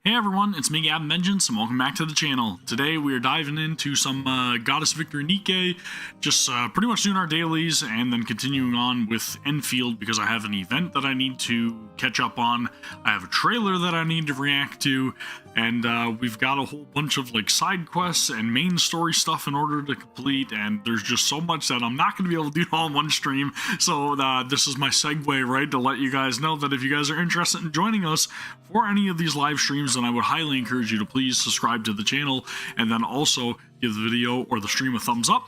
Hey everyone, it's me Gavin, and welcome back to the channel. Today we are diving into some Goddess Victory NIKKE, just pretty much doing our dailies and then continuing on with Endfield because I have an event that I need to catch up on. I have a trailer that I need to react to, and we've got a whole bunch of like side quests and main story stuff in order to complete, and there's just so much that I'm not going to be able to do all in one stream. So this is my segue, right, to let you guys know that if you guys are interested in joining us for any of these live streams, then I would highly encourage you to please subscribe to the channel and then also give the video or the stream a thumbs up.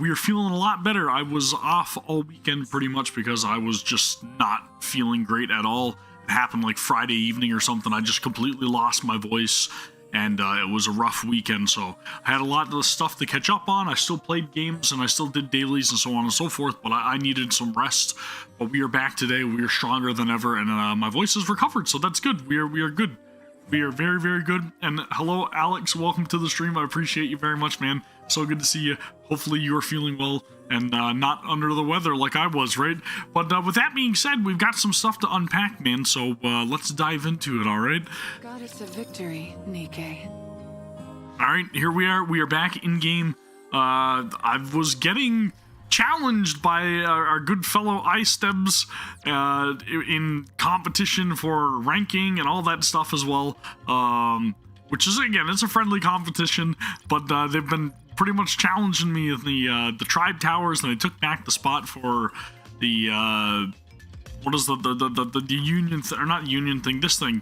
We are feeling a lot better. I was off all weekend pretty much because I was just not feeling great at all. It happened like Friday evening or something. I just completely lost my voice, and it was a rough weekend, so I had a lot of stuff to catch up on. I still played games and I still did dailies and so on and so forth, but I needed some rest. But we are back today. We are stronger than ever, and my voice is recovered, so that's good. We are good. We are very, very good. And hello, Alex. Welcome to the stream. I appreciate you very much, man. So good to see you. Hopefully you are feeling well and not under the weather like I was, right? But with that being said, we've got some stuff to unpack, man. So let's dive into it, all right? Goddess of Victory, NIKKE. All right, here we are. We are back in game. I was getting challenged by our good fellow iStems in competition for ranking and all that stuff as well, which is, again, it's a friendly competition, but they've been pretty much challenging me in the tribe towers, and I took back the spot for the what is the union or not union thing, this thing,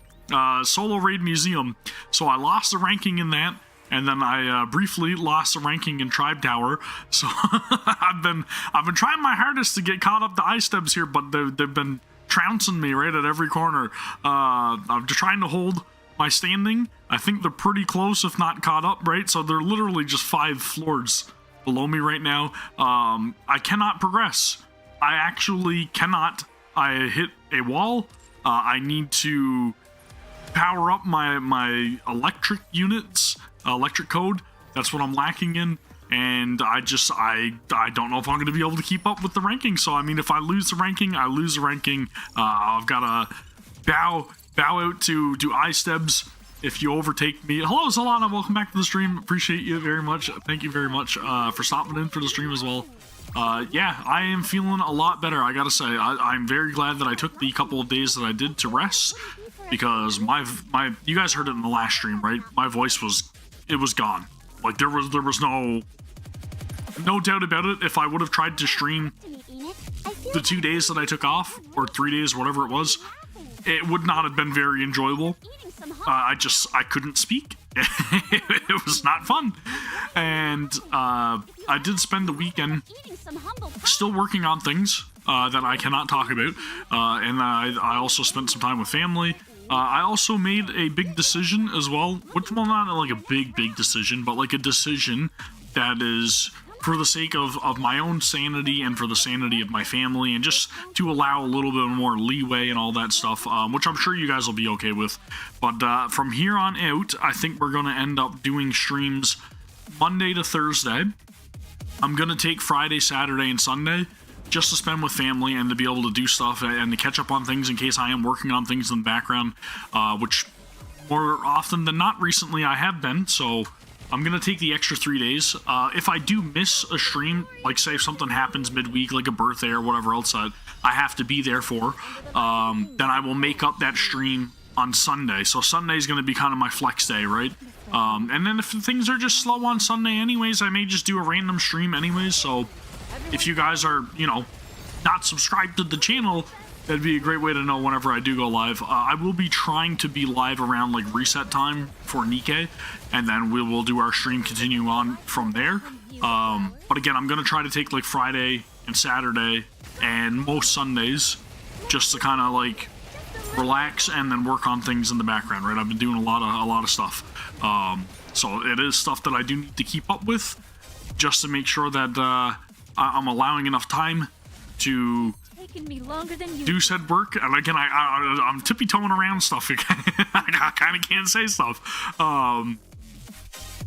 solo raid museum. So I lost the ranking in that, and then I briefly lost the ranking in Tribe Tower. So I've been trying my hardest to get caught up to iSteps here, but they've been trouncing me right at every corner. I'm just trying to hold my standing. I think they're pretty close, if not caught up, right? So they're literally just 5 floors below me right now. I cannot progress. I actually cannot. I hit a wall. I need to power up my electric units. Electric code, that's what I'm lacking in, and I don't know if I'm going to be able to keep up with the ranking. So I mean, if I lose the ranking, I lose the ranking. I've got to bow out to iSteps if you overtake me. Hello Solana, welcome back to the stream. Appreciate you very much. Thank you very much for stopping in for the stream as well. Yeah, I am feeling a lot better. I gotta say, I'm very glad that I took the couple of days that I did to rest, because you guys heard it in the last stream, right? My voice was gone. Like there was no doubt about it. If I would have tried to stream the 2 days that I took off, or 3 days, whatever it was, it would not have been very enjoyable. I couldn't speak. It was not fun. And I did spend the weekend still working on things that I cannot talk about, and I also spent some time with family. I also made a big decision as well, which, well, not like a big decision, but like a decision that is for the sake of my own sanity and for the sanity of my family, and just to allow a little bit more leeway and all that stuff, which I'm sure you guys will be okay with. But from here on out, I think we're going to end up doing streams Monday to Thursday. I'm going to take Friday, Saturday, and Sunday just to spend with family and to be able to do stuff and to catch up on things in case I am working on things in the background, which more often than not recently I have been. So I'm going to take the extra 3 days. If I do miss a stream, like say if something happens midweek, like a birthday or whatever else that I have to be there for, then I will make up that stream on Sunday. So Sunday is going to be kind of my flex day, right? And then if things are just slow on Sunday anyways, I may just do a random stream anyways. So if you guys are, not subscribed to the channel, that'd be a great way to know whenever I do go live. I will be trying to be live around like reset time for NIKKE, and then we will do our stream continuing on from there. But again, I'm going to try to take like Friday and Saturday and most Sundays just to kind of like relax and then work on things in the background, right? I've been doing a lot of stuff. So it is stuff that I do need to keep up with just to make sure that I'm allowing enough time to do said work. And again, I'm tippy-toeing around stuff. I kind of can't say stuff.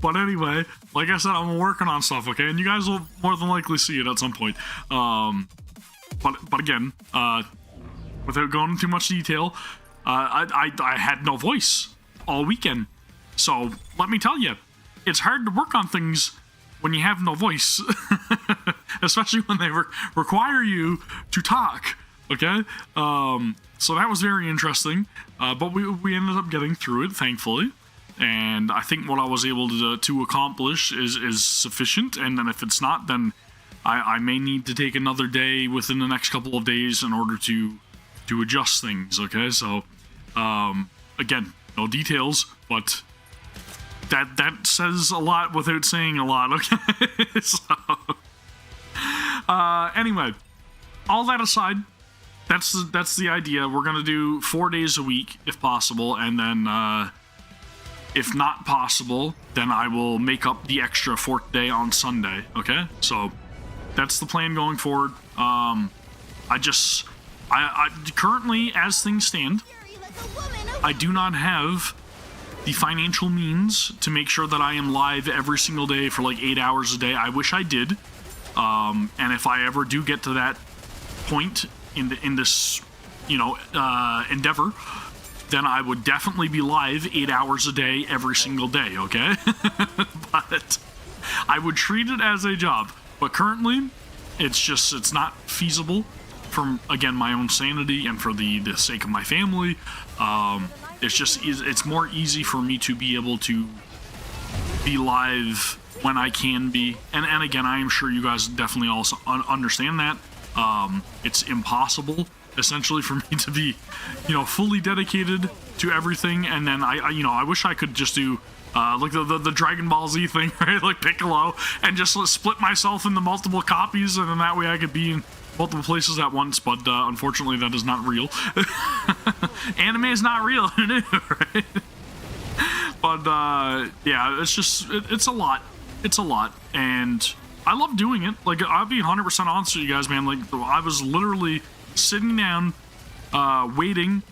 But anyway, like I said, I'm working on stuff, okay? And you guys will more than likely see it at some point. But again, without going into too much detail, I had no voice. all weekend. So let me tell you, it's hard to work on things when you have no voice, especially when they require you to talk. Okay, so that was very interesting, but we ended up getting through it, thankfully. And I think what I was able to accomplish is sufficient. And then if it's not, then I may need to take another day within the next couple of days in order to adjust things. Okay, so again, no details, but that says a lot without saying a lot. Okay, so anyway, all that aside, that's the idea. We're gonna do 4 days a week if possible, and then if not possible, then I will make up the extra 4th day on Sunday. Okay, so that's the plan going forward. I currently, as things stand, I do not have the financial means to make sure that I am live every single day for like 8 hours a day. I wish I did. And if I ever do get to that point in this, endeavor, then I would definitely be live 8 hours a day every single day, okay? But I would treat it as a job. But currently, it's not feasible from, again, my own sanity and for the sake of my family. It's more easy for me to be able to be live when I can be. And again, I am sure you guys definitely also understand that. It's impossible, essentially, for me to be, fully dedicated to everything. And then I wish I could just do like the Dragon Ball Z thing, right? Like Piccolo, and just split myself into multiple copies, and then that way I could be in multiple places at once. But unfortunately, that is not real. Anime is not real, right? But yeah, it's a lot. It's a lot, and I love doing it. Like, I'll be 100% honest with you guys, man. Like, I was literally sitting down, waiting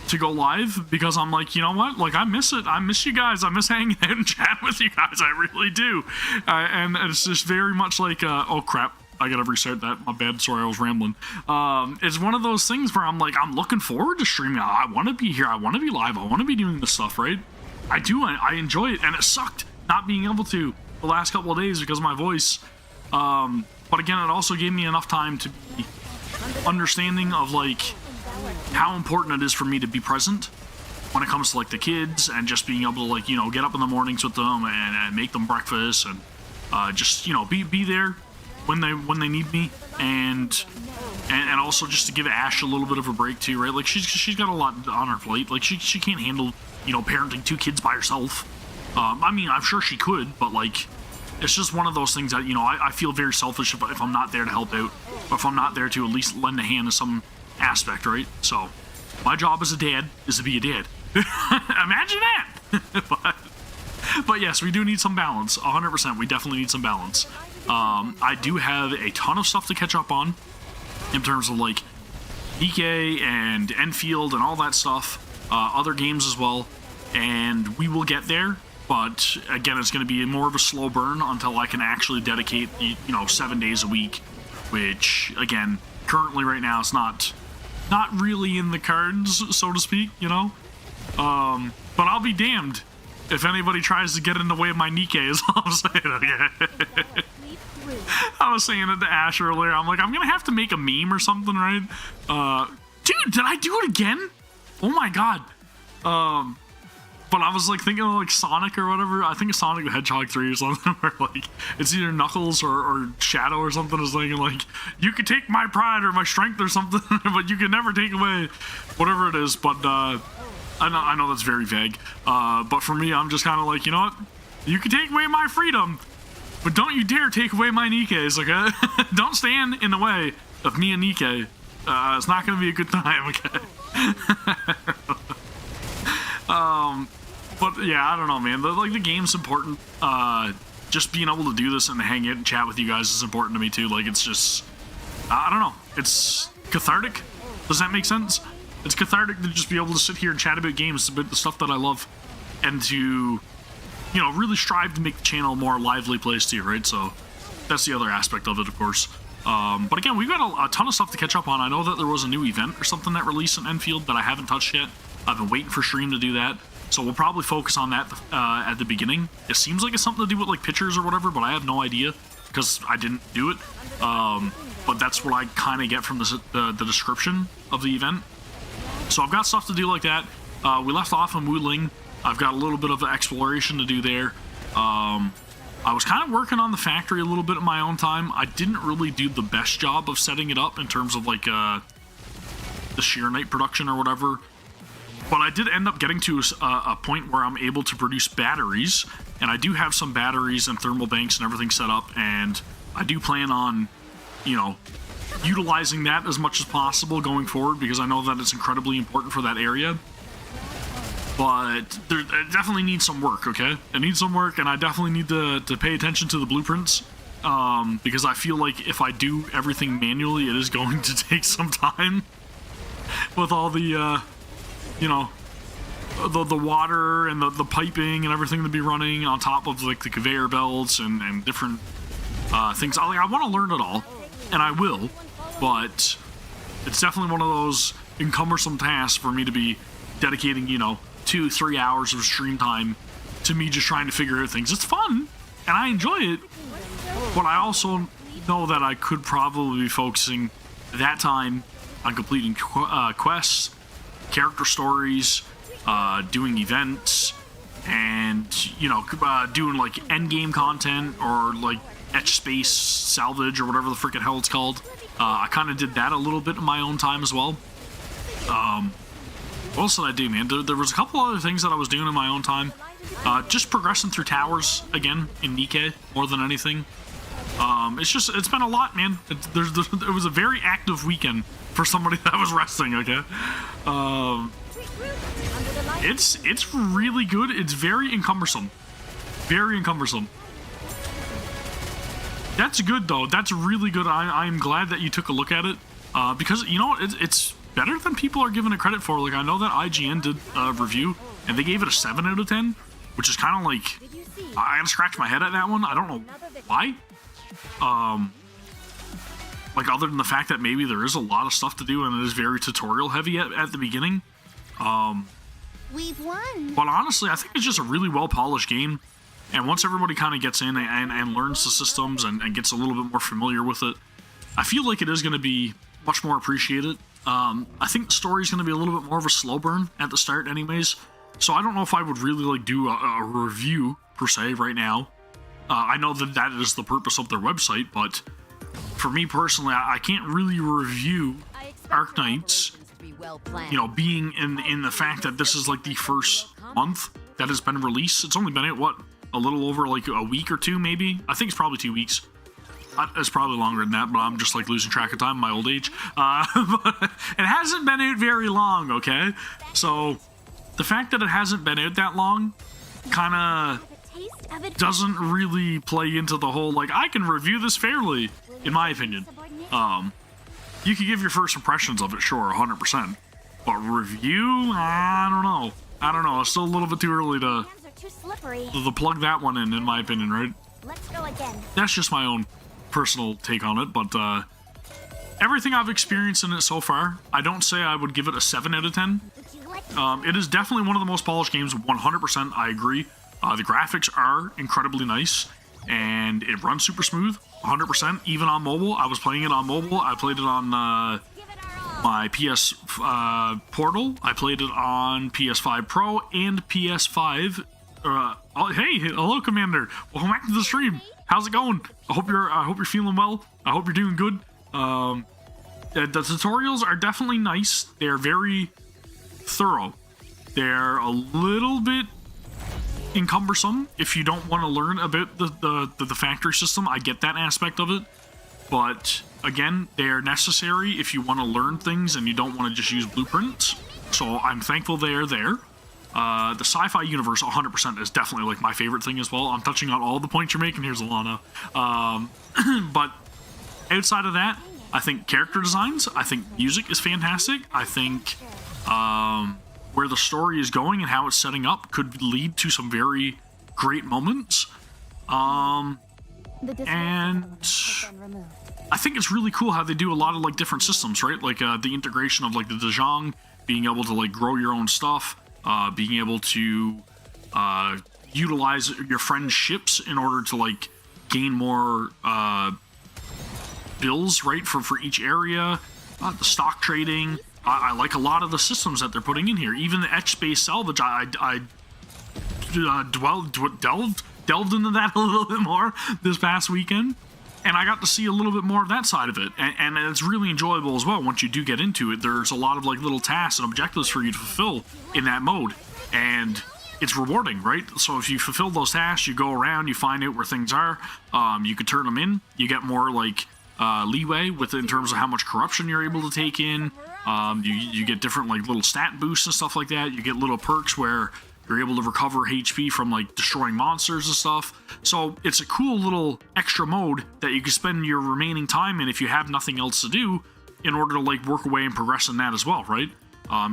to go live, because I'm like, you know what? Like, I miss it. I miss you guys. I miss hanging out and chatting with you guys. I really do. And it's just very much like, oh crap, I gotta restart that. My bad. Sorry, I was rambling. It's one of those things where I'm like, I'm looking forward to streaming. I want to be here. I want to be live. I want to be doing this stuff, right? I do. I enjoy it, and it sucked not being able to the last couple of days because of my voice. But again, it also gave me enough time to be understanding of like how important it is for me to be present when it comes to like the kids, and just being able to like, get up in the mornings with them and make them breakfast, and just, be there when they need me, and also just to give Ash a little bit of a break too, right? Like, she's got a lot on her plate. Like, she can't handle, parenting 2 kids by herself. I mean, I'm sure she could, but like, it's just one of those things that, I feel very selfish if I'm not there to help out, or if I'm not there to at least lend a hand in some aspect, right? So my job as a dad is to be a dad. Imagine that. But yes, we do need some balance. 100%, we definitely need some balance. I do have a ton of stuff to catch up on in terms of like NIKKE and Endfield and all that stuff, other games as well, and we will get there. But again, it's going to be more of a slow burn until I can actually dedicate, 7 days a week, which again, currently right now, it's not really in the cards, so to speak, but I'll be damned if anybody tries to get in the way of my NIKKE, is all I'm saying, okay? I was saying it to Ash earlier. I'm like, I'm going to have to make a meme or something, right? Dude, did I do it again? Oh my god. But I was like thinking of like Sonic or whatever. I think it's Sonic the Hedgehog 3 or something, where like it's either Knuckles or Shadow or something is thinking like, you can take my pride or my strength or something, but you can never take away whatever it is. But I know that's very vague. But for me, I'm just kind of like, you know what? You can take away my freedom, but don't you dare take away my NIKKEs, okay? Don't stand in the way of me and NIKKE. It's not going to be a good time, okay? But yeah, I don't know, man. The game's important. Just being able to do this and hang out and chat with you guys is important to me too. Like, it's just, I don't know. It's cathartic. Does that make sense? It's cathartic to just be able to sit here and chat about games, about the stuff that I love, and to, really strive to make the channel a more lively place too, right? So that's the other aspect of it, of course. But again, we've got a ton of stuff to catch up on. I know that there was a new event or something that released in Endfield that I haven't touched yet. I've been waiting for Stream to do that. So we'll probably focus on that at the beginning. It seems like it's something to do with like pictures or whatever, but I have no idea because I didn't do it. But that's what I kind of get from the description of the event. So I've got stuff to do like that. We left off in Wuling. I've got a little bit of exploration to do there. I was kind of working on the factory a little bit in my own time. I didn't really do the best job of setting it up in terms of like the sheer night production or whatever. But I did end up getting to a point where I'm able to produce batteries, and I do have some batteries and thermal banks and everything set up, and I do plan on, you know, utilizing that as much as possible going forward because I know that it's incredibly important for that area. But it definitely needs some work, okay? It needs some work, and I definitely need to pay attention to the blueprints because I feel like if I do everything manually, it is going to take some time with all the, you know, the water and the piping and everything to be running on top of like the conveyor belts and different things. I want to learn it all, and I will, but it's definitely one of those encumbersome tasks for me to be dedicating, you know, 2-3 hours of stream time to me just trying to figure out things. It's fun, and I enjoy it, but I also know that I could probably be focusing that time on completing quests, character stories, doing events, and, you know, doing like endgame content or like etch space salvage or whatever the freaking hell it's called. I kind of did that a little bit in my own time as well. What else did I do, man? There was a couple other things that I was doing in my own time. Just progressing through towers again in NIKKE more than anything. It's been a lot, man. It was a very active weekend for somebody that was resting, okay? It's really good. It's very encumbersome. Very encumbersome. That's good, though. That's really good. I'm glad that you took a look at it. Because, you know, it's better than people are giving it credit for. Like, I know that IGN did a review, and they gave it a 7 out of 10, which is kind of like, I gotta scratch my head at that one. I don't know why. Like, other than the fact that maybe there is a lot of stuff to do, and it is very tutorial heavy at the beginning. We've won. But honestly, I think it's just a really well-polished game, and once everybody kind of gets in and learns the systems and gets a little bit more familiar with it, I feel like it is going to be much more appreciated. I think the story is going to be a little bit more of a slow burn at the start anyways, so I don't know if I would really like do a review per se right now. I know that is the purpose of their website, but for me personally, I can't really review Arknights, you know, being in the fact that this is like the first month that has been released. It's only been out, what, a little over like a week or two maybe? I think it's probably 2 weeks. It's probably longer than that, but I'm just like losing track of time, my old age. But it hasn't been out very long, okay? So the fact that it hasn't been out that long kind of doesn't really play into the whole, like, I can review this fairly, in my opinion. You can give your first impressions of it, sure, 100%. But review? I don't know. It's still a little bit too early to plug that one in my opinion, right? Let's go again. That's just my own personal take on it, but everything I've experienced in it so far, I don't say I would give it a 7 out of 10. It is definitely one of the most polished games, 100%, I agree. The graphics are incredibly nice, and it runs super smooth, 100%, even on mobile. I was playing it on mobile. I played it on my PS Portal. I played it on PS5 Pro and PS5. Hey, hello, Commander. Welcome back to the stream. How's it going? I hope you're feeling well. I hope you're doing good. The tutorials are definitely nice. They're very thorough. They're a little bit encumbersome if you don't want to learn about the factory system. I get that aspect of it, but again, they are necessary if you want to learn things and you don't want to just use blueprints. So I'm thankful they are there. The sci-fi universe 100% is definitely like my favorite thing as well. I'm touching on all the points you're making. Here's Alana. But outside of that, I think character designs, I think music is fantastic. I think where the story is going and how it's setting up could lead to some very great moments. And I think it's really cool how they do a lot of like different systems, right? Like the integration of like the Dejong, being able to like grow your own stuff, being able to utilize your friend's ships in order to like gain more bills, right, for each area. The stock trading. I like a lot of the systems that they're putting in here. Even the etch space salvage, I delved into that a little bit more this past weekend, and I got to see a little bit more of that side of it, and it's really enjoyable as well. Once you do get into it, there's a lot of like little tasks and objectives for you to fulfill in that mode, and it's rewarding, right? So if you fulfill those tasks, you go around, you find out where things are, you can turn them in, you get more like leeway in terms of how much corruption you're able to take in. You get different like little stat boosts and stuff like that. You get little perks where you're able to recover HP from like destroying monsters and stuff. So it's a cool little extra mode that you can spend your remaining time in if you have nothing else to do, in order to like work away and progress in that as well, right?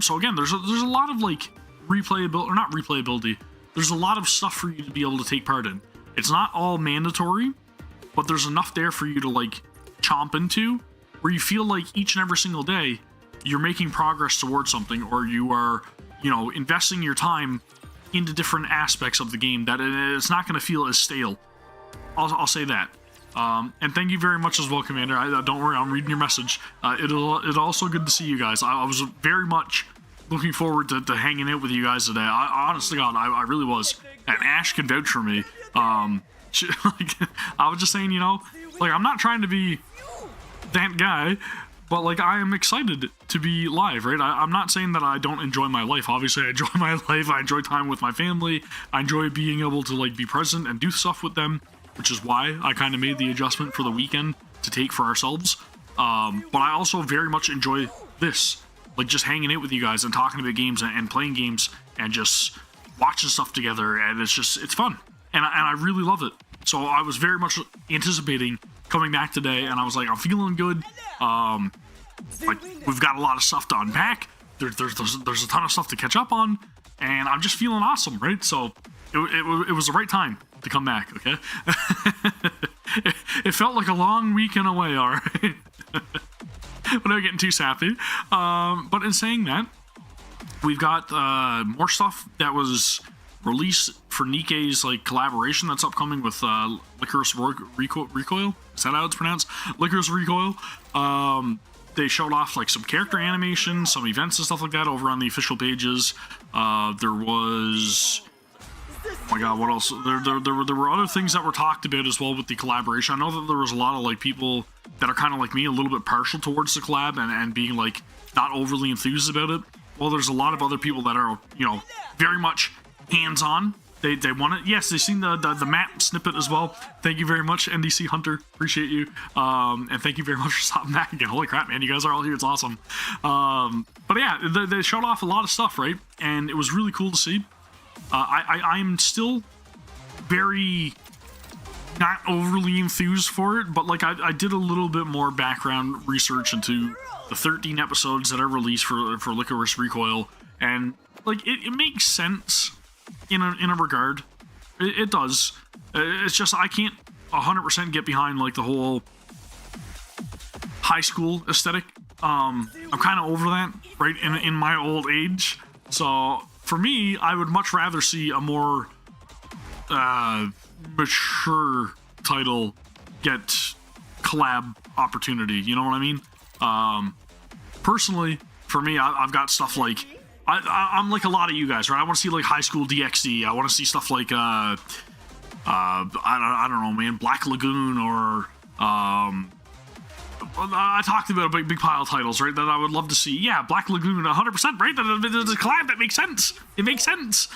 So again, there's a lot of like replayability, or not replayability. There's a lot of stuff for you to be able to take part in. It's not all mandatory, but there's enough there for you to like chomp into, where you feel like each and every single day you're making progress towards something, or you are, you know, investing your time into different aspects of the game, that it's not going to feel as stale. I'll say that. And thank you very much as well, Commander. Don't worry, I'm reading your message. It's also good to see you guys. I was very much looking forward to hanging out with you guys today. Honestly, God, I really was. And Ash can vouch for me. I was just saying, you know, like, I'm not trying to be that guy, but like, I am excited to be live, right? I'm not saying that I don't enjoy my life. Obviously, I enjoy my life. I enjoy time with my family. I enjoy being able to like be present and do stuff with them, which is why I kind of made the adjustment for the weekend to take for ourselves. But I also very much enjoy this, like just hanging out with you guys and talking about games and playing games and just watching stuff together. And it's fun. And I really love it. So I was very much anticipating coming back today, and I was like, I'm feeling good. Like, we've got a lot of stuff to unpack. There's a ton of stuff to catch up on, and I'm just feeling awesome, right? So it was the right time to come back, okay? It felt like a long weekend away, all right? Without getting too sappy. But in saying that, we've got more stuff that was released for NIKKE's like collaboration that's upcoming with Licorice Recoil. Is that how it's pronounced? Licorice Recoil. They showed off like some character animations, some events and stuff like that over on the official pages. There was, oh my god, what else? There were other things that were talked about as well with the collaboration. I know that there was a lot of like people that are kind of like me, a little bit partial towards the collab and being like not overly enthused about it. Well, there's a lot of other people that are, you know, very much hands-on. They want it. Yes, they've seen the map snippet as well. Thank you very much, NDC Hunter. Appreciate you. And thank you very much for stopping back again. Holy crap, man. You guys are all here. It's awesome. But yeah, they showed off a lot of stuff, right? And it was really cool to see. I'm still very not overly enthused for it, but like I did a little bit more background research into the 13 episodes that are released for Licorice Recoil, and like it makes sense in a regard. It does. It's just I can't 100% get behind like the whole high school aesthetic. I'm kind of over that, right, in my old age. So for me, I would much rather see a more mature title get collab opportunity. You know what I mean? Personally, for me, I've got stuff like I'm like a lot of you guys, right? I want to see like High School DxD. I want to see stuff like I don't know, man, Black Lagoon, or I talked about a big pile of titles, right, that I would love to see. Yeah, Black Lagoon, 100%, right? There's a collab that makes sense. It makes sense.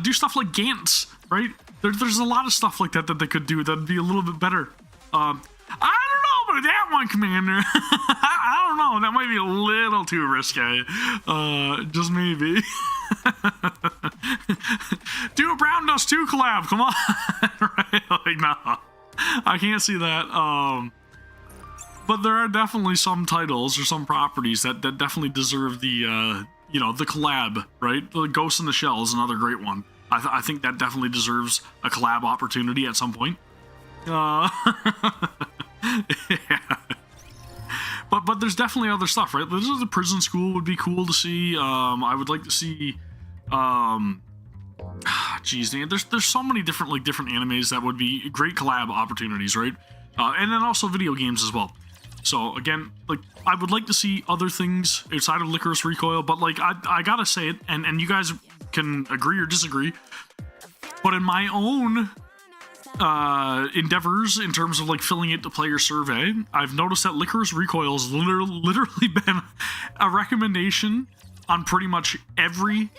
Do stuff like Gantz, right? There's a lot of stuff like that they could do that'd be a little bit better. I don't know about that one, Commander. I don't know. That might be a little too risque. Just maybe. Do a Brown Dust 2 collab. Come on. Right? Like, no. I can't see that. But there are definitely some titles or some properties that definitely deserve the, you know, the collab, right? The Ghost in the Shell is another great one. I think that definitely deserves a collab opportunity at some point. Yeah. But there's definitely other stuff, right? This is the prison school would be cool to see. I would like to see Geez, man, there's so many different animes that would be great collab opportunities, right? And then also video games as well. So again, like, I would like to see other things outside of Licorice Recoil, but like, I gotta say it, and you guys can agree or disagree, but in my own endeavors in terms of like filling it to player survey, I've noticed that Licorice Recoil has literally been a recommendation on pretty much every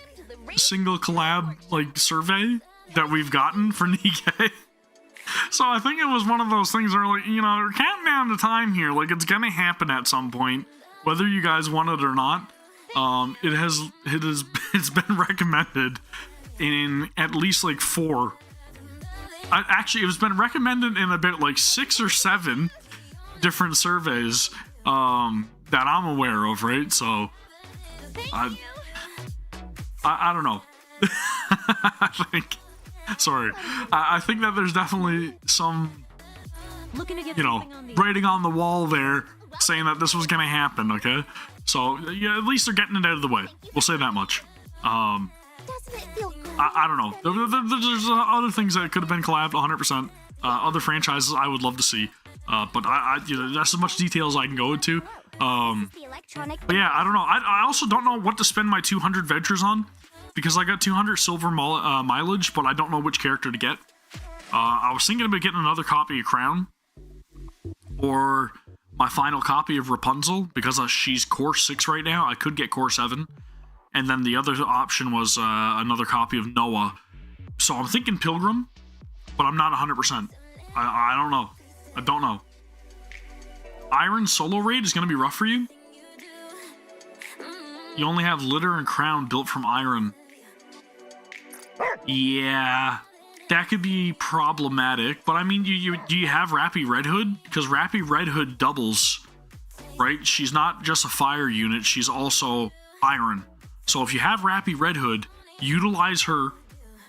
single collab like survey that we've gotten for NIKKE. So I think it was one of those things where, like, you know, we're counting down the time here, like it's gonna happen at some point, whether you guys want it or not. It's been recommended in at least like 4. Actually, it's been recommended in about like 6 or 7 different surveys that I'm aware of, right? So I don't know. I think that there's definitely some, you know, writing on the wall there saying that this was gonna happen, okay? So yeah, at least they're getting it out of the way. We'll say that much. I don't know. There's other things that could have been collabed 100%. Other franchises I would love to see. But you know, that's as much detail as I can go into. But yeah, I don't know. I also don't know what to spend my 200 vouchers on, because I got 200 silver mileage, but I don't know which character to get. I was thinking about getting another copy of Crown, or my final copy of Rapunzel, because she's core 6 right now. I could get core 7. And then the other option was another copy of Noah. So I'm thinking Pilgrim, but I'm not 100%. I don't know. I don't know. Iron solo raid is going to be rough for you. You only have Litter and Crown built from iron. Yeah, that could be problematic. But I mean, do you have Rappy Red Hood? Because Rappy Red Hood doubles, right? She's not just a fire unit. She's also iron. So if you have Rappy Red Hood, utilize her.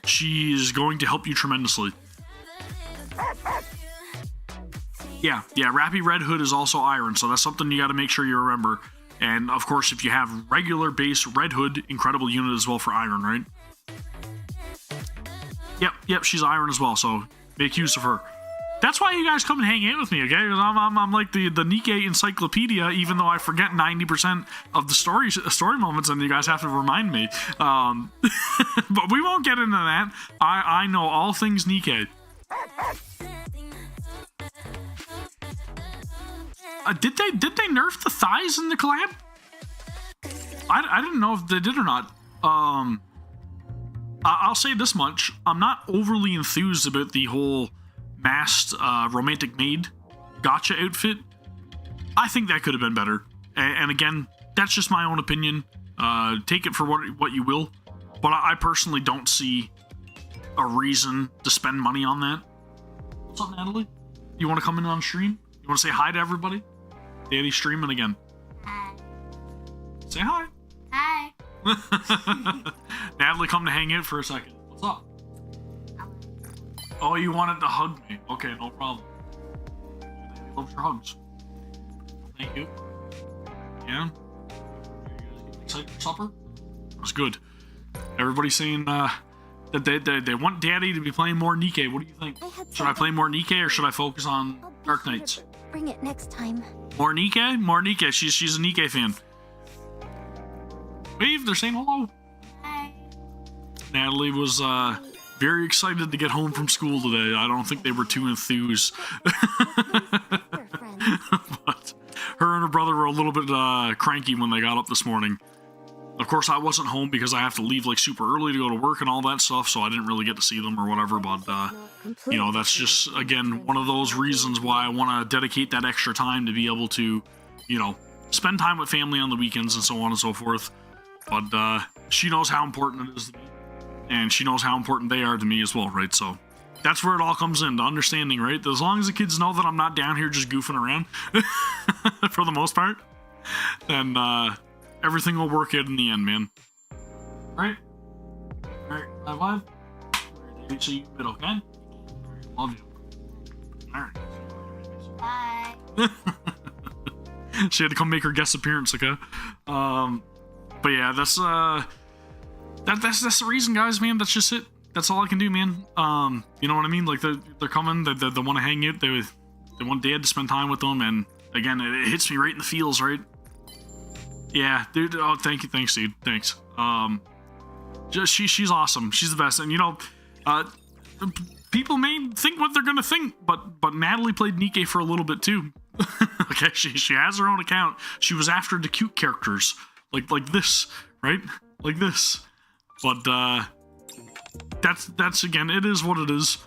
She's going to help you tremendously. Yeah, Rappy Red Hood is also iron, so that's something you got to make sure you remember. And of course, if you have regular base Red Hood, incredible unit as well for iron, right? Yep, she's iron as well, so make use of her. That's why you guys come and hang out with me, okay? Because I'm like the NIKKE encyclopedia, even though I forget 90% of the story moments, and you guys have to remind me. But we won't get into that. I know all things NIKKE. Did they nerf the thighs in the collab? I didn't know if they did or not. I'll say this much: I'm not overly enthused about the whole masked romantic maid gotcha outfit. I think that could have been better. And again, that's just my own opinion. Take it for what you will. But I personally don't see a reason to spend money on that. What's up, Natalie? You want to come in on stream? You want to say hi to everybody? Daddy's streaming again. Hi. Say hi. Hi. Natalie, come to hang out for a second. What's up? Oh, you wanted to hug me. Okay, no problem. Natalie loves your hugs. Thank you. Yeah? You guys excited for supper? That's good. Everybody's saying that they want Daddy to be playing more NIKKE. What do you think? Should I play more NIKKE or should I focus on Arknights? Bring it next time. More NIKKE? More NIKKE. She's a NIKKE fan. Wave, they're saying hello. Hi. Natalie was very excited to get home from school today. I don't think they were too enthused. But her and her brother were a little bit cranky when they got up this morning. Of course, I wasn't home because I have to leave like super early to go to work and all that stuff, so I didn't really get to see them or whatever, but you know, that's just, again, one of those reasons why I want to dedicate that extra time to be able to, you know, spend time with family on the weekends and so on and so forth. But she knows how important it is to me, and she knows how important they are to me as well, right? So that's where it all comes in, to understanding, right? As long as the kids know that I'm not down here just goofing around for the most part, then everything will work out in the end, man. Right? Alright, high five. Alright, so you bit, okay? Love you. Alright. Bye. She had to come make her guest appearance, okay? But yeah, that's that's the reason, guys, man. That's just it. That's all I can do, man. You know what I mean? Like they're coming. They want to hang out. They want Dad to spend time with them. And again, it hits me right in the feels, right? Yeah, dude. Oh, thanks, dude. Thanks. She's awesome. She's the best. And you know, people may think what they're gonna think, but Natalie played NIKKE for a little bit too. Okay, she has her own account. She was after the cute characters, like this, right? Like this. But that's again, it is what it is.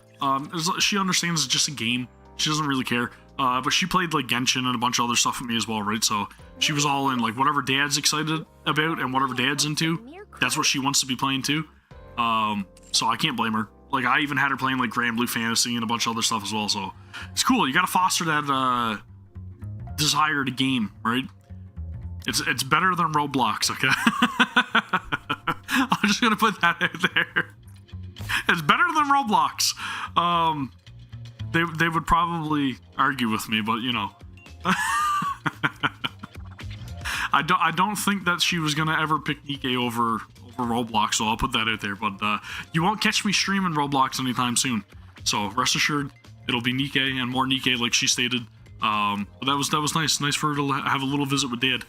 She understands it's just a game. She doesn't really care. But she played like Genshin and a bunch of other stuff with me as well, right? So she was all in, like, whatever Dad's excited about and whatever Dad's into, that's what she wants to be playing too. So I can't blame her. Like, I even had her playing like Grand Blue Fantasy and a bunch of other stuff as well. So it's cool. You gotta foster that desire to game, right? It's better than Roblox, okay? I'm just gonna put that out there. It's better than Roblox. They would probably argue with me, but you know, I don't think that she was gonna ever pick NIKKE over Roblox, so I'll put that out there. But you won't catch me streaming Roblox anytime soon. So rest assured, it'll be NIKKE and more NIKKE, like she stated. But that was nice for her to have a little visit with Dad,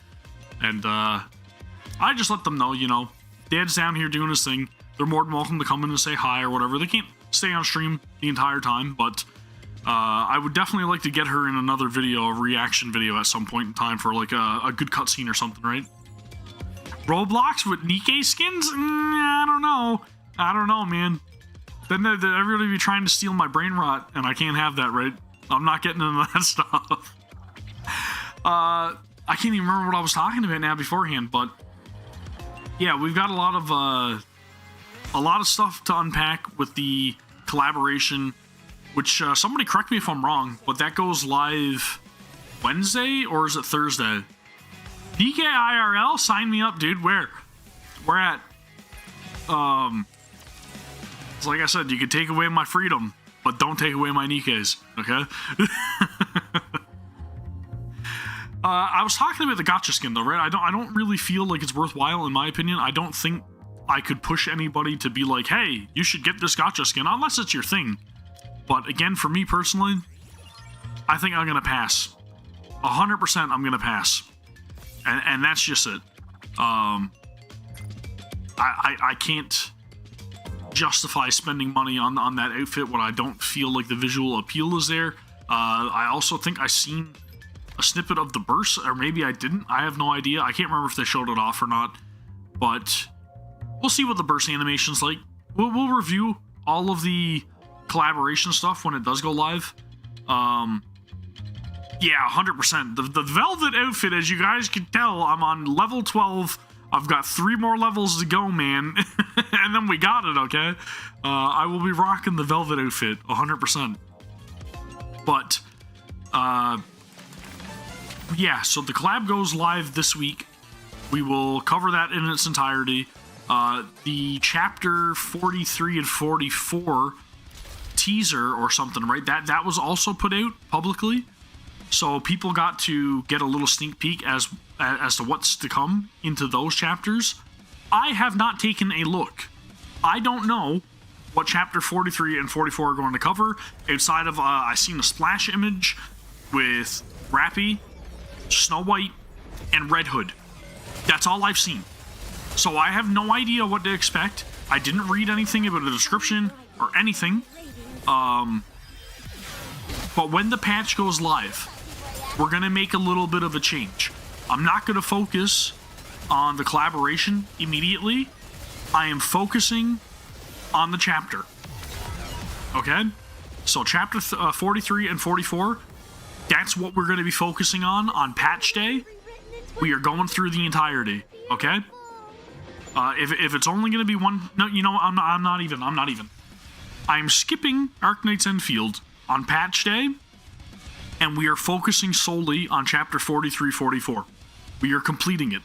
and I just let them know, you know, Dad's down here doing his thing. They're more than welcome to come in and say hi or whatever. They can't stay on stream the entire time, but I would definitely like to get her in another video, a reaction video at some point in time for like a good cutscene or something, right? Roblox with NIKKE skins? I don't know, man. Then everybody be trying to steal my brain rot, and I can't have that, right? I'm not getting into that stuff. I can't even remember what I was talking about now beforehand, but yeah, we've got a lot of stuff to unpack with the collaboration, which somebody correct me if I'm wrong, but that goes live Wednesday or is it Thursday? DK IRL, sign me up, dude. Where at? It's like I said, you can take away my freedom, but don't take away my NIKKEs, okay? I was talking about the gacha skin though, right? I don't really feel like it's worthwhile, in my opinion. I don't think I could push anybody to be like, hey, you should get this gacha skin, unless it's your thing. But again, for me personally, I think I'm gonna pass. 100% I'm gonna pass. And that's just it. I can't justify spending money on that outfit when I don't feel like the visual appeal is there. I also think I seen a snippet of the burst, or maybe I didn't. I have no idea. I can't remember if they showed it off or not. But we'll see what the burst animation's like. We'll review all of the collaboration stuff when it does go live. Yeah, 100%. The velvet outfit, as you guys can tell, I'm on level 12. I've got 3 more levels to go, man. And then we got it, okay? I will be rocking the velvet outfit, 100%. But, yeah, so the collab goes live this week. We will cover that in its entirety. The chapter 43 and 44 teaser or something, right? That was also put out publicly. So people got to get a little sneak peek as to what's to come into those chapters. I have not taken a look. I don't know what chapter 43 and 44 are going to cover, outside of I seen a splash image with Rappy, Snow White, and Red Hood. That's all I've seen. So I have no idea what to expect. I didn't read anything about the description or anything. But when the patch goes live, we're going to make a little bit of a change. I'm not going to focus on the collaboration immediately. I am focusing on the chapter. Okay? So chapter 43 and 44, that's what we're going to be focusing on patch day. We are going through the entirety. Okay? If it's only going to be one... No, you know, I'm not even. I'm skipping Arknights Endfield on patch day, and we are focusing solely on chapter 43-44. We are completing it.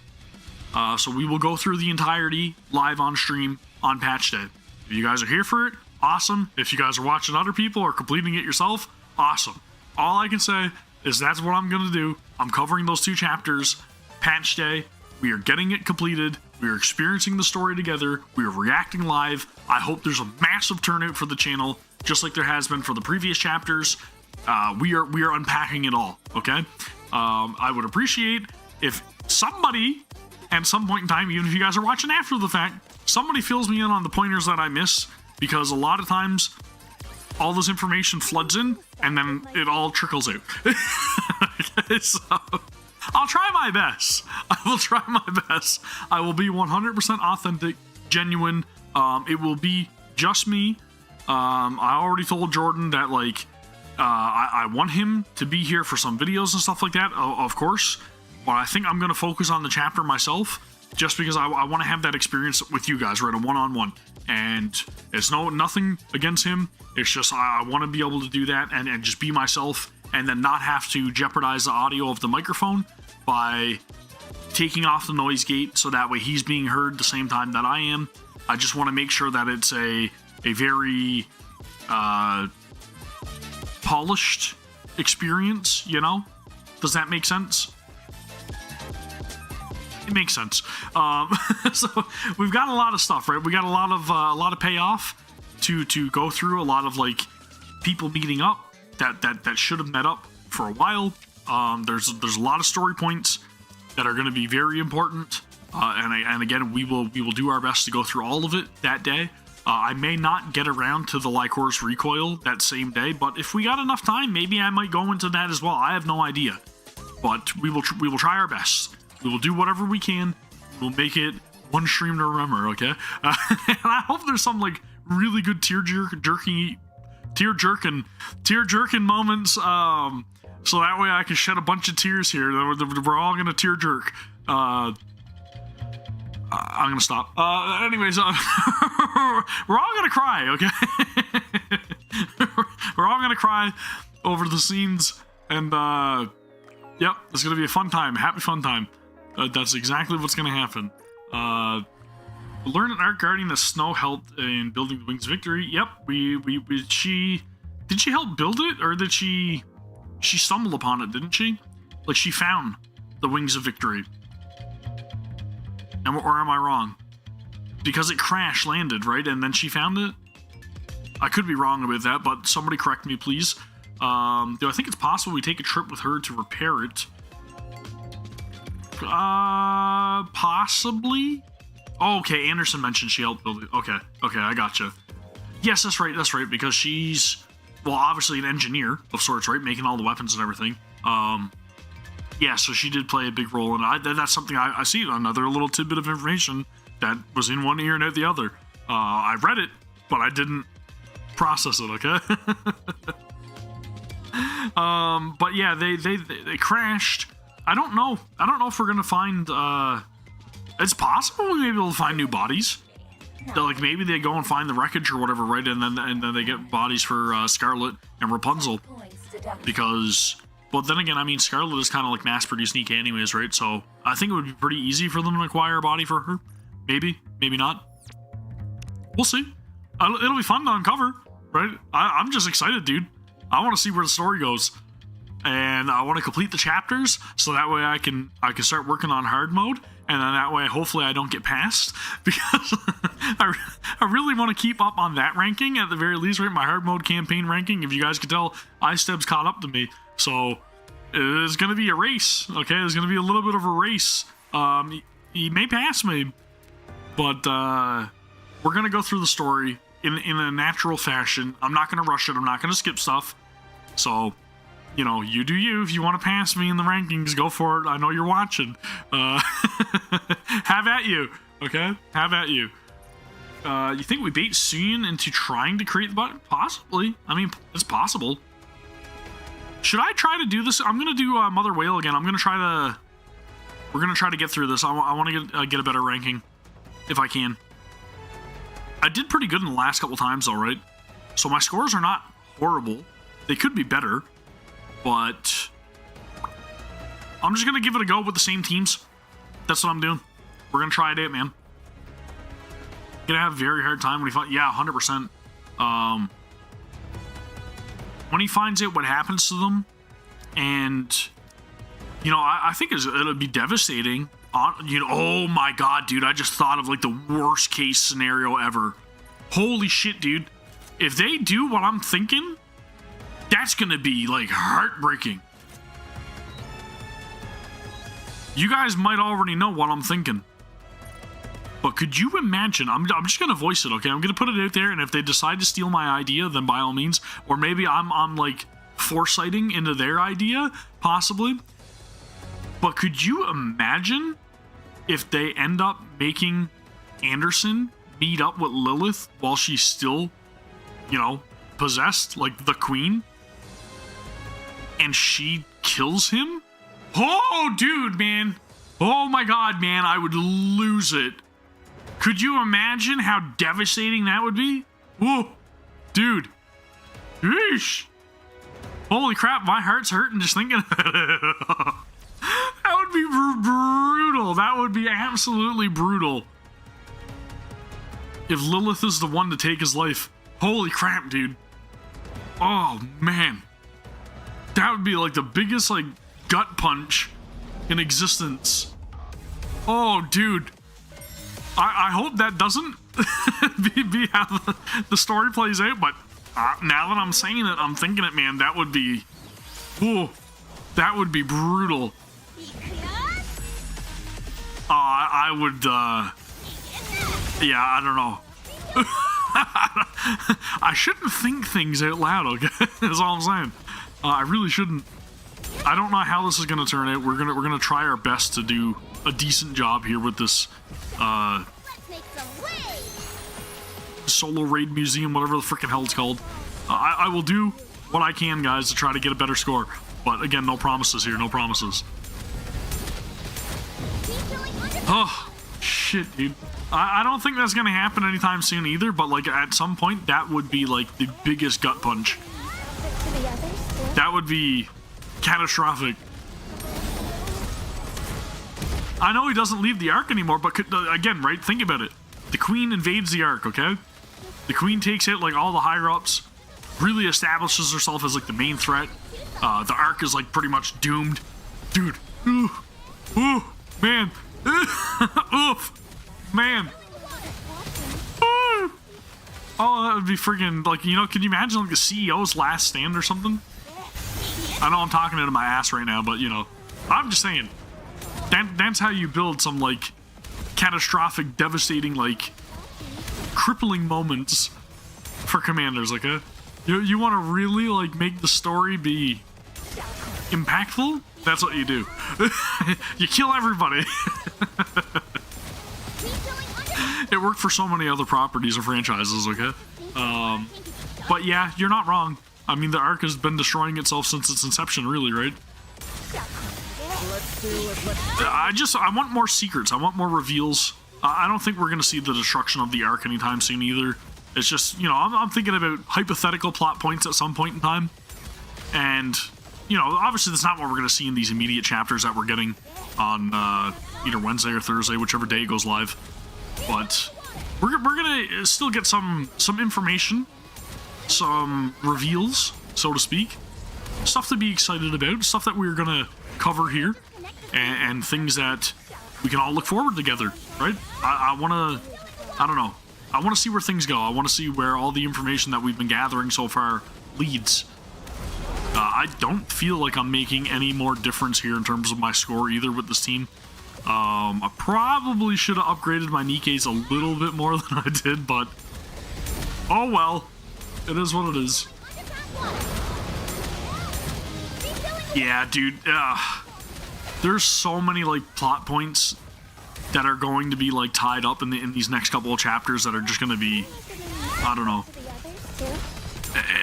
So we will go through the entirety live on stream on patch day. If you guys are here for it, awesome. If you guys are watching other people or completing it yourself, awesome. All I can say is that's what I'm going to do. I'm covering those 2 chapters. Patch day. We are getting it completed. We are experiencing the story together. We are reacting live. I hope there's a massive turnout for the channel, just like there has been for the previous chapters. We are unpacking it all, okay? I would appreciate if somebody, at some point in time, even if you guys are watching after the fact, somebody fills me in on the pointers that I miss, because a lot of times all this information floods in and then it all trickles out. Okay, so I'll try my best. I will try my best. I will be 100% authentic, genuine. It will be just me. I already told Jordan that, like, I want him to be here for some videos and stuff like that, of course. But I think I'm going to focus on the chapter myself, just because I want to have that experience with you guys, right? A one-on-one. And it's nothing against him. It's just I want to be able to do that and just be myself, and then not have to jeopardize the audio of the microphone by taking off the noise gate, so that way he's being heard the same time that I am. I just want to make sure that it's a very polished experience, you know? Does that make sense? It makes sense. So we've got a lot of stuff, right? We got a lot of payoff to go through. A lot of, like, people meeting up that should have met up for a while. There's a lot of story points that are going to be very important. And again, we will do our best to go through all of it that day. I may not get around to the Lycoris recoil that same day, but if we got enough time, maybe I might go into that as well. I have no idea, but we will try our best. We will do whatever we can. We'll make it one stream to remember, okay? And I hope there's some, like, really good tear jerking moments, so that way I can shed a bunch of tears here. We're all gonna tear jerk. I'm gonna stop. Anyways, we're all gonna cry, okay? We're all gonna cry over the scenes, and yep, it's gonna be a fun time, happy fun time. That's exactly what's gonna happen. Learn an Arc Guardian that Snow helped in building the Wings of Victory. Yep, did she help build it, or did she stumbled upon it, didn't she? Like, she found the Wings of Victory. Or am I wrong? Because it crash landed, right? And then she found it? I could be wrong about that, but somebody correct me, please. Do I think it's possible we take a trip with her to repair it? Possibly? Oh, okay, Anderson mentioned she helped build it. Okay, I gotcha. Yes, that's right, because she's, well, obviously an engineer of sorts, right? Making all the weapons and everything. Yeah, so she did play a big role, and that's something I see, another little tidbit of information that was in one ear and out the other. I read it, but I didn't process it, okay? But yeah, they crashed. I don't know if we're gonna find, it's possible we may be able to find new bodies. Like, maybe they go and find the wreckage or whatever, right? And then they get bodies for Scarlet and Rapunzel. Because, but then again, I mean, Scarlet is kind of like mass-produced NIKKE anyways, right? So I think it would be pretty easy for them to acquire a body for her. Maybe not. We'll see. It'll be fun to uncover, right? I'm just excited, dude. I want to see where the story goes. And I want to complete the chapters, so that way I can start working on hard mode, and then that way hopefully I don't get passed, because I really want to keep up on that ranking at the very least, right? My hard mode campaign ranking. If you guys could tell, iSteb's caught up to me, so it's gonna be a race. Okay, there's gonna be a little bit of a race. He may pass me, but we're gonna go through the story in a natural fashion. I'm not gonna rush it. I'm not gonna skip stuff. So, you know, you do you. If you want to pass me in the rankings, go for it. I know you're watching. Have at you, okay? Have at you. You think we bait Suyin into trying to create the button? Possibly. I mean, it's possible. Should I try to do this? I'm going to do Mother Whale again. We're going to try to get through this. I want to get a better ranking, if I can. I did pretty good in the last couple times, though, right? So my scores are not horrible. They could be better. But I'm just going to give it a go with the same teams. That's what I'm doing. We're going to try it out, man. Gonna have a very hard time when he finds... Yeah, 100%. When he finds out what happens to them, and you know, I think it'll be devastating. You know, oh my god, dude, I just thought of like the worst case scenario ever. Holy shit, dude. If they do what I'm thinking, that's gonna be like heartbreaking. You guys might already know what I'm thinking. But could you imagine, I'm just gonna voice it, okay? I'm gonna put it out there, and if they decide to steal my idea, then by all means. Or maybe I'm like foresighting into their idea, possibly. But could you imagine if they end up making Anderson meet up with Lilith while she's still, you know, possessed, like the queen? And she kills him? Oh, dude, man. Oh my god, man, I would lose it. Could you imagine how devastating that would be? Whoa, dude. Yeesh. Holy crap, my heart's hurting just thinking about it. That would be brutal. That would be absolutely brutal. If Lilith is the one to take his life. Holy crap, dude. Oh, man. That would be like the biggest, like, gut punch in existence. Oh, dude. I hope that doesn't be how the story plays out, but now that I'm saying it, I'm thinking it, man. That would be... Whoa. That would be brutal. I would, yeah, I don't know. I shouldn't think things out loud, okay? That's all I'm saying. I really shouldn't. I don't know how this is gonna turn out. We're gonna try our best to do a decent job here with this, solo raid museum, whatever the freaking hell it's called. I will do what I can, guys, to try to get a better score. But again, no promises here, no promises. Oh, shit, dude. I don't think that's gonna happen anytime soon either, but like at some point that would be like the biggest gut punch. That would be catastrophic. I know he doesn't leave the Ark anymore, but again, right? Think about it. The Queen invades the Ark, okay? The Queen takes out like all the higher-ups, really establishes herself as like the main threat. The Ark is like pretty much doomed. Dude. Ooh. Ooh. Man. Oof. Man. Ooh. Oh, that would be freaking, like, you know, can you imagine like the CEO's last stand or something? I know I'm talking into my ass right now, but, you know, I'm just saying, that's how you build some, like, catastrophic, devastating, like, crippling moments for commanders, okay? You want to really, like, make the story be impactful? That's what you do. You kill everybody. It worked for so many other properties or franchises, okay? But yeah, you're not wrong. I mean, the Ark has been destroying itself since its inception, really, right? I want more secrets. I want more reveals. I don't think we're going to see the destruction of the Ark anytime soon either. It's just, you know, I'm thinking about hypothetical plot points at some point in time. And, you know, obviously that's not what we're going to see in these immediate chapters that we're getting on either Wednesday or Thursday, whichever day it goes live. But we're going to still get some information, some reveals, so to speak. Stuff to be excited about, stuff that we're going to cover here, and things that we can all look forward together, right? I want to, I don't know, I want to see where things go. I want to see where all the information that we've been gathering so far leads. I don't feel like I'm making any more difference here in terms of my score either with this team. I probably should have upgraded my NIKKEs a little bit more than I did, but oh well, it is what it is. Yeah, dude, there's so many like plot points that are going to be like tied up in these next couple of chapters that are just going to be, I don't know.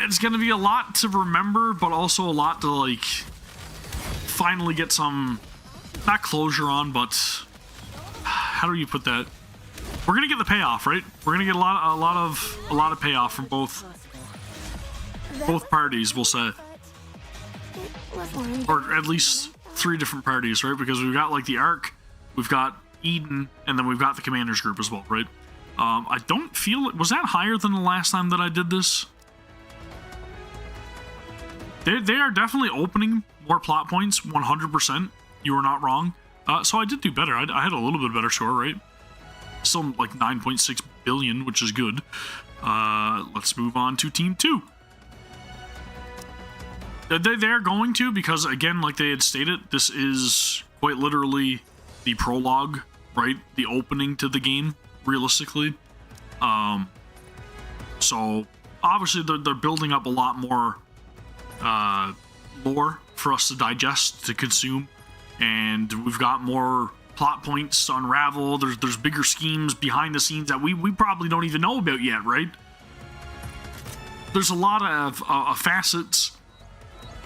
It's going to be a lot to remember, but also a lot to like finally get some, not closure on, but how do you put that? We're going to get the payoff, right? We're going to get a lot of payoff from both parties, we'll say. Or at least 3 different parties, right? Because we've got like the Ark, we've got Eden, and then we've got the Commanders group as well, right? I don't feel it. Was that higher than the last time that I did this? They are definitely opening more plot points, 100%. You were not wrong. So I did do better. I had a little bit better score, right? Still like 9.6 billion, which is good. Let's move on to Team 2. They're going to, because again, like they had stated, this is quite literally the prologue, right? The opening to the game, realistically. So obviously they're building up a lot more lore for us to digest, to consume, and we've got more plot points to unravel. There's bigger schemes behind the scenes that we probably don't even know about yet, right? There's a lot of facets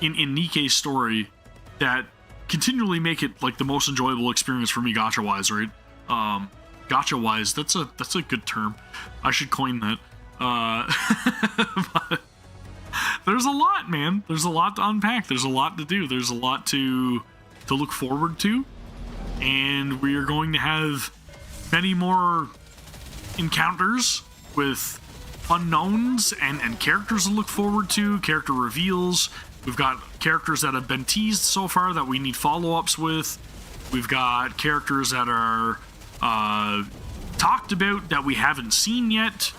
in NIKKE's story that continually make it like the most enjoyable experience for me gacha wise, right? Gacha wise, that's a good term. I should coin that. But there's a lot, man. There's a lot to unpack. There's a lot to do. There's a lot to look forward to, and we are going to have many more encounters with unknowns and characters to look forward to, character reveals. We've got characters that have been teased so far that we need follow-ups with. We've got characters that are talked about that we haven't seen yet.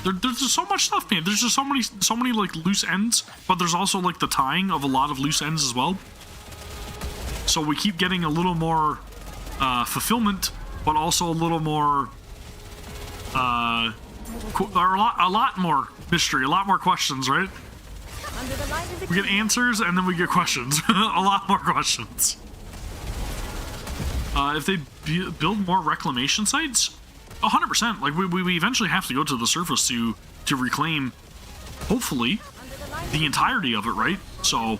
There's just so much stuff, man. There's just so many like loose ends, but there's also like the tying of a lot of loose ends as well. So we keep getting a little more fulfillment, but also a little more, or a lot more mystery, a lot more questions, right? We get answers and then we get questions. A lot more questions. If they build more reclamation sites, 100%. Like we eventually have to go to the surface to reclaim, hopefully, the entirety of it, right? So,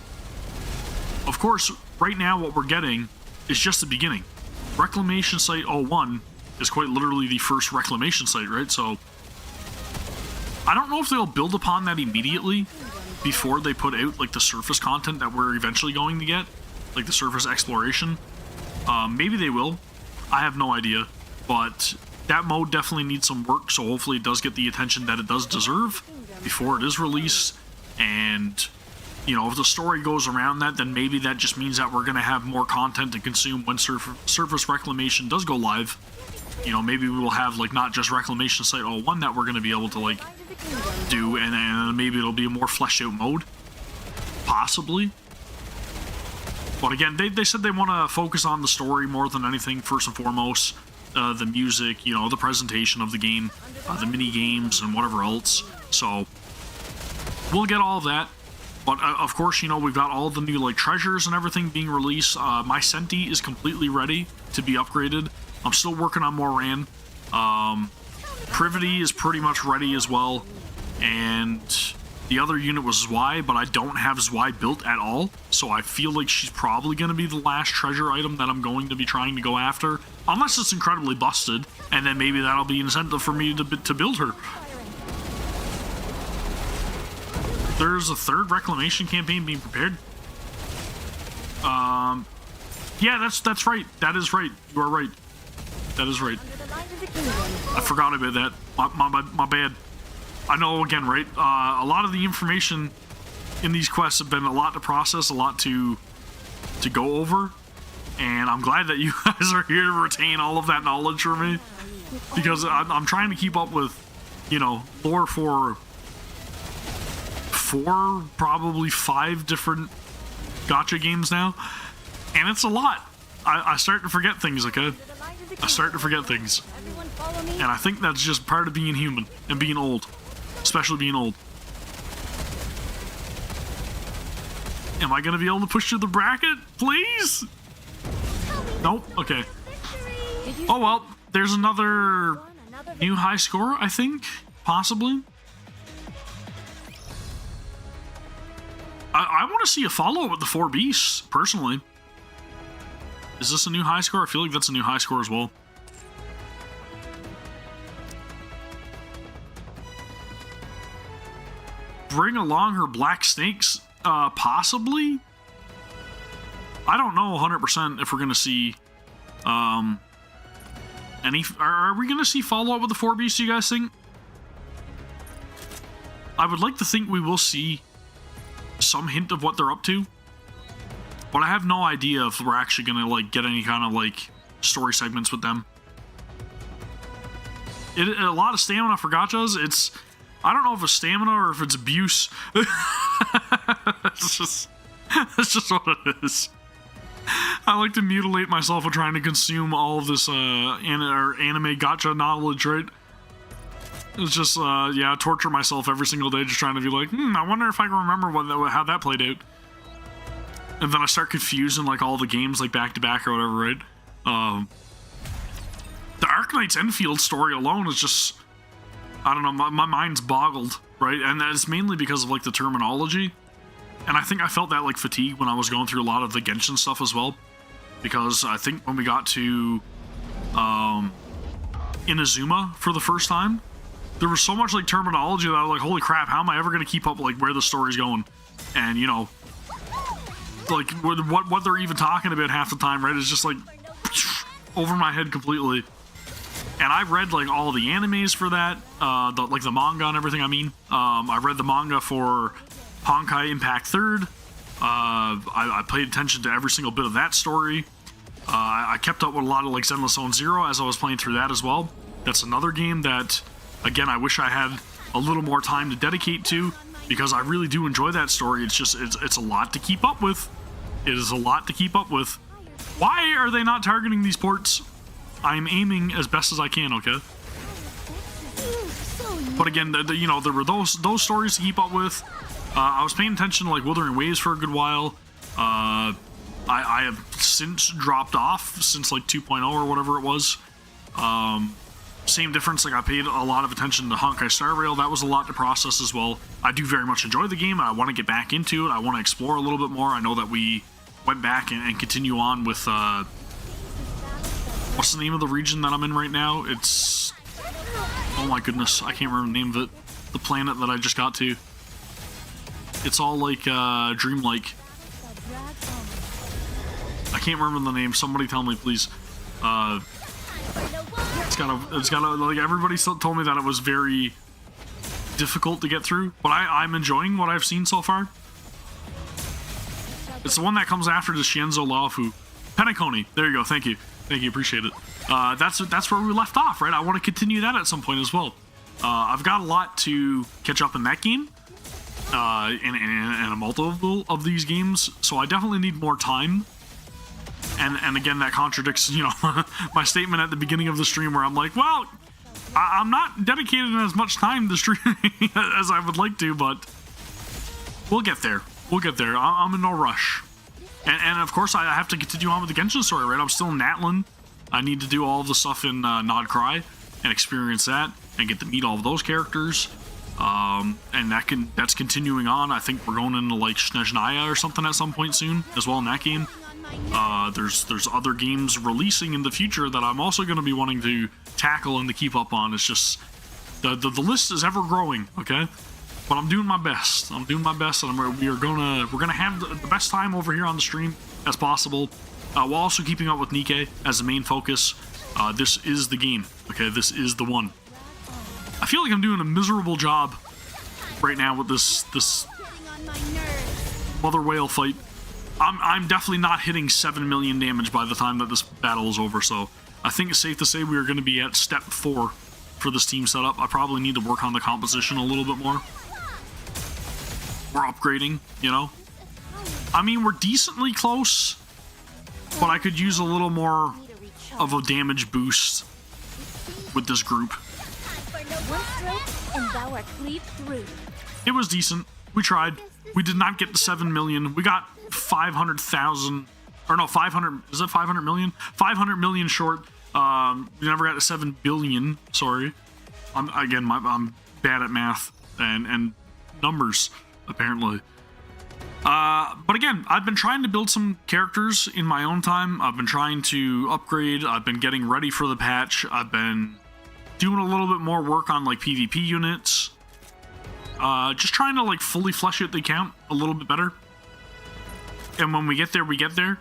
of course, right now what we're getting is just the beginning. Reclamation Site 01 is quite literally the first reclamation site, right? So, I don't know if they'll build upon that immediately before they put out like the surface content that we're eventually going to get, like the surface exploration. Maybe they will. I have no idea, but that mode definitely needs some work, so hopefully it does get the attention that it does deserve before it is released. And you know, if the story goes around that, then maybe that just means that we're going to have more content to consume when surface reclamation does go live. You know, maybe we will have like not just reclamation site 01 that we're going to be able to like do, and maybe it'll be a more fleshed out mode, possibly. But again, they said they want to focus on the story more than anything, first and foremost. The music, you know, the presentation of the game, the mini games, and whatever else. So we'll get all of that. But of course, you know, we've got all the new like treasures and everything being released. My Senti is completely ready to be upgraded. I'm still working on more Ran. Privity is pretty much ready as well, and the other unit was Zwei, but I don't have Zwei built at all, so I feel like she's probably going to be the last treasure item that I'm going to be trying to go after, unless it's incredibly busted, and then maybe that'll be incentive for me to build her. There's a third reclamation campaign being prepared. Yeah, that's right. That is right. You are right. That is right. I forgot about that. My bad. I know, again, right? A lot of the information in these quests have been a lot to process, a lot to go over, and I'm glad that you guys are here to retain all of that knowledge for me, because I'm trying to keep up with, you know, lore for 4, probably 5 different gacha games now, and it's a lot. I start to forget things, okay? I start to forget things, and I think that's just part of being human and being old. Especially being old. Am I gonna be able to push through the bracket? Please? Nope. Okay. Oh well. There's another new high score, I think. Possibly. I want to see a follow-up with the 4 beasts, personally. Is this a new high score? I feel like that's a new high score as well. Bring along her black snakes, possibly? I don't know 100% if we're going to see, any, are we going to see follow-up with the 4 beasts, you guys think? I would like to think we will see some hint of what they're up to. but I have no idea if we're actually gonna like get any kind of like story segments with them. A lot of stamina for gachas. I don't know if it's stamina or if it's abuse. It's just what it is. I like to mutilate myself while trying to consume all of this anime gacha knowledge, right? It's just, yeah, torture myself every single day just trying to be like, I wonder if I can remember how that played out. And then I start confusing, like, all the games, like, back-to-back or whatever, right? The Arknights Endfield story alone is just, I don't know, my mind's boggled, right? And that's mainly because of, like, the terminology. And I think I felt that, like, fatigue when I was going through a lot of the Genshin stuff as well. Because I think when we got to, Inazuma for the first time, there was so much, like, terminology that I was like, holy crap, how am I ever going to keep up, like, where the story's going? And, you know, like, what they're even talking about half the time, right, is just, like, over my head completely. And I read, like, all the animes for that, like, the manga and everything, I mean. I read the manga for Honkai Impact 3rd. I paid attention to every single bit of that story. I kept up with a lot of, like, Zenless Zone Zero as I was playing through that as well. That's another game that, again, I wish I had a little more time to dedicate to, because I really do enjoy that story. It's just, it's a lot to keep up with. It is a lot to keep up with. Why are they not targeting these ports? I'm aiming as best as I can, okay? But again, you know, there were those stories to keep up with. I was paying attention to, like, Wuthering Waves for a good while. I have since dropped off since, like, 2.0 or whatever it was. Same difference, like, I paid a lot of attention to Honkai Star Rail. That was a lot to process as well. I do very much enjoy the game, and I want to get back into it. I want to explore a little bit more. I know that we went back and continue on with, what's the name of the region that I'm in right now? It's, oh my goodness, I can't remember the name of it. The planet that I just got to. It's all like, dreamlike. I can't remember the name. Somebody tell me, please. It's gotta, like, everybody told me that it was very difficult to get through, but I'm enjoying what I've seen so far. It's the one that comes after the Shienzo Laofu. Penacony. There you go. Thank you. Thank you. Appreciate it. That's where we left off, right? I want to continue that at some point as well. I've got a lot to catch up in that game, and a multiple of these games, so I definitely need more time. And again, that contradicts, you know, my statement at the beginning of the stream where I'm like, well, I'm not dedicating as much time to streaming as I would like to, but we'll get there. We'll get there. I'm in no rush. And of course, I have to continue on with the Genshin story, right? I'm still in Natlan. I need to do all of the stuff in Nod Cry and experience that and get to meet all of those characters. And that's continuing on. I think we're going into, like, Snezhnaya or something at some point soon as well in that game. There's other games releasing in the future that I'm also going to be wanting to tackle and to keep up on. It's just the list is ever growing, okay? But I'm doing my best. I'm doing my best, and we're gonna have the best time over here on the stream as possible, while also keeping up with NIKKE as the main focus. This is the game, okay? This is the one. I feel like I'm doing a miserable job right now with this mother whale fight. I'm definitely not hitting 7 million damage by the time that this battle is over, so I think it's safe to say we are going to be at step 4 for this team setup. I probably need to work on the composition a little bit more. We're upgrading, you know? I mean, we're decently close, but I could use a little more of a damage boost with this group. It was decent. We tried. We did not get the 7 million. We got 500,000, or no, 500, is it 500 million? 500 million short. We never got to 7 billion, sorry. I'm bad at math and numbers, apparently. But again, I've been trying to build some characters in my own time. I've been trying to upgrade. I've been getting ready for the patch. I've been doing a little bit more work on, like, PvP units. Just trying to, like, fully flesh out the account a little bit better. And when we get there, we get there.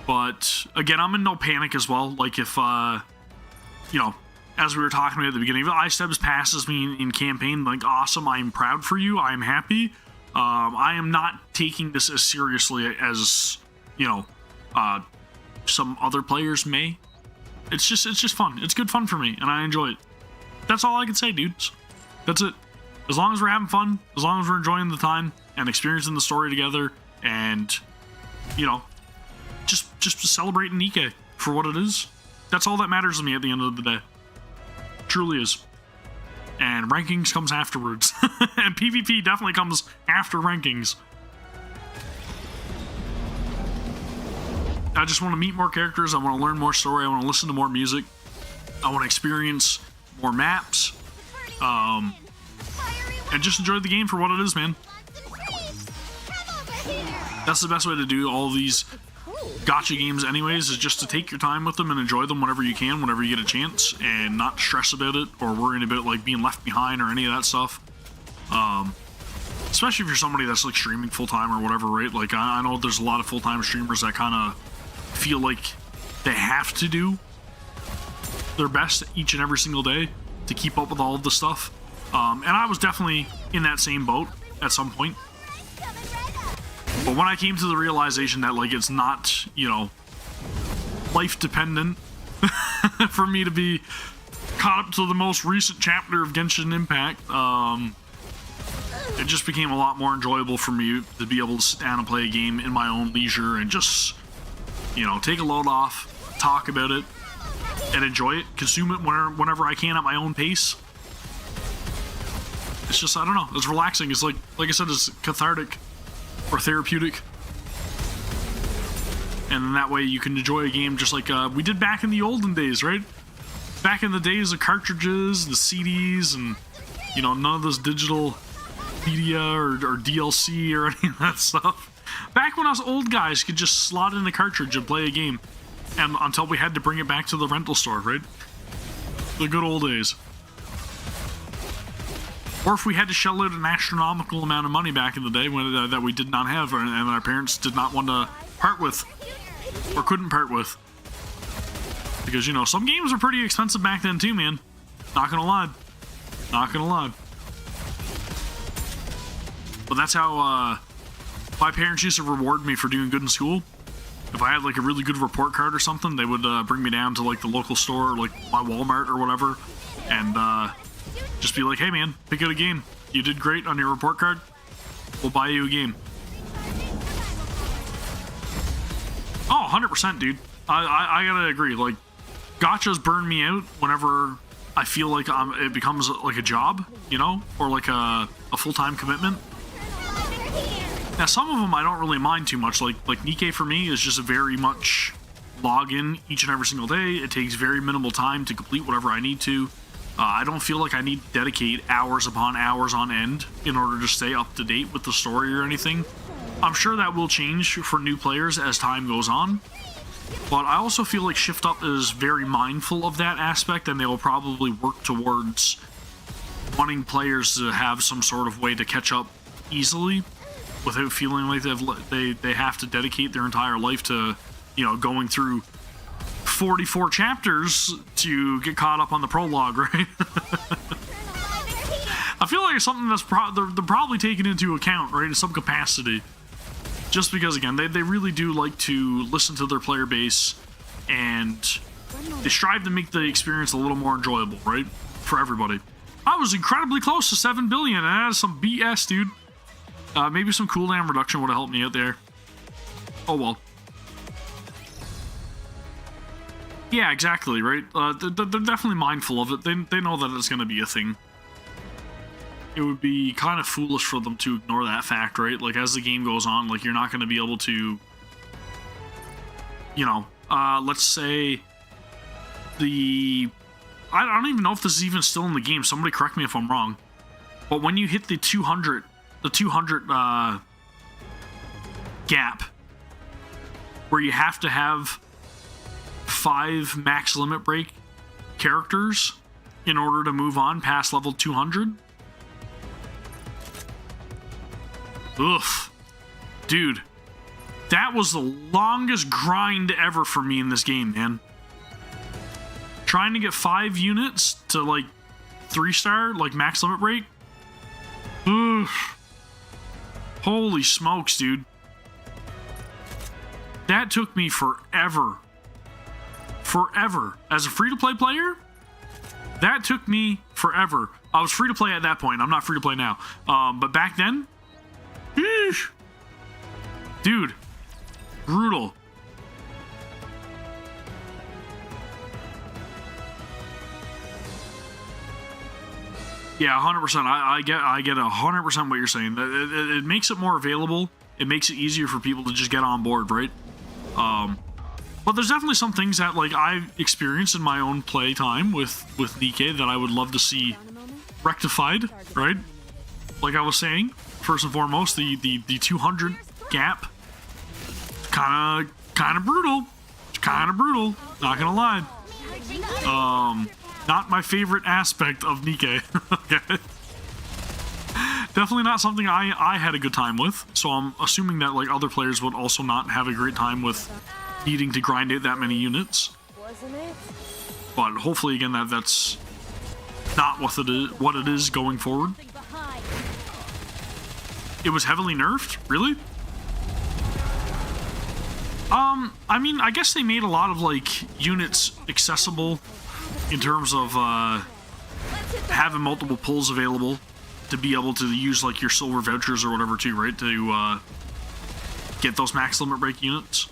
But again, I'm in no panic as well. Like, if, you know, as we were talking about at the beginning, if iSteps passes me in campaign, like, awesome, I am proud for you, I am happy. I am not taking this as seriously as you know, some other players may. It's just fun. It's good fun for me, and I enjoy it. That's all I can say, dudes. That's it. As long as we're having fun, as long as we're enjoying the time and experiencing the story together, and, you know, just celebrating NIKKE for what it is. That's all that matters to me at the end of the day. Truly is. And rankings comes afterwards. And PvP definitely comes after rankings. I just want to meet more characters. I want to learn more story. I want to listen to more music. I want to experience more maps. And just enjoy the game for what it is, man. That's the best way to do all these gacha games anyways, is just to take your time with them and enjoy them whenever you can, whenever you get a chance, and not stress about it or worrying about like being left behind or any of that stuff. Especially if you're somebody that's like streaming full-time or whatever, right? Like I know there's a lot of full-time streamers that kind of feel like they have to do their best each and every single day to keep up with all of the stuff. And I was definitely in that same boat at some point. But when I came to the realization that, like, it's not, you know, life dependent for me to be caught up to the most recent chapter of Genshin Impact, it just became a lot more enjoyable for me to be able to sit down and play a game in my own leisure and just, you know, take a load off, talk about it, and enjoy it, consume it whenever I can at my own pace. It's just, I don't know, it's relaxing. It's like I said, it's cathartic or therapeutic. And then that way you can enjoy a game just like we did back in the olden days, right? Back in the days of cartridges, the CDs, and, you know, none of this digital media or DLC or any of that stuff. Back when us old guys could just slot in a cartridge and play a game, and until we had to bring it back to the rental store, right? The good old days. Or if we had to shell out an astronomical amount of money back in the day when, that we did not have, and our parents did not want to part with, or couldn't part with. Because, you know, some games were pretty expensive back then too, man. Not gonna lie. Not gonna lie. But that's how my parents used to reward me for doing good in school. If I had like a really good report card or something, they would bring me down to like the local store, like my Walmart or whatever, and just be like, hey man, pick out a game. You did great on your report card. We'll buy you a game. Oh, 100%, dude. I gotta agree. Like, gachas burn me out whenever I feel like it becomes like a job, you know, or like a full-time commitment. Now, some of them I don't really mind too much. Like NIKKE for me is just very much log in each and every single day. It takes very minimal time to complete whatever I need to. I don't feel like I need to dedicate hours upon hours on end in order to stay up to date with the story or anything. I'm sure that will change for new players as time goes on. But I also feel like Shift Up is very mindful of that aspect, and they will probably work towards wanting players to have some sort of way to catch up easily without feeling like they have to dedicate their entire life to, you know, going through 44 chapters to get caught up on the prologue, right? I feel like it's something that's they're probably taking into account, right, in some capacity. Just because, again, they really do like to listen to their player base, and they strive to make the experience a little more enjoyable, right, for everybody. I was incredibly close to 7 billion, and that is some BS, dude. Maybe some cooldown reduction would have helped me out there. Oh well. Yeah, exactly, right? They're definitely mindful of it. They know that it's going to be a thing. It would be kind of foolish for them to ignore that fact, right? Like, as the game goes on, like, you're not going to be able to, you know, let's say I don't even know if this is even still in the game. Somebody correct me if I'm wrong. But when you hit the 200 gap, where you have to have 5 max limit break characters in order to move on past level 200. Ugh. Dude, that was the longest grind ever for me in this game, man. Trying to get 5 units to, like, 3-star, like, max limit break. Ugh. Holy smokes, dude. That took me forever. Forever. As a free-to-play player, that took me forever. I was free-to-play at that point. I'm not free-to-play now. But back then, eesh, dude, brutal. Yeah, 100%. I get 100% what you're saying. It makes it more available. It makes it easier for people to just get on board, right? But there's definitely some things that like I've experienced in my own play time with NIKKE that I would love to see rectified, right? Like I was saying, first and foremost, the 200 gap, kind of brutal, not gonna lie. Not my favorite aspect of NIKKE. Okay. Definitely not something I had a good time with, so I'm assuming that like other players would also not have a great time with needing to grind out that many units. But hopefully again that's not what it is going forward. It was heavily nerfed? Really? I mean, I guess they made a lot of like units accessible in terms of having multiple pulls available to be able to use like your silver vouchers or whatever too, right? To get those max limit break units.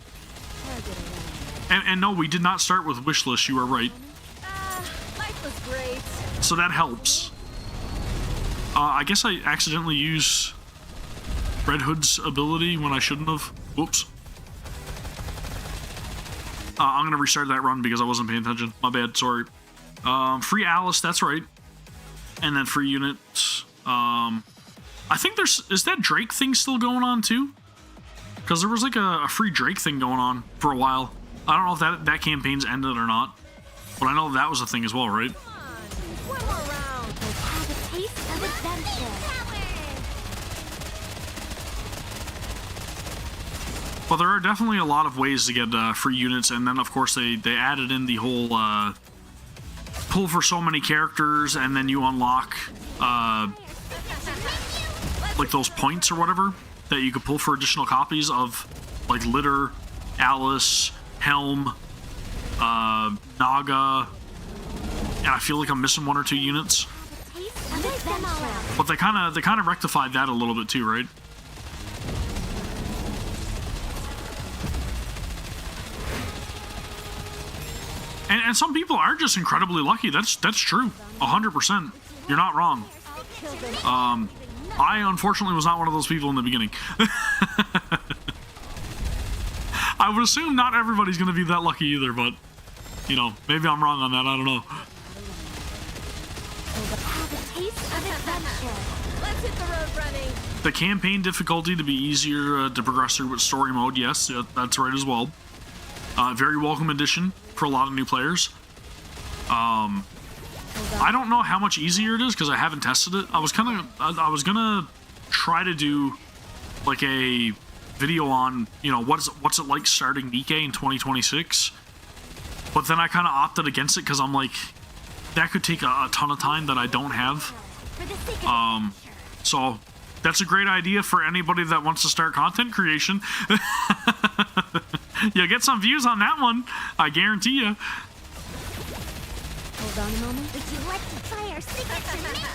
And no, we did not start with wish list, you are right. Life was great. So that helps. I guess I accidentally used Red Hood's ability when I shouldn't have. Whoops. I'm gonna restart that run because I wasn't paying attention. My bad, sorry. Free Alice, that's right. And then free units. I think is that Drake thing still going on too? Because there was like a free Drake thing going on for a while. I don't know if that campaign's ended or not. But I know that was a thing as well, right? One more round. Have a taste of adventure. But there are definitely a lot of ways to get free units, and then of course they added in the whole pull for so many characters, and then you unlock like those points or whatever that you could pull for additional copies of like Litter, Alice, Helm, Naga, and I feel like I'm missing one or two units. But they kind of rectified that a little bit too, right? And some people are just incredibly lucky. That's true. 100%. You're not wrong. I unfortunately was not one of those people in the beginning. I would assume not everybody's going to be that lucky either, but you know, maybe I'm wrong on that. I don't know. Have a taste of adventure. Let's hit the road running. The campaign difficulty to be easier to progress through with story mode. Yes, that's right as well. Very welcome addition for a lot of new players. I don't know how much easier it is because I haven't tested it. I was gonna try to do like a video on, you know, what's it like starting NIKKE in 2026, but then I kind of opted against it because I'm like, that could take a ton of time that I don't have. So that's a great idea for anybody that wants to start content creation. You'll get some views on that one, I guarantee you. Hold on a moment. Would you like to try our signature menu?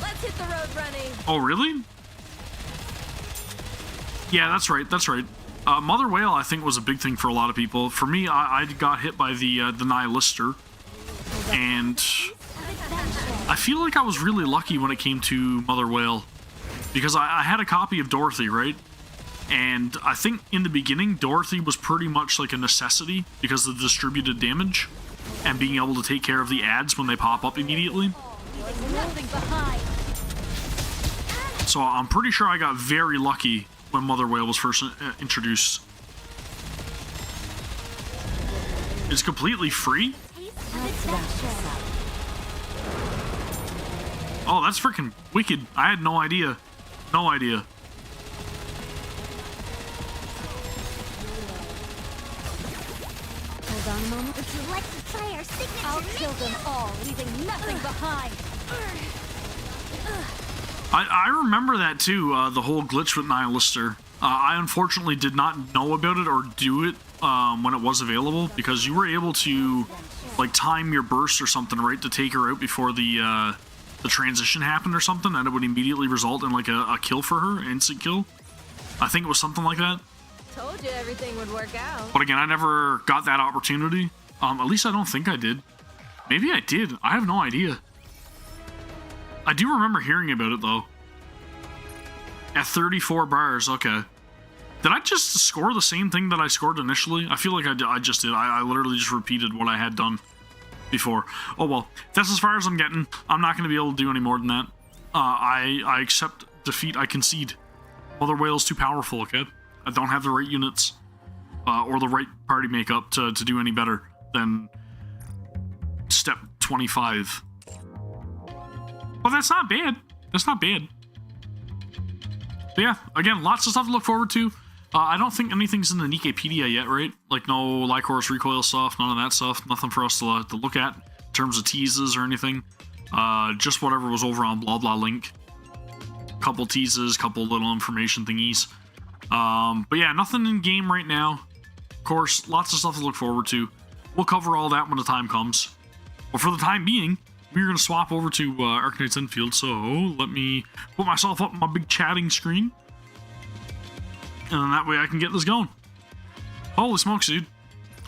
Let's hit the road running. Oh, really? Yeah, that's right. That's right. Mother Whale, I think, was a big thing for a lot of people. For me, I got hit by the Nihilister, and I feel like I was really lucky when it came to Mother Whale, because I had a copy of Dorothy, right? And I think in the beginning, Dorothy was pretty much like a necessity because of the distributed damage and being able to take care of the ads when they pop up immediately. So I'm pretty sure I got very lucky when Mother Whale was first introduced. It's completely free? Oh, that's freaking wicked. I had no idea. No idea. Hold on a moment. Would you like to try our signature I'll menu? kill them all, leaving nothing behind. I remember that too, the whole glitch with Nihilister. I unfortunately did not know about it or do it when it was available, because you were able to like time your burst or something, right, to take her out before the transition happened or something, and it would immediately result in like a kill for her, instant kill. I think it was something like that. Told you everything would work out. But again, I never got that opportunity. At least I don't think I did. Maybe I did. I have no idea. I do remember hearing about it though. At 34 bars, okay. Did I just score the same thing that I scored initially? I feel like I just did. I literally just repeated what I had done before. Oh well, that's as far as I'm getting. I'm not going to be able to do any more than that. I accept defeat. I concede. Mother Whale's too powerful, okay? I don't have the right units or the right party makeup to do any better than step 25. But that's not bad. That's not bad. But yeah, again, lots of stuff to look forward to. I don't think anything's in the NIKKEpedia yet, right? Like no Lycoris recoil stuff, none of that stuff. Nothing for us to look at in terms of teases or anything. Just whatever was over on blah blah link. Couple teases, couple little information thingies. But yeah, nothing in game right now. Of course, lots of stuff to look forward to. We'll cover all that when the time comes. But for the time being, we're going to swap over to Arknights Endfield. So let me put myself up on my big chatting screen. And that way I can get this going. Holy smokes, dude.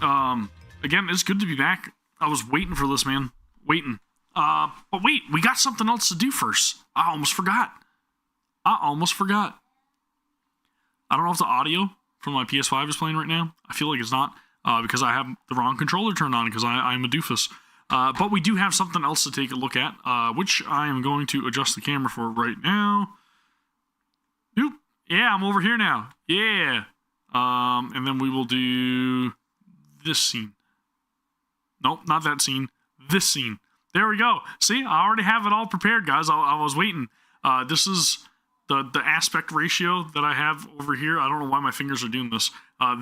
Again, it's good to be back. I was waiting for this, man. Waiting. But wait, we got something else to do first. I almost forgot. I don't know if the audio from my PS5 is playing right now. I feel like it's not, because I have the wrong controller turned on, because I'm a doofus. But we do have something else to take a look at, which I am going to adjust the camera for right now. Oop. Yeah, I'm over here now. Yeah. And then we will do this scene. Nope, not that scene. This scene. There we go. See, I already have it all prepared, guys. I was waiting. This is the aspect ratio that I have over here. I don't know why my fingers are doing this.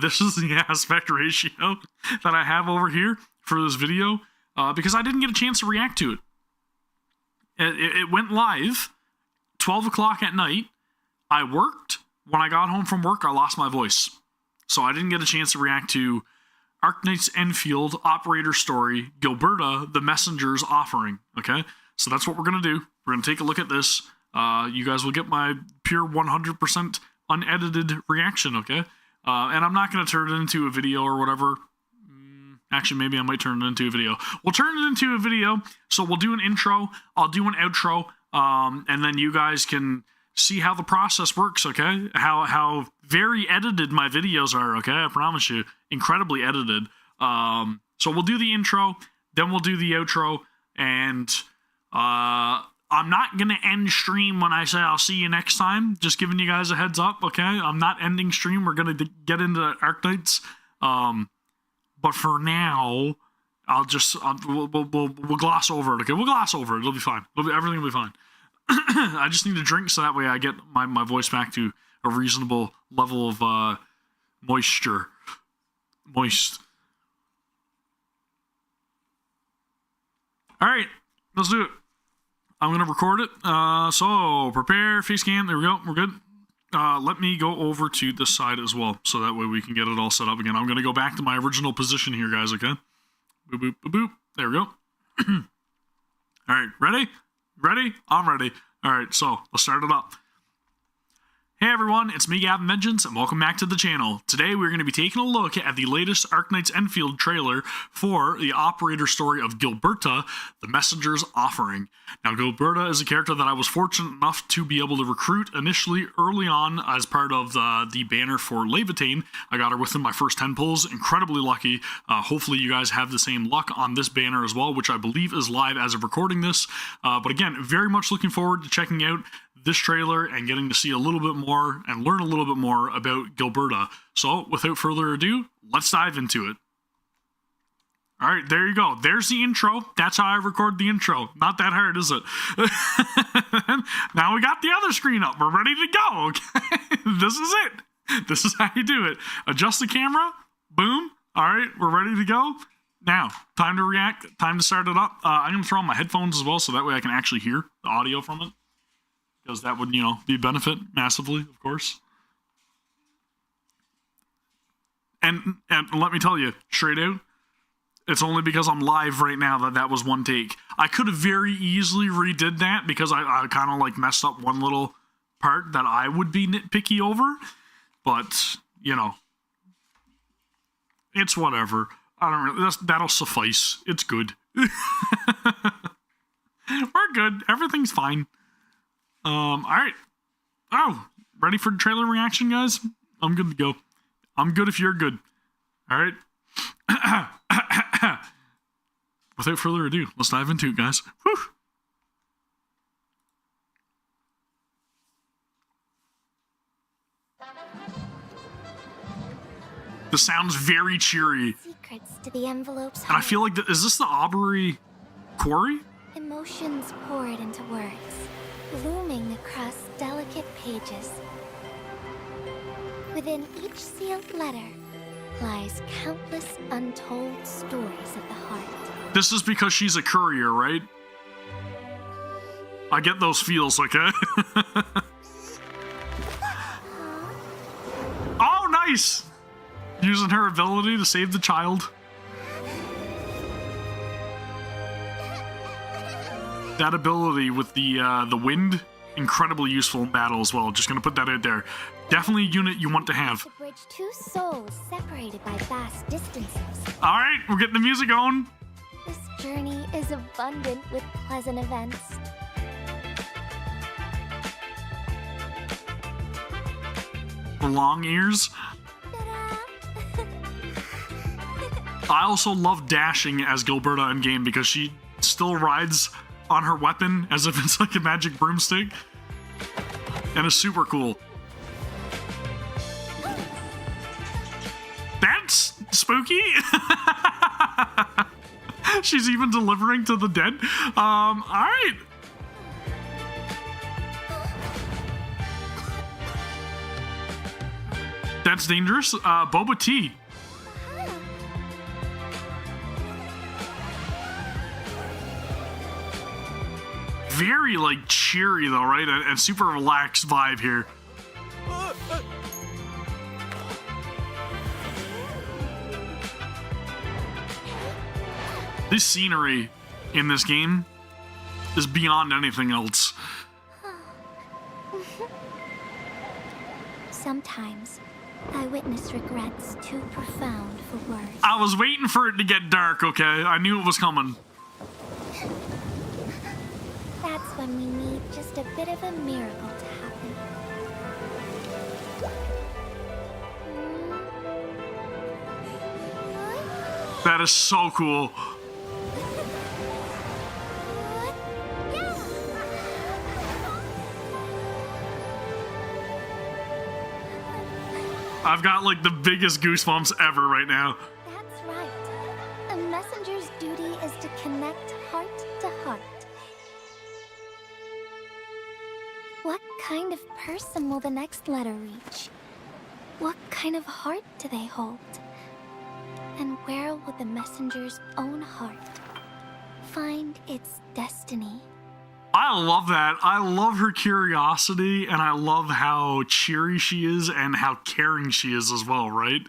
This is the aspect ratio that I have over here for this video, because I didn't get a chance to react to it. It went live 12 o'clock at night. I worked. When I got home from work, I lost my voice. So I didn't get a chance to react to Arknights Endfield Operator Story, Gilberta, the Messenger's Offering. Okay? So that's what we're going to do. We're going to take a look at this. You guys will get my pure 100% unedited reaction, okay? And I'm not going to turn it into a video or whatever. Actually, maybe I might turn it into a video. We'll turn it into a video. So we'll do an intro. I'll do an outro. And then you guys can see how the process works, okay? How very edited my videos are, okay? I promise you. Incredibly edited. So we'll do the intro. Then we'll do the outro. And I'm not going to end stream when I say I'll see you next time. Just giving you guys a heads up, okay? I'm not ending stream. We're going to get into Arknights. But for now, we'll gloss over it, okay? We'll gloss over it. It'll be fine. Everything will be fine. I just need a drink so that way I get my voice back to a reasonable level of moisture. Moist. All right, let's do it. I'm going to record it. So prepare, face cam. There we go. We're good. Let me go over to this side as well, so that way we can get it all set up again. I'm going to go back to my original position here, guys, okay? Boop, boop, boop, boop. There we go. All right, ready? Ready? I'm ready. All right, so let's start it up. Hey everyone, it's me, Gavin, and welcome back to the channel. Today we're going to be taking a look at the latest Arknights Endfield trailer for the operator story of Gilberta, the Messenger's Offering. Now, Gilberta is a character that I was fortunate enough to be able to recruit initially early on as part of the banner for Levitain. I got her within my first 10 pulls. Incredibly lucky. Hopefully you guys have the same luck on this banner as well, which I believe is live as of recording this. But again, very much looking forward to checking out this trailer and getting to see a little bit more and learn a little bit more about Gilberta. So without further ado, let's dive into it. All right, there you go. There's the intro. That's how I record the intro. Not that hard, is it? Now we got the other screen up. We're ready to go, okay? This is it. This is how you do it. Adjust the camera. Boom. All right, we're ready to go. Now, time to react. Time to start it up. I'm going to throw on my headphones as well, so that way I can actually hear the audio from it. Because that would, be a benefit massively, of course. And let me tell you, straight out, it's only because I'm live right now that was one take. I could have very easily redid that because I kind of like messed up one little part that I would be nitpicky over. But, you know, it's whatever. I don't really, that'll suffice. It's good. We're good. Everything's fine. All right. Oh, ready for the trailer reaction, guys? I'm good to go. I'm good if you're good. All right. Without further ado, let's dive into it, guys. Whew. This sounds very cheery. Secrets to the envelope's And I feel like, is this the Aubrey quarry? Emotions poured into words, blooming across delicate pages. Within each sealed letter lies countless untold stories of the heart. This is because she's a courier, right? I get those feels, okay? Oh, nice! Using her ability to save the child. That ability with the wind, incredibly useful in battle as well. Just gonna put that out there. Definitely a unit you want to have. To bridge two souls separated by vast distances. All right, we're getting the music going. This journey is abundant with pleasant events. Long ears. I also love dashing as Gilberta in game because she still rides on her weapon as if it's like a magic broomstick. And it's super cool. That's spooky. She's even delivering to the dead. All right. That's dangerous. Boba Tea. Very like cheery though, right? And super relaxed vibe here. This scenery in this game is beyond anything else. Sometimes I witness regrets too profound for words. I was waiting for it to get dark, okay? I knew it was coming. That's when we need just a bit of a miracle to happen. That is so cool. I've got like the biggest goosebumps ever right now. That's right. A messenger's duty is to connect heart to heart. What kind of person will the next letter reach? What kind of heart do they hold? And where will the messenger's own heart find its destiny? I love that. I love her curiosity, and I love how cheery she is and how caring she is as well, right?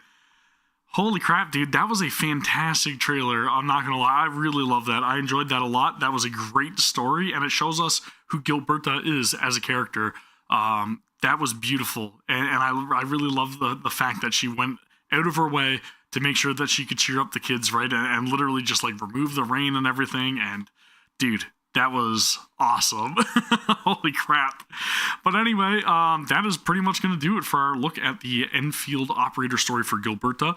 Holy crap, dude. That was a fantastic trailer. I'm not going to lie. I really love that. I enjoyed that a lot. That was a great story, and it shows us who Gilberta is as a character. That was beautiful, and I really love the fact that she went out of her way to make sure that she could cheer up the kids, right? And literally just like remove the rain and everything, and dude, that was awesome. Holy crap. But anyway, that is pretty much going to do it for our look at the Endfield operator story for Gilberta.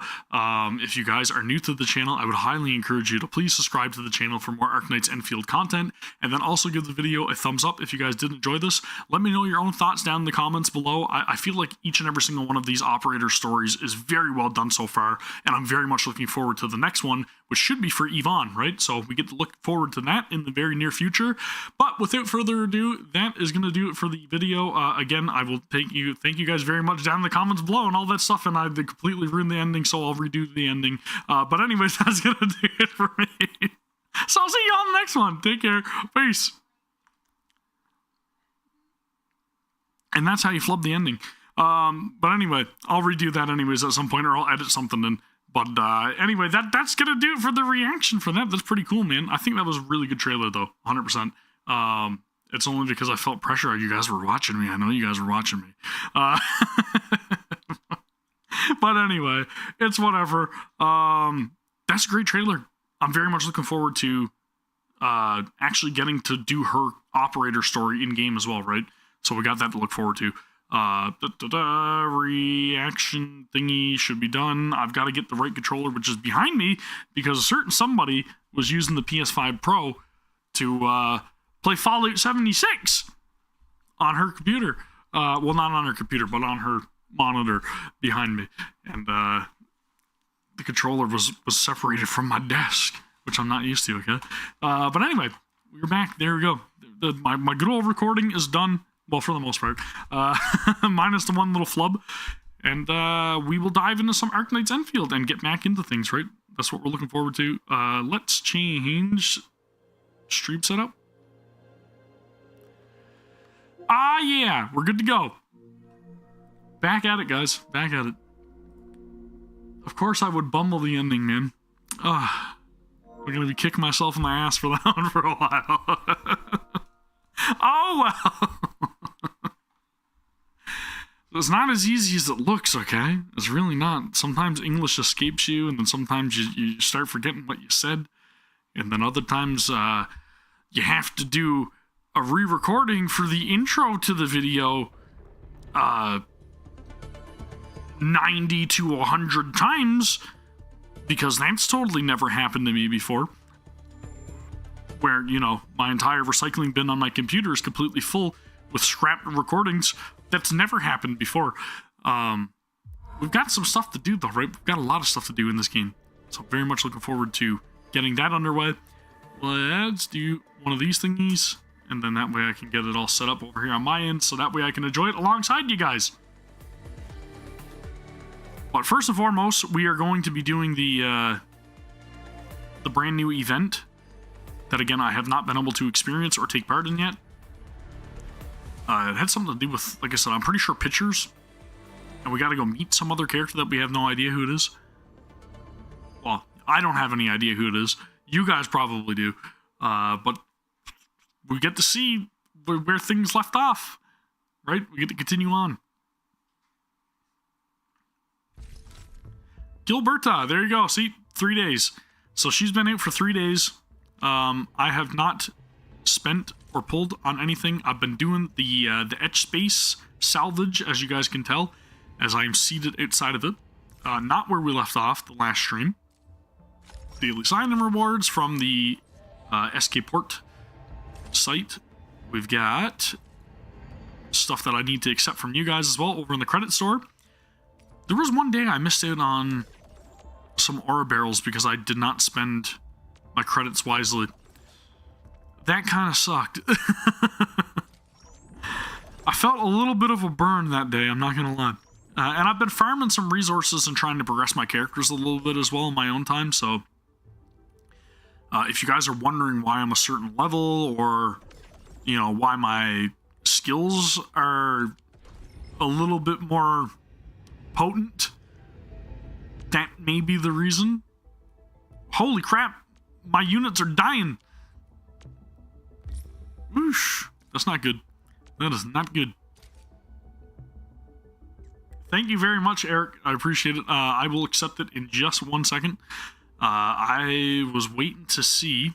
If you guys are new to the channel, I would highly encourage you to please subscribe to the channel for more Arknights Endfield content, and then also give the video a thumbs up if you guys did enjoy this. Let me know your own thoughts down in the comments below. I feel like each and every single one of these operator stories is very well done so far, and I'm very much looking forward to the next one, which should be for Yvonne, right? So we get to look forward to that in the very near future. But without further ado, that is going to do it for the video. Again, I will thank you guys very much down in the comments below and all that stuff, and I completely ruined the ending, so I'll redo the ending. But anyways, that's going to do it for me. So I'll see you on the next one. Take care. Peace. And that's how you flub the ending. But anyway, I'll redo that anyways at some point, or I'll edit something in. But anyway, that's gonna do it for the reaction for that. That's pretty cool, man. I think that was a really good trailer, though, 100%. It's only because I felt pressure. You guys were watching me. I know you guys were watching me. But anyway, it's whatever. That's a great trailer. I'm very much looking forward to actually getting to do her operator story in game as well, right? So we got that to look forward to. Reaction thingy should be done. I've got to get the right controller, which is behind me, because a certain somebody was using the PS5 Pro to play Fallout 76 on her computer. Well, not on her computer, but on her monitor behind me. And the controller was separated from my desk, which I'm not used to, okay? But anyway, we're back. There we go. My good old recording is done. Well, for the most part. Minus the one little flub. And we will dive into some Arknights Endfield and get back into things, right? That's what we're looking forward to. Let's change stream setup. Yeah. We're good to go. Back at it, guys. Back at it. Of course I would bumble the ending, man. I'm going to be kicking myself in the ass for that one for a while. Oh, well. It's not as easy as it looks, okay? It's really not. Sometimes English escapes you, and then sometimes you start forgetting what you said. And then other times you have to do a re-recording for the intro to the video 90 to 100 times, because that's totally never happened to me before. Where, you know, my entire recycling bin on my computer is completely full with scrap recordings. That's never happened before. We've got some stuff to do, though, right? We've got a lot of stuff to do in this game. So I'm very much looking forward to getting that underway. Let's do one of these thingies, and then that way I can get it all set up over here on my end, so that way I can enjoy it alongside you guys. But first and foremost, we are going to be doing the brand new event that, again, I have not been able to experience or take part in yet. It had something to do with, like I said, I'm pretty sure pictures. And we got to go meet some other character that we have no idea who it is. Well, I don't have any idea who it is. You guys probably do. But we get to see where things left off. Right? We get to continue on. Gilberta, there you go. See, 3 days. So she's been out for 3 days. I have not spent or pulled on anything. I've been doing the etch space salvage, as you guys can tell, as I am seated outside of it. Not where we left off the last stream. Daily sign-in rewards from the SK Port site. We've got stuff that I need to accept from you guys as well over in the credit store. There was one day I missed out on some aura barrels because I did not spend my credits wisely. That kind of sucked. I felt a little bit of a burn that day, I'm not gonna lie. And I've been farming some resources and trying to progress my characters a little bit as well in my own time, so if you guys are wondering why I'm a certain level, or, you know, why my skills are a little bit more potent, that may be the reason. Holy crap, my units are dying. Whoosh, that's not good. That is not good. Thank you very much, Eric. I appreciate it. I will accept it in just 1 second. I was waiting to see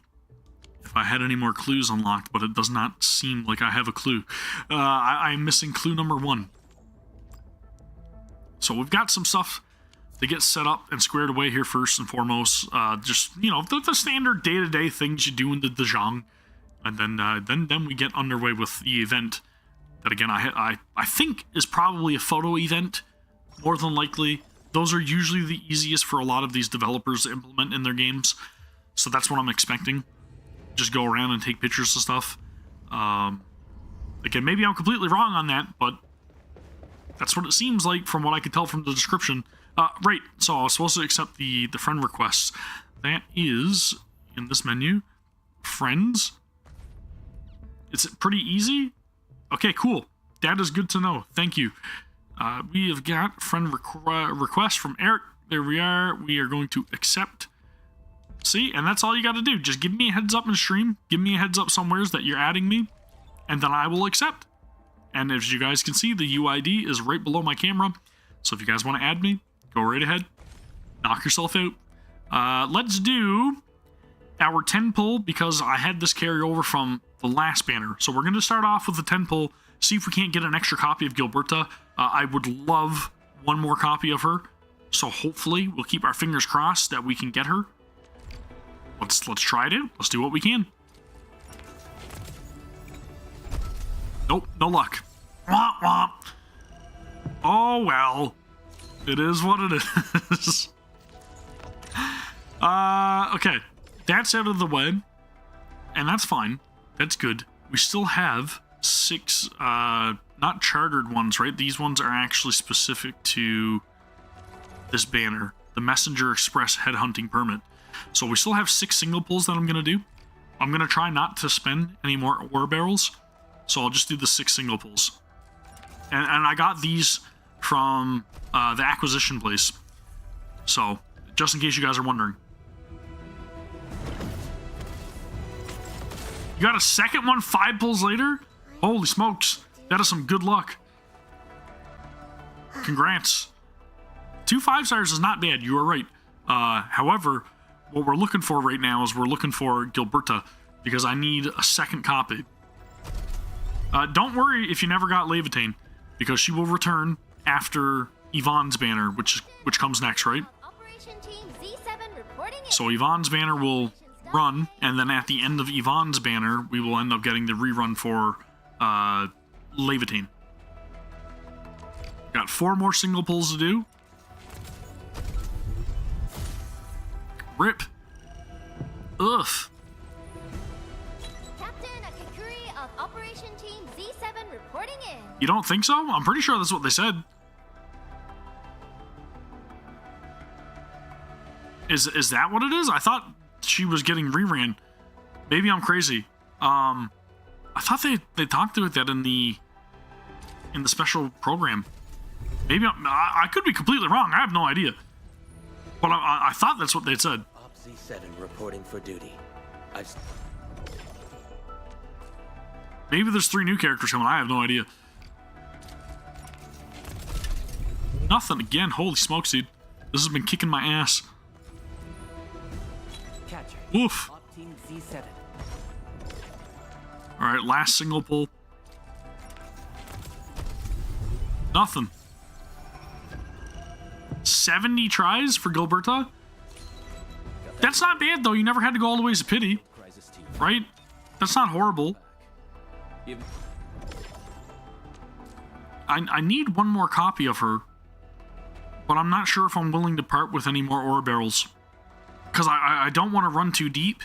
if I had any more clues unlocked, but it does not seem like I have a clue. I'm missing clue number 1. So we've got some stuff to get set up and squared away here first and foremost. Just, you know, the standard day-to-day things you do in the Dajang. And then we get underway with the event that, again, I think is probably a photo event, more than likely. Those are usually the easiest for a lot of these developers to implement in their games. So that's what I'm expecting. Just go around and take pictures of stuff. Again, maybe I'm completely wrong on that, but that's what it seems like from what I could tell from the description. Right, so I was supposed to accept the friend requests. That is, in this menu, friends. Is it pretty easy? Okay, cool. That is good to know. Thank you. We have got friend request from Eric. There we are. We are going to accept. See, and that's all you got to do. Just give me a heads up in stream. Give me a heads up somewheres that you're adding me, and then I will accept. And as you guys can see, the UID is right below my camera. So if you guys want to add me, go right ahead. Knock yourself out. Let's do our 10 pull because I had this carry over from the last banner. So we're going to start off with the 10 pull. See if we can't get an extra copy of Gilberta. I would love one more copy of her. So hopefully we'll keep our fingers crossed that we can get her. Let's try it out. Let's do what we can. Nope, no luck. Womp womp. Oh well. It is what it is. Okay. That's out of the way. And that's fine. That's good. We still have 6 not chartered ones, right? These ones are actually specific to this banner. The Messenger Express headhunting permit. So we still have 6 single pulls that I'm going to do. I'm going to try not to spend any more ore barrels. So I'll just do the 6 single pulls. And I got these from the acquisition place. So, just in case you guys are wondering. You got a second one 5 pulls later? Holy smokes. That is some good luck. Congrats. 2 5-stars is not bad. You are right. However, what we're looking for right now is we're looking for Gilberta because I need a second copy. Don't worry if you never got Levitain because she will return after Yvonne's banner, which comes next, right? So Yvonne's banner will run, and then at the end of Yvonne's banner, we will end up getting the rerun for Levitain. Got 4 more single pulls to do. Rip. Ugh. Operation Team Z7 reporting in. You don't think so? I'm pretty sure that's what they said. Is that what it is? I thought she was getting reran. Maybe I'm crazy. I thought they talked about that in the special program. Maybe I could be completely wrong. I have no idea. But I thought that's what they said. Op Z7 reporting for duty. Maybe there's 3 new characters coming. I have no idea. Nothing again. Holy smokes, dude. This has been kicking my ass. Catcher. Oof. Op Team Z7. Alright, last single pull. Nothing. 70 tries for Gilberta? That's not bad, though. You never had to go all the way to pity. Right? That's not horrible. I need one more copy of her, but I'm not sure if I'm willing to part with any more ore barrels because I don't want to run too deep.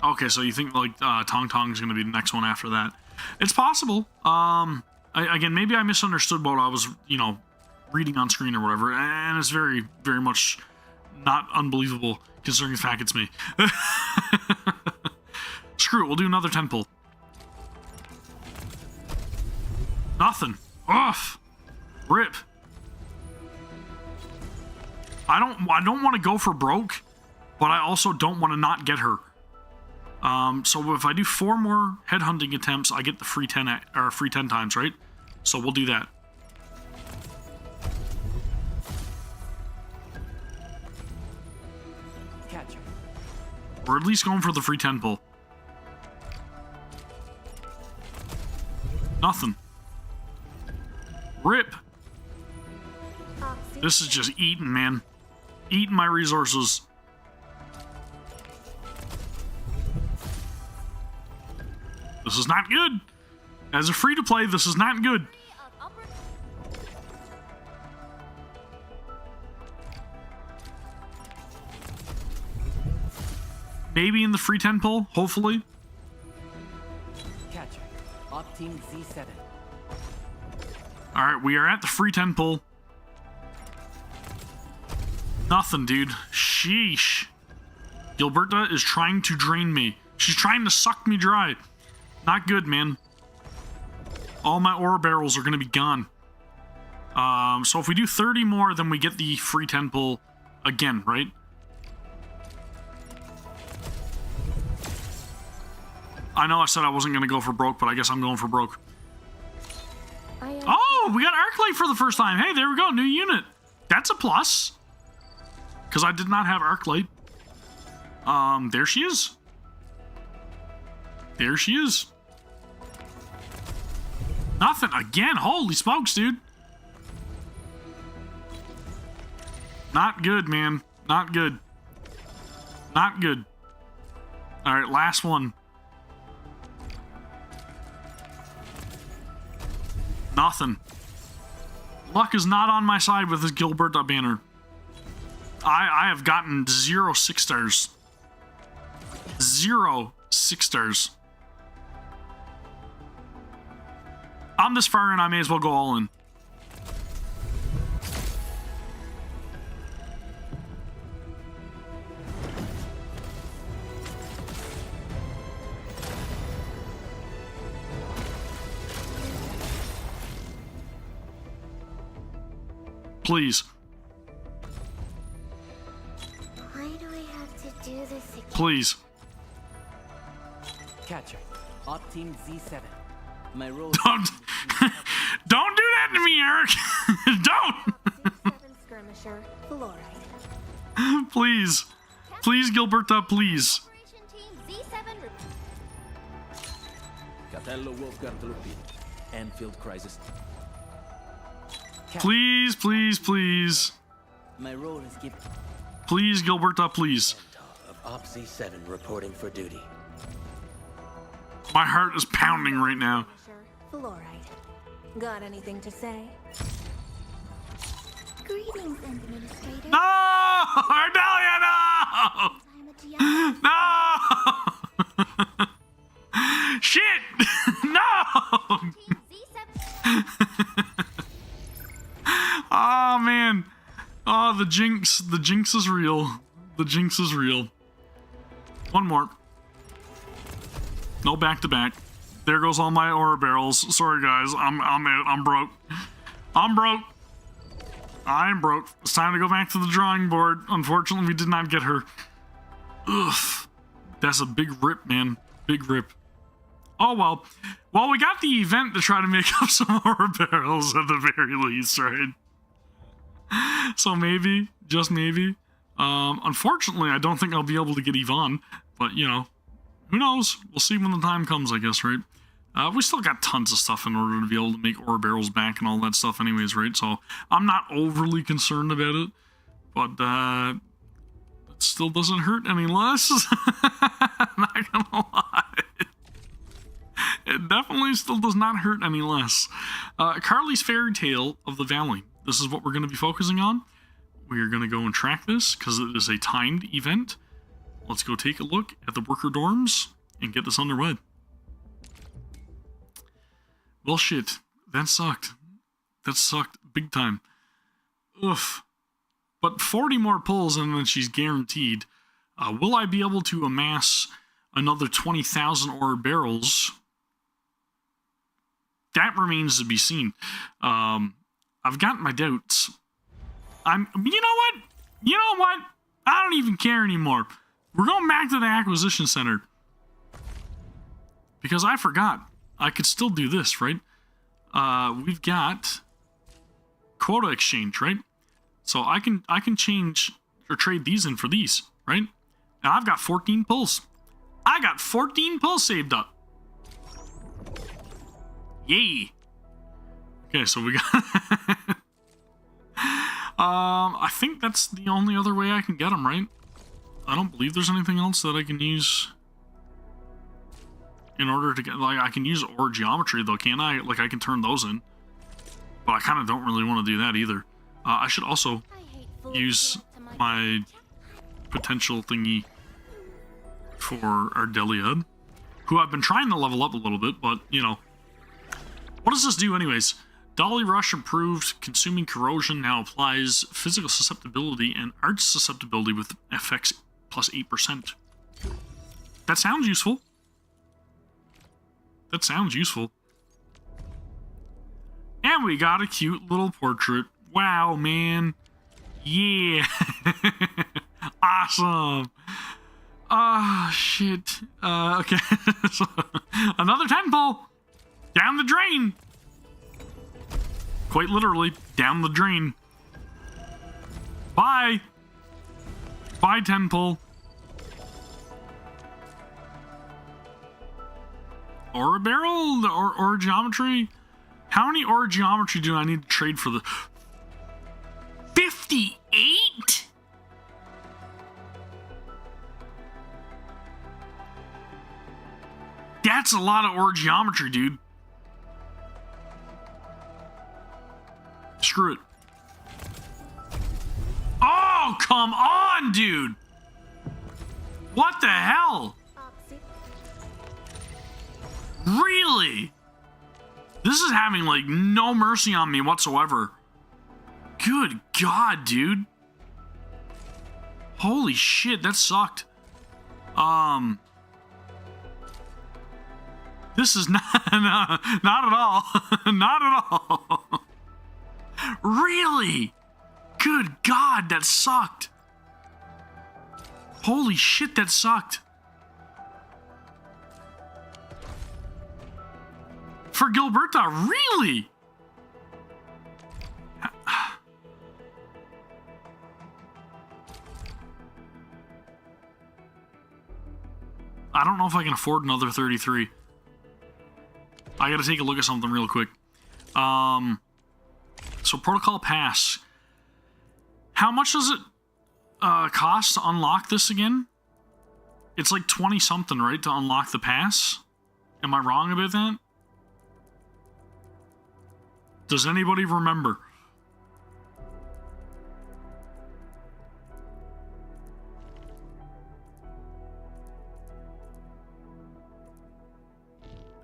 Okay, so you think like Tong Tong is going to be the next one after that? It's possible. Again, maybe I misunderstood what I was, reading on screen or whatever, and it's very, very much not unbelievable considering the fact it's me. Screw it, we'll do another 10 pull. Nothing. Ugh. Rip. I don't want to go for broke, but I also don't want to not get her. So if I do 4 more headhunting attempts, I get the free 10 times, right? So we'll do that. Catcher. We're at least going for the free 10 pull. Nothing. Rip. This is just eating, man. Eating my resources. This is not good. As a free-to-play, this is not good. Maybe in the free 10 pull, hopefully. Catcher. Op Team Z7. Alright, we are at the free 10 pull. Nothing, dude. Sheesh. Gilberta is trying to drain me. She's trying to suck me dry. Not good, man. All my ore barrels are going to be gone. So if we do 30 more, then we get the free 10 pull again, right? I know I said I wasn't going to go for broke, but I guess I'm going for broke. Oh, we got Arclight for the first time. Hey, there we go. New unit. That's a plus. Because I did not have Arclight. There she is. There she is. Nothing again. Holy smokes, dude. Not good, man. Not good. Not good. All right, last one. Nothing. Luck is not on my side with this Gilberta banner. I have gotten 0 6 stars. 0 6 stars. I'm this far and I may as well go all in. Please. Why do I have to do this again? Please. Catcher. Op Team Z7. My role. Don't do that to me, Eric. Don't. Z7 skirmisher, fluoride. Please. Please, Gilberta, please. Operation Team Z7 Catello Wolfgang Lupi. Endfield crisis. Please, please, please. My role is given. Please, Gilberta, please. Of Op Z7 reporting for duty. My heart is pounding right now. Fluoride. Got anything to say? Greetings, Administrator. No! Ardelia, no! I'm a GI. No! Shit! No! Team Z7. Oh, man. Oh, the jinx. The jinx is real. The jinx is real. One more. No back-to-back. There goes all my ore barrels. Sorry, guys. I'm out. I'm broke. I'm broke. I'm broke. It's time to go back to the drawing board. Unfortunately, we did not get her. Ugh. That's a big rip, man. Big rip. Oh, well. Well, we got the event to try to make up some ore barrels at the very least, right? So maybe, just maybe. Unfortunately, I don't think I'll be able to get Yvonne, but, you know, who knows? We'll see when the time comes, I guess, right? We still got tons of stuff in order to be able to make ore barrels back and all that stuff anyways, right? So I'm not overly concerned about it, but it still doesn't hurt any less. Not gonna lie. It definitely still does not hurt any less. Carly's Fairy Tale of the Valley. This is what we're going to be focusing on. We are going to go and track this because it is a timed event. Let's go take a look at the worker dorms and get this underway. Well, shit. That sucked. That sucked big time. Oof. But 40 more pulls and then she's guaranteed. Will I be able to amass another 20,000 ore barrels? That remains to be seen. I've got my doubts. You know what? You know what? I don't even care anymore. We're going back to the acquisition center. Because I forgot. I could still do this, right? We've got quota exchange, right? So I can change or trade these in for these, right? Now I've got 14 pulls. I got 14 pulls saved up. Yay. Okay, so we got... I think that's the only other way I can get them, right? I don't believe there's anything else that I can use in order to get... Like, I can use ore geometry, though, can't I? Like, I can turn those in. But I kind of don't really want to do that, either. I should also use my potential thingy for Ardelia, who I've been trying to level up a little bit, but, you know... What does this do anyways? Dolly Rush improved. Consuming corrosion now applies physical susceptibility and arts susceptibility with FX plus 8%. That sounds useful. That sounds useful. And we got a cute little portrait. Wow, man. Yeah. Awesome. Ah, shit. Okay. So, another 10 pull. Down the drain. Quite literally, down the drain. Bye. Bye, 10 pull. Aura barrel? Or geometry? How many aura geometry do I need to trade for the... 58? That's a lot of aura geometry, dude. Screw it. Oh, come on, dude. What the hell? Really? This is having, like, no mercy on me whatsoever. Good God, dude. Holy shit, that sucked. This is not, not at all. Not at all. Really? Good God, that sucked. Holy shit, that sucked. For Gilberta, really? I don't know if I can afford another 33. I gotta take a look at something real quick. So Protocol Pass. How much does it cost to unlock this again? It's like 20 something, right, to unlock the pass? Am I wrong about that? Does anybody remember?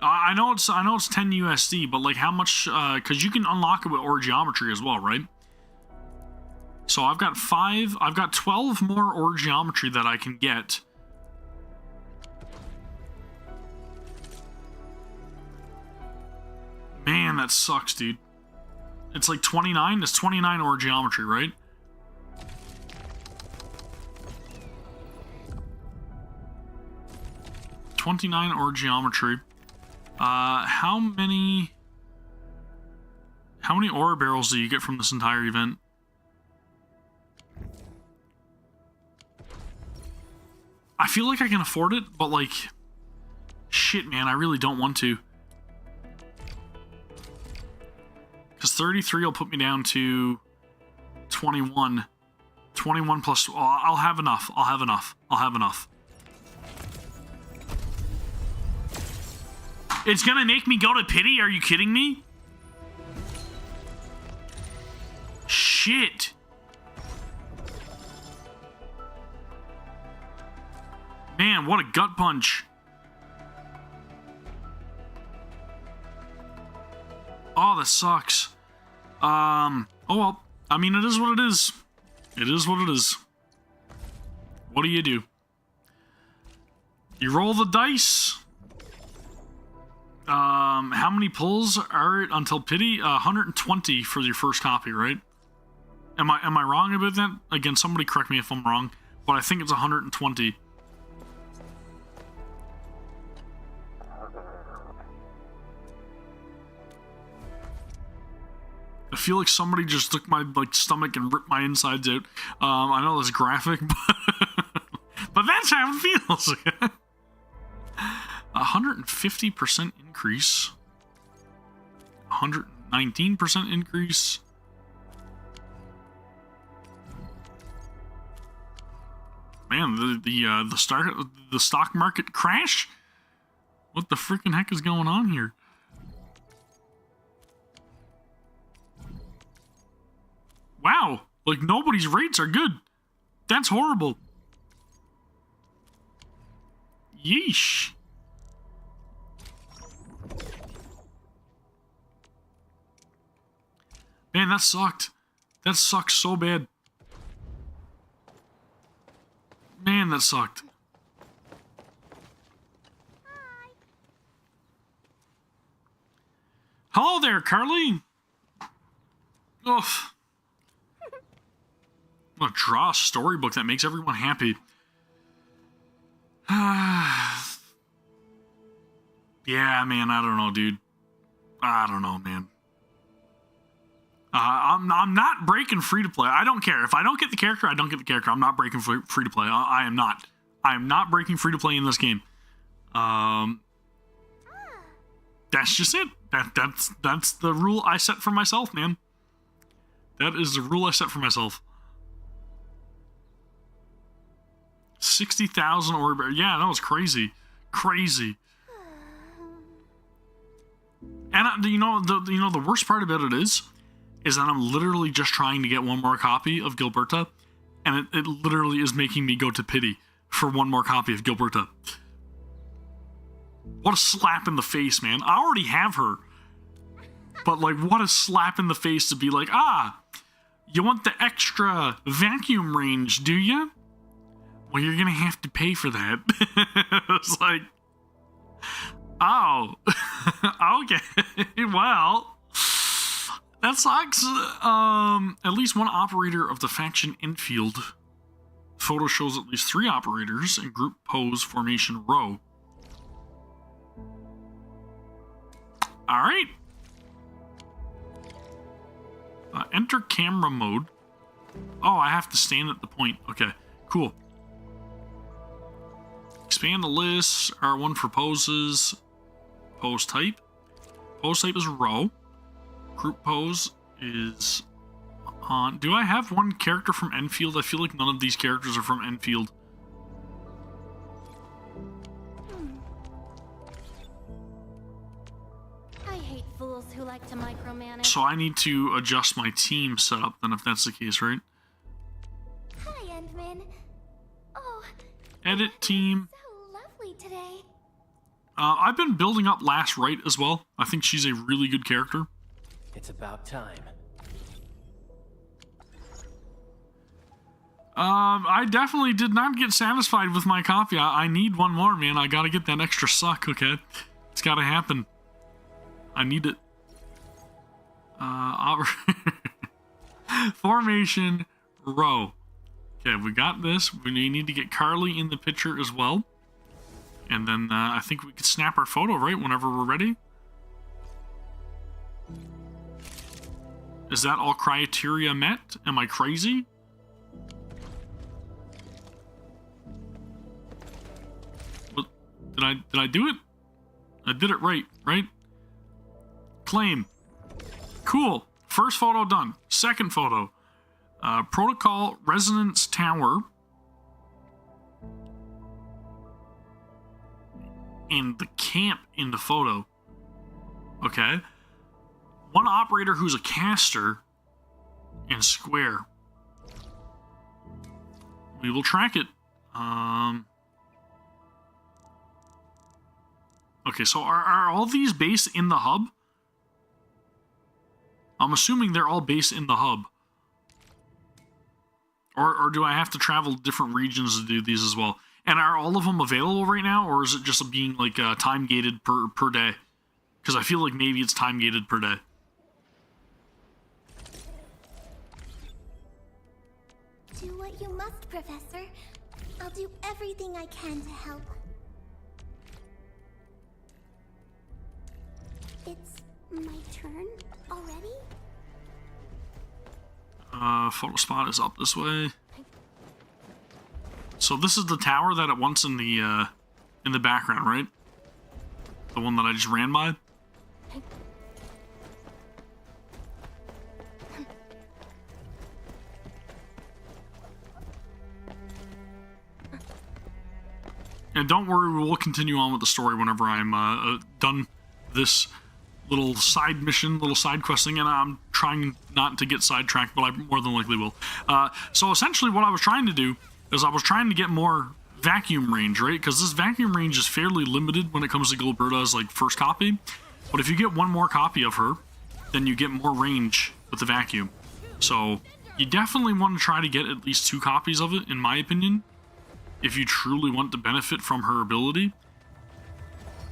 I know it's 10 USD, but like how much? Because you can unlock it with Aura Geometry as well, right? So I've got 12 more Aura Geometry that I can get. Man, that sucks, dude. It's like 29. It's 29 Aura Geometry, right? $29 Aura Geometry. How many aura barrels do you get from this entire event? I feel like I can afford it, but like, shit, man, I really don't want to. Because 33 will put me down to 21. 21 plus, well, I'll have enough. I'll have enough. I'll have enough. It's gonna make me go to pity? Are you kidding me? Shit. Man, what a gut punch. Oh, that sucks. Oh well. I mean, it is what it is. It is what it is. What do? You roll the dice. How many pulls are it until pity? 120 for your first copy, right? Am I wrong about that? Again, somebody correct me if I'm wrong, but I think it's 120. I feel like somebody just took my stomach and ripped my insides out. I know that's graphic, but that's how it feels. 150% increase. 119% increase. Man, the stock market crash? What the freaking heck is going on here? Wow, like nobody's rates are good. That's horrible. Yeesh. Man, that sucked. That sucked so bad. Man, that sucked. Hello there, Carly. Oof. I'm gonna draw a storybook that makes everyone happy. Yeah, man, I don't know, dude. I don't know, man. I'm not breaking free to play. I don't care. If I don't get the character, I don't get the character. I'm not breaking free to play. I am not. I am not breaking free to play in this game. That's just it. That's the rule I set for myself, man. That is the rule I set for myself. 60,000 orb. Yeah, that was crazy. Crazy. And the worst part about it is that I'm literally just trying to get one more copy of Gilberta, and it literally is making me go to pity for one more copy of Gilberta. What a slap in the face, man. I already have her. But, like, what a slap in the face to be like, you want the extra vacuum range, do you? Well, you're gonna have to pay for that. It's like, oh, okay, well, that sucks. At least one operator of the faction Endfield. Photo shows at least 3 operators in group pose formation row. All right. Enter camera mode. Oh, I have to stand at the point. Okay, cool. Expand the list. R1 for poses. Pose type. Pose type is row. Group pose is on. Do I have one character from Endfield? I feel like none of these characters are from Endfield. I hate fools who like to micromanage. So I need to adjust my team setup then, if that's the case, right? Hi, Endman. Oh, Edit team. so lovely today. I've been building up Last Right as well. I think she's a really good character. It's about time. I definitely did not get satisfied with my copy. I need one more, man. I gotta get that extra suck, okay? It's gotta happen. I need it. Formation row. Okay, we got this. We need to get Carly in the picture as well. And then I think we could snap our photo, right? Whenever we're ready. Is that all criteria met? Am I crazy? What, did I do it? I did it right, right? Claim. Cool. First photo done. Second photo. Protocol Resonance Tower. And the camp in the photo. Okay. One operator who's a caster and square. We will track it. Okay, so are all these based in the hub? I'm assuming they're all based in the hub. Or do I have to travel to different regions to do these as well? And are all of them available right now, or is it just being like time gated per day? Because I feel like maybe it's time gated per day. Do what you must, Professor. I'll do everything I can to help. It's my turn already? Photo spot is up this way. So this is the tower that it wants in the background, right? The one that I just ran by. And don't worry, we'll continue on with the story whenever I'm done this little side mission, little side questing, and I'm trying not to get sidetracked, but I more than likely will. So essentially what I was trying to do is I was trying to get more vacuum range, right? Because this vacuum range is fairly limited when it comes to Gilberta's like first copy. But if you get one more copy of her, then you get more range with the vacuum. So you definitely want to try to get at least 2 copies of it, in my opinion, if you truly want to benefit from her ability.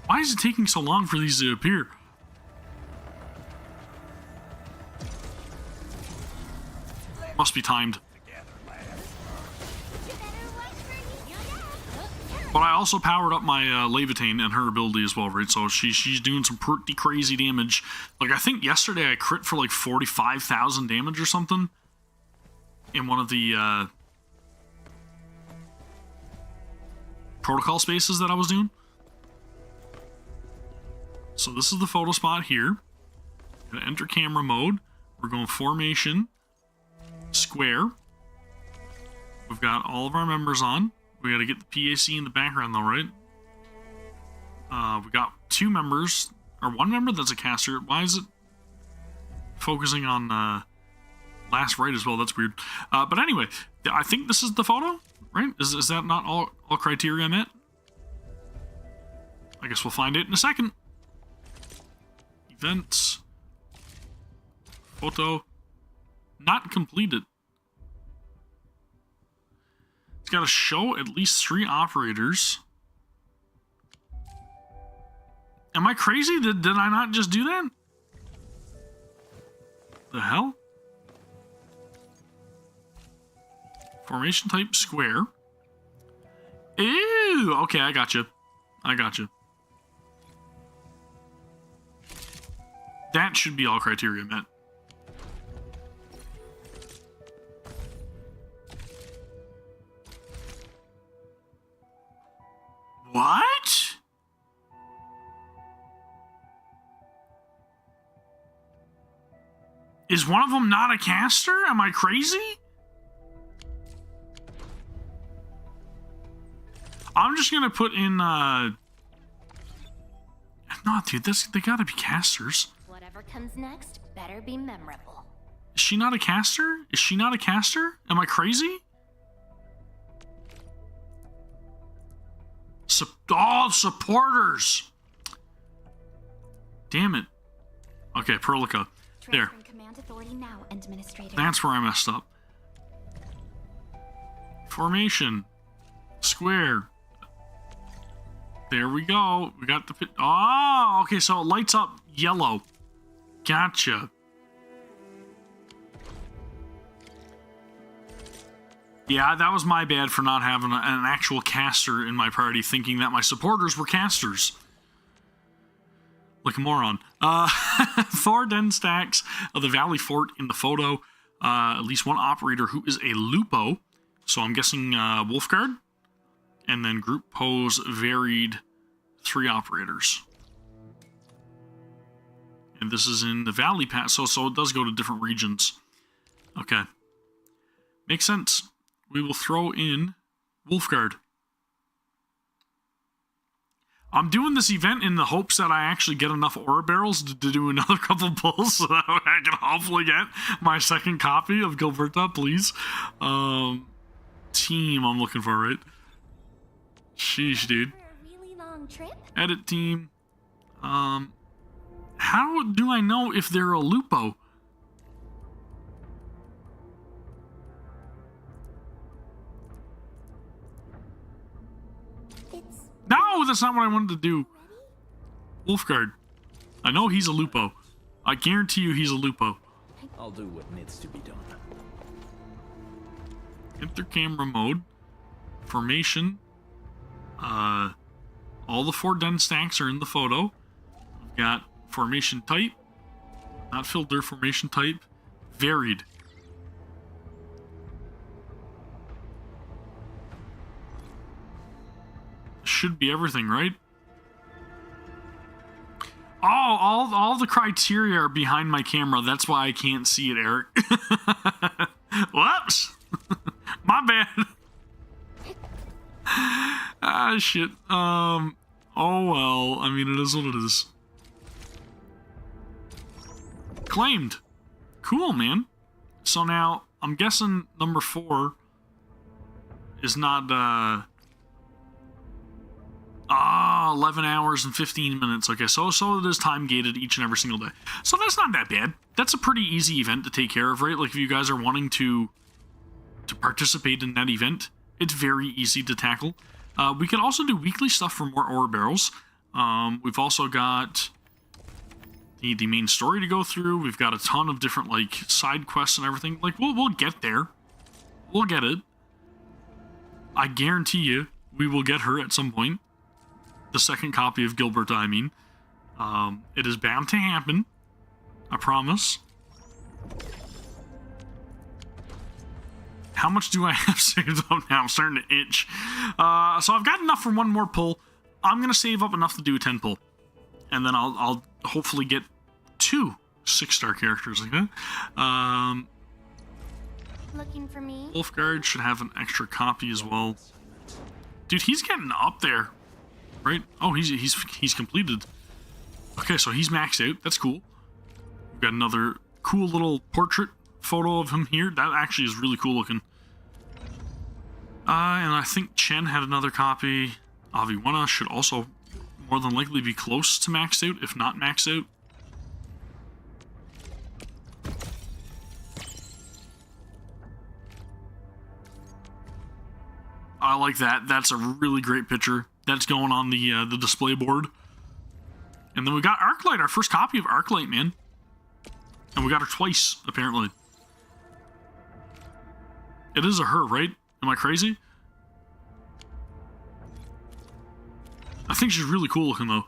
Why is it taking so long for these to appear? Must be timed. But I also powered up my Levitain and her ability as well, right? So she's doing some pretty crazy damage. Like, I think yesterday I crit for like 45,000 damage or something in one of the protocol spaces that I was doing. So this is the photo spot here. Gonna enter camera mode. We're going formation, square. We've got all of our members on. We got to get the PAC in the background though, right? We got 2 members, or 1 member that's a caster. Why is it focusing on last right as well? That's weird. But anyway, I think this is the photo, right? Is that not all criteria met? I guess we'll find it in a second. Events. Photo. Not completed. It's got to show at least 3 operators. Am I crazy? Did I not just do that? The hell? Formation type square. Ew! Okay, I got you. I got you. That should be all criteria met. What? Is one of them not a caster? Am I crazy? I'm just gonna put in, no, dude, they gotta be casters. Whatever comes next better be memorable. Is she not a caster? Is she not a caster? Am I crazy? Supporters! Damn it. Okay, Perlica. There. Command authority now, Administrator. That's where I messed up. Formation. Square. There we go. We got the pit. Oh, okay, so it lights up yellow. Gotcha. Yeah, that was my bad for not having an actual caster in my party, thinking that my supporters were casters. Like a moron. 4 den stacks of the Valley Fort in the photo. At least 1 operator who is a Lupo. So I'm guessing Wolfguard. And then group pose varied 3 operators. And this is in the Valley Pass, so it does go to different regions. Okay. Makes sense. We will throw in Wolfguard. I'm doing this event in the hopes that I actually get enough aura barrels to do another couple pulls so that I can hopefully get my second copy of Gilberta, please. Team I'm looking for, right? Sheesh, dude. Really long trip? Edit team. How do I know if they're a Lupo? No, that's not what I wanted to do. Wolfguard. I know he's a Lupo. I guarantee you he's a Lupo. I'll do what needs to be done. Enter camera mode. Formation. All the 4 den stacks are in the photo. We've got formation type. Not filter, formation type. Varied. Should be everything, right? Oh, all the criteria are behind my camera. That's why I can't see it, Eric. Whoops! My bad. Ah, shit. Oh well. I mean, it is what it is. Claimed. Cool, man. So now, I'm guessing number 4 is not, 11 hours and 15 minutes. Okay, so it is time gated each and every single day. So that's not that bad. That's a pretty easy event to take care of, right? Like, if you guys are wanting to participate in that event, it's very easy to tackle. We can also do weekly stuff for more ore barrels. We've also got the main story to go through. We've got a ton of different like side quests and everything. Like we'll get there. We'll get it. I guarantee you we will get her at some point. The second copy of Gilberta, I mean. It is bound to happen. I promise. How much do I have saved up now? I'm starting to itch. So I've got enough for one more pull. I'm going to save up enough to do a 10 pull. And then I'll hopefully get 2 6-star characters like that. Looking for me? Wolfguard should have an extra copy as well. Dude, he's getting up there. Right? Oh, he's completed. Okay, so he's maxed out. That's cool. We've got another cool little portrait photo of him here. That actually is really cool looking. And I think Chen had another copy. Aviwana should also more than likely be close to maxed out, if not maxed out. I like that. That's a really great picture. That's going on the display board. And then we got Arklight, our first copy of Arklight, man. And we got her twice, apparently. It is a her, right? Am I crazy? I think she's really cool looking, though.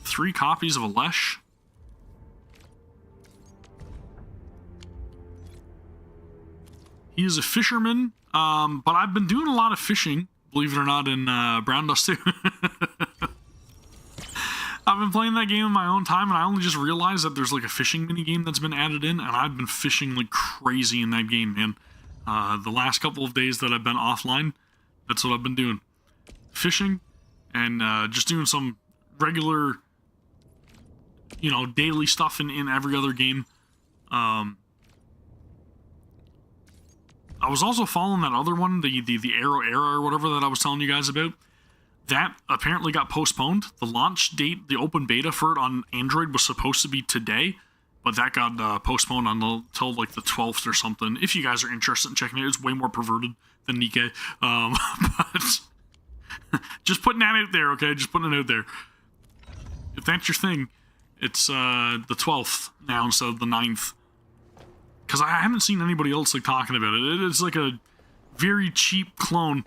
3 copies of Alesh. He is a fisherman, but I've been doing a lot of fishing, believe it or not, in Brown Dust 2. I've been playing that game in my own time, and I only just realized that there's like a fishing minigame that's been added in, and I've been fishing like crazy in that game, man. The last couple of days that I've been offline, that's what I've been doing. Fishing, and just doing some regular, you know, daily stuff in every other game. I was also following that other one, the Arrow Era or whatever that I was telling you guys about. That apparently got postponed. The launch date, the open beta for it on Android was supposed to be today, but that got postponed until like the 12th or something. If you guys are interested in checking it, it's way more perverted than NIKKE. But just putting that out there, okay? Just putting it out there. If that's your thing, it's the 12th now instead of the 9th. Because I haven't seen anybody else like talking about it. It's like a very cheap clone.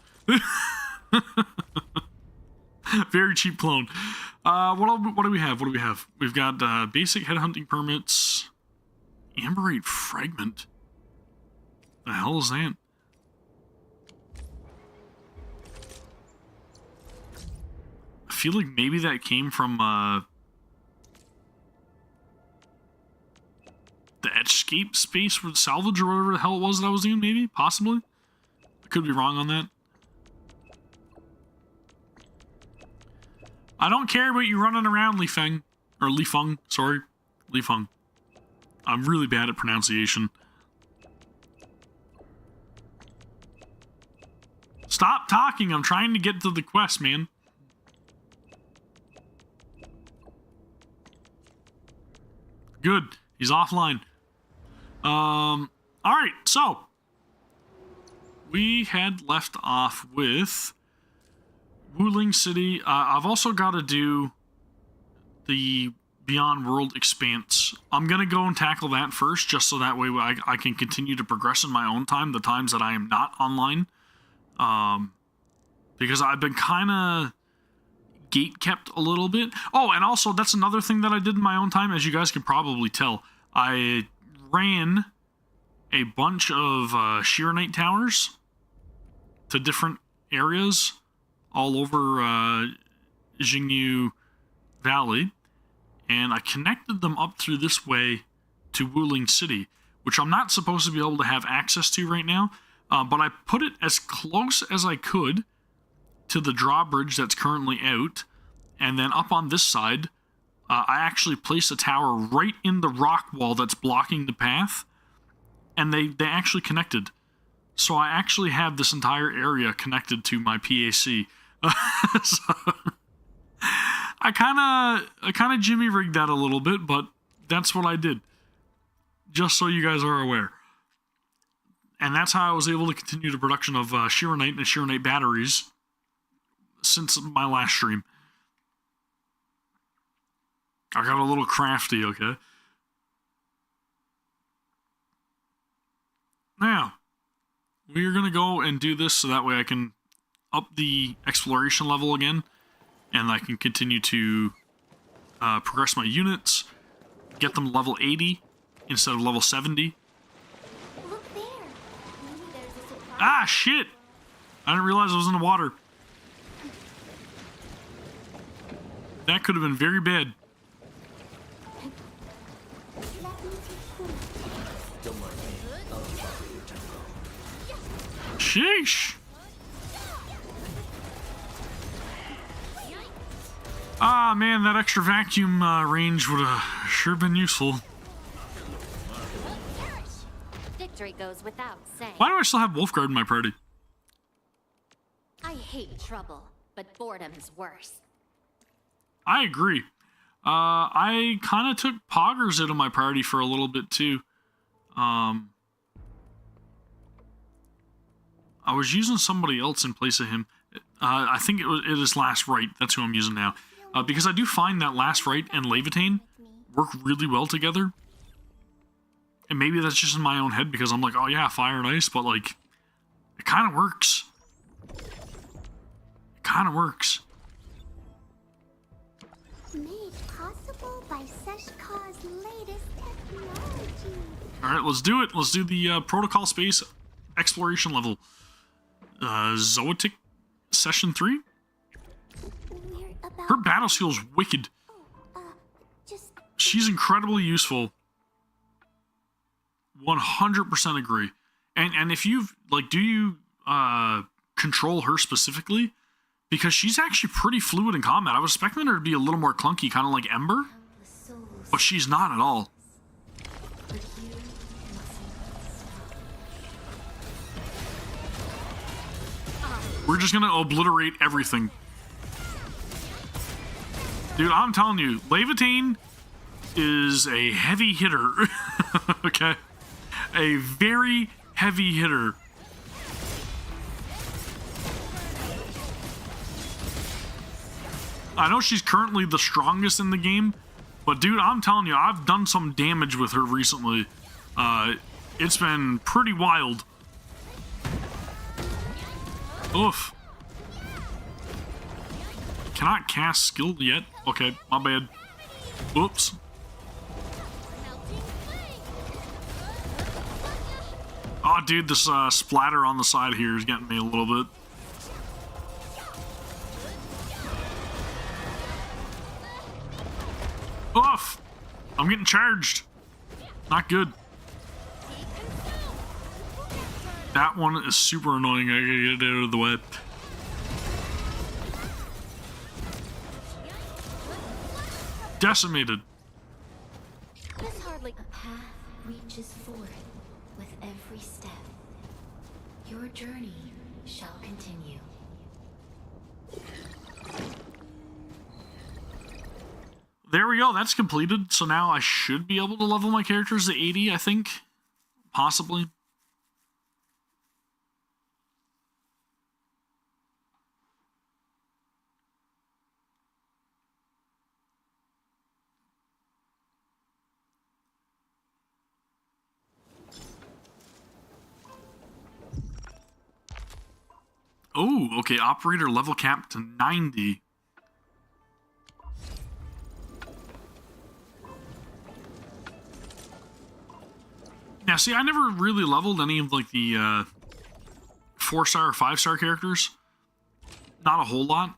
Very cheap clone. What do we have? What do we have? We've got basic headhunting permits. Amberite fragment. The hell is that? I feel like maybe that came from the Etchscape space for the salvage or whatever the hell it was that I was doing, maybe? Possibly? I could be wrong on that. I don't care about you running around, Lifeng. Or Lifeng, sorry. Lifeng. I'm really bad at pronunciation. Stop talking, I'm trying to get to the quest, man. Good, he's offline. Alright, so. We had left off with Wuling City. I've also got to do the Beyond World Expanse. I'm going to go and tackle that first, just so that way I can continue to progress in my own time, the times that I am not online. Because I've been kind of gate-kept a little bit. Oh, and also, that's another thing that I did in my own time, as you guys can probably tell. I ran a bunch of Shiranite towers to different areas all over Jingyu Valley, and I connected them up through this way to Wuling City, which I'm not supposed to be able to have access to right now, but I put it as close as I could to the drawbridge that's currently out, and then up on this side, I actually placed a tower right in the rock wall that's blocking the path, and they actually connected. So I actually have this entire area connected to my PAC. So, I kind of Jimmy rigged that a little bit, but that's what I did. Just so you guys are aware. And that's how I was able to continue the production of Shiranite and Shiranite batteries since my last stream. I got a little crafty, okay? Now, we are going to go and do this so that way I can up the exploration level again, and I can continue to progress my units, get them level 80 instead of level 70. Look there. Maybe there's a surprise. Ah, shit! I didn't realize I was in the water. That could have been very bad. Sheesh! Ah, man, that extra vacuum range would have sure been useful. Victory goes without saying. Why do I still have Wolfguard in my party? I hate trouble, but boredom's worse. I agree. I kind of took Poggers out of my party for a little bit, too. I was using somebody else in place of him. I think it is Last Right. That's who I'm using now. Because I do find that Last Right and Levitain work really well together. And maybe that's just in my own head because I'm like, oh yeah, fire and ice, but like, it kind of works. It kind of works. Made possible by Seshkar's latest technology. Alright, let's do it. Let's do the protocol space exploration level. Zoetic Session 3? We're about Her battle skill's wicked. just She's incredibly useful. 100% agree. And if you've, like, do you control her specifically? Because she's actually pretty fluid in combat. I was expecting her to be a little more clunky, kind of like Ember. But she's not at all. We're just gonna obliterate everything. Dude, I'm telling you, Levitain is a heavy hitter. Okay? A very heavy hitter. I know she's currently the strongest in the game, but dude, I'm telling you, I've done some damage with her recently. It's been pretty wild. Oof. Cannot cast skill yet? Okay, my bad. Oops. Oh, dude, this splatter on the side here is getting me a little bit. Oof! I'm getting charged. Not good. That one is super annoying. I gotta get it out of the way. Decimated. This hardly A path reaches forth with every step. Your journey shall continue. There we go. That's completed. So now I should be able to level my characters to 80, I think. Possibly. Oh, okay. Operator level cap to 90. Now, see, I never really leveled any of, like, the 4-star or 5-star characters. Not a whole lot.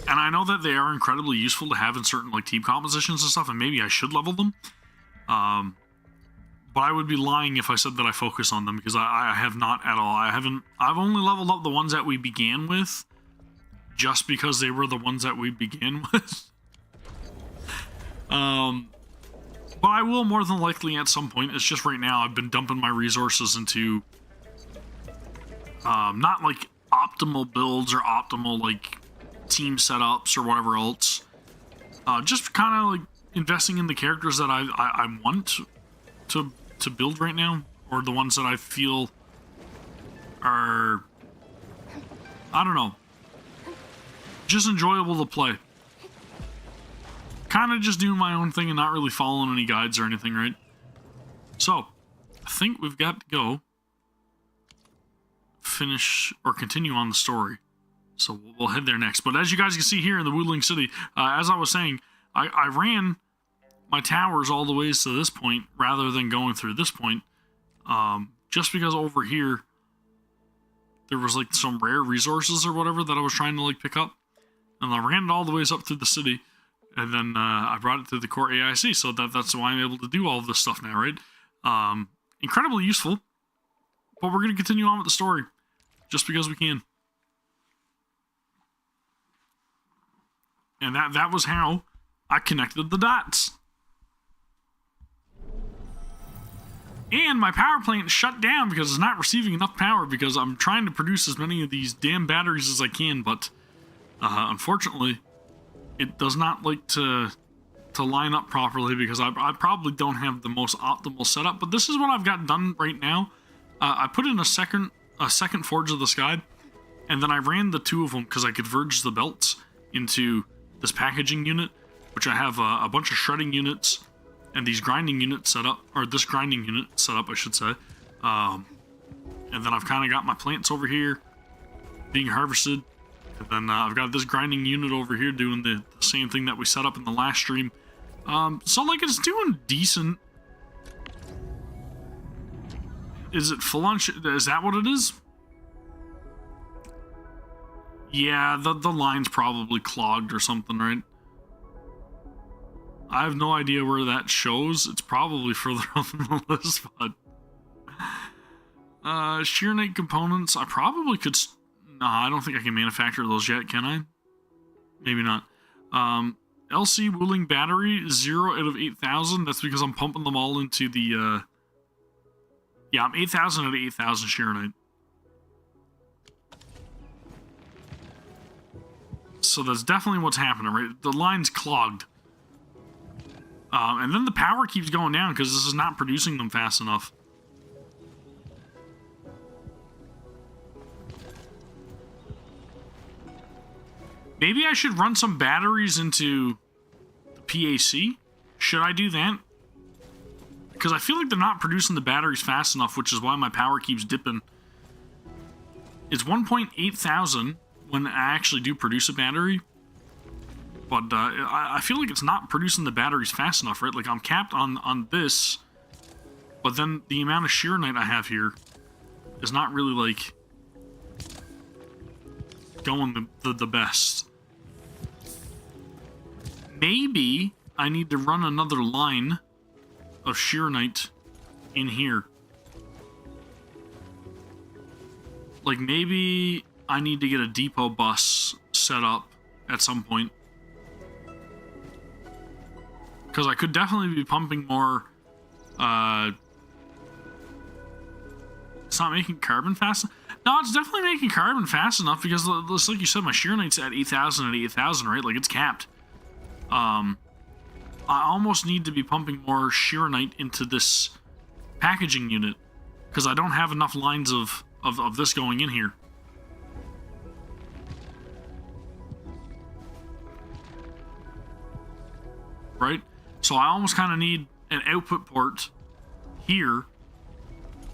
And I know that they are incredibly useful to have in certain, like, team compositions and stuff, and maybe I should level them. But I would be lying if I said that I focus on them, because I have not at all. I've only leveled up the ones that we began with, just because they were the ones that we began with. But I will more than likely at some point. It's just right now I've been dumping my resources into not like optimal builds or optimal like team setups or whatever else. Just kind of like investing in the characters that I want to build right now, or the ones that I feel are, I don't know, just enjoyable to play. kind of just doing my own thing and not really following any guides or anything, right? So, I think we've got to go finish or continue on the story. So we'll head there next. But as you guys can see here in the Woodling City, as I was saying, I ran my towers all the ways to this point rather than going through this point. Just because over here there was like some rare resources or whatever that I was trying to like pick up. And I ran it all the ways up through the city. And then I brought it to the core AIC. So that's why I'm able to do all of this stuff now, right? Incredibly useful. But we're going to continue on with the story. Just because we can. And that was how I connected the dots. And my power plant shut down because it's not receiving enough power because I'm trying to produce as many of these damn batteries as I can, but unfortunately, it does not like to line up properly because I probably don't have the most optimal setup, but this is what I've got done right now. I put in a second Forge of the Sky, and then I ran the two of them because I could verge the belts into this packaging unit, which I have a bunch of shredding units and these grinding units set up, or this grinding unit set up, I should say. And then I've kind of got my plants over here being harvested. And then I've got this grinding unit over here doing the same thing that we set up in the last stream. So like it's doing decent. Is it full on? Is that what it is? Yeah, the line's probably clogged or something, right? I have no idea where that shows. It's probably further up in the list, but... Sheernite components, I probably could... No, I don't think I can manufacture those yet, can I? Maybe not. LC Wooling Battery, 0 out of 8,000. That's because I'm pumping them all into the... Yeah, I'm 8,000 out of 8,000 Sheernite. So that's definitely what's happening, right? The line's clogged. And then the power keeps going down because this is not producing them fast enough. Maybe I should run some batteries into the PAC? Should I do that? Because I feel like they're not producing the batteries fast enough, which is why my power keeps dipping. It's 1.8 thousand when I actually do produce a battery. But I feel like it's not producing the batteries fast enough, right? Like I'm capped on this, but then the amount of Sheernite I have here is not really like going the best. Maybe I need to run another line of Sheernite in here. Like maybe I need to get a depot bus set up at some point. Because I could definitely be pumping more, it's not making carbon fast enough. No, it's definitely making carbon fast enough because, like you said, my Sheernite's at 8,000 at 8,000, right? Like, it's capped. I almost need to be pumping more Sheernite into this packaging unit because I don't have enough lines of this going in here. Right? So I almost kind of need an output port here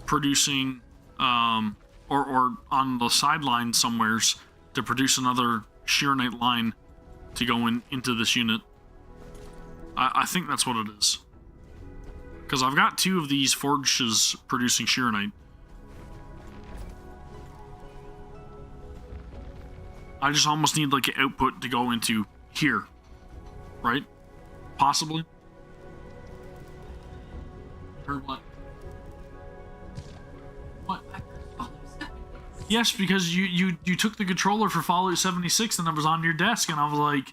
producing, or on the sideline somewheres to produce another Sheernite line to go into this unit. I think that's what it is. Because I've got two of these forges producing Sheernite. I just almost need like an output to go into here. Right? Possibly. Or what? What? Yes, because you took the controller for Fallout 76 and it was on your desk and I was like...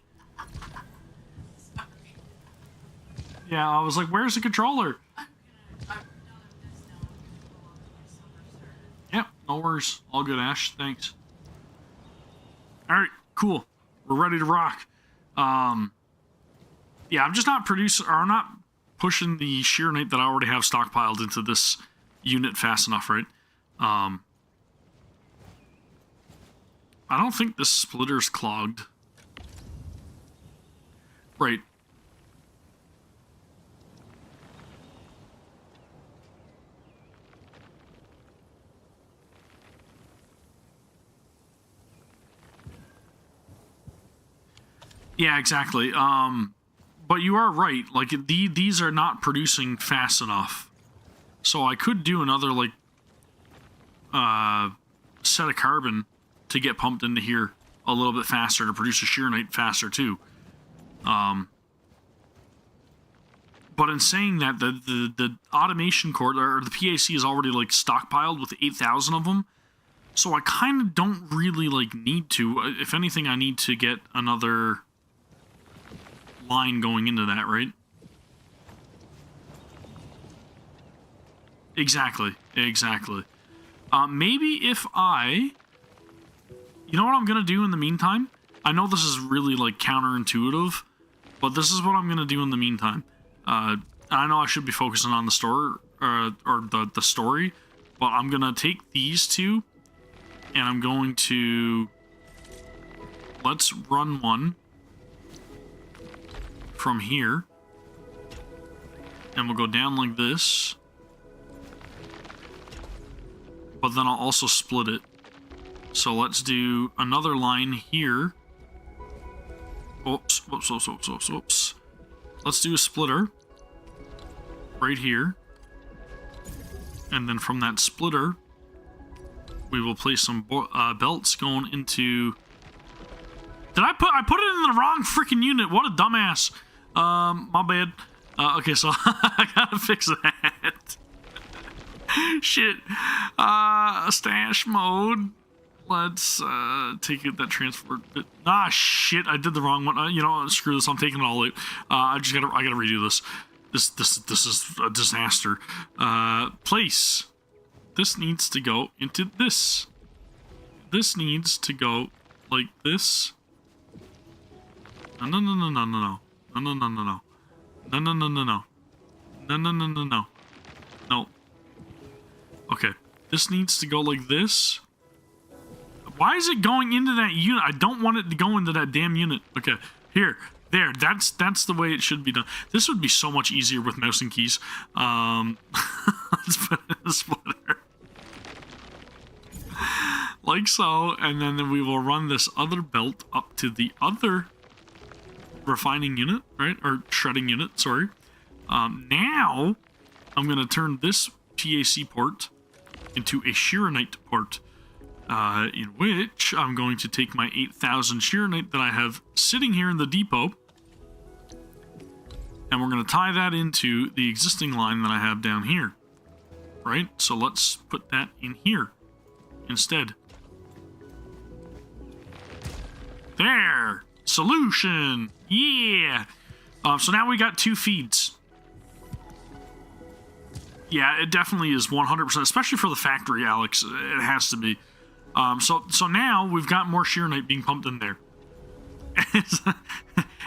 Yeah, I was like, where's the controller? Yep, no worries. All good, Ash. Thanks. Alright, cool. We're ready to rock. Yeah, I'm just not not pushing the Sheernite that I already have stockpiled into this unit fast enough, right? I don't think this splitter's clogged. Right. Yeah, exactly. But you are right. Like, these are not producing fast enough. So I could do another, like, set of carbon to get pumped into here a little bit faster to produce a shearnite faster, too. But in saying that, the automation core, or the PAC is already, like, stockpiled with 8,000 of them. So I kind of don't really, like, need to. If anything, I need to get another line going into that, right? Exactly. Maybe if I... You know what I'm going to do in the meantime? I know this is really, like, counterintuitive, but this is what I'm going to do in the meantime. I know I should be focusing on the store, or the story, but I'm going to take these two, and I'm going to... Let's run one from here, and we'll go down like this, but then I'll also split it. So let's do another line here. Oops. Let's do a splitter right here, and then from that splitter we will place some belts going into... I put it in the wrong freaking unit. What a dumbass. My bad. Okay, so I gotta fix that. Shit. Stash mode. Let's take it that transport bit. Ah, shit! I did the wrong one. You know, screw this. I'm taking it all out. I gotta redo this. This is a disaster. Place. This needs to go into this. This needs to go like this. No. Okay. This needs to go like this. Why is it going into that unit? I don't want it to go into that damn unit. Okay. Here. There. That's the way it should be done. This would be so much easier with mouse and keys. Let's put it in a splitter. Like so. And then we will run this other belt up to the other refining unit, right? Or shredding unit, sorry. Now, I'm going to turn this PAC port into a shearonite port, in which I'm going to take my 8,000 shearonite that I have sitting here in the depot, and we're going to tie that into the existing line that I have down here, right? So let's put that in here instead. There! Solution! Yeah! So now we got 2 feeds. Yeah, it definitely is 100%, especially for the factory, Alex. It has to be. So now we've got more shearonite being pumped in there.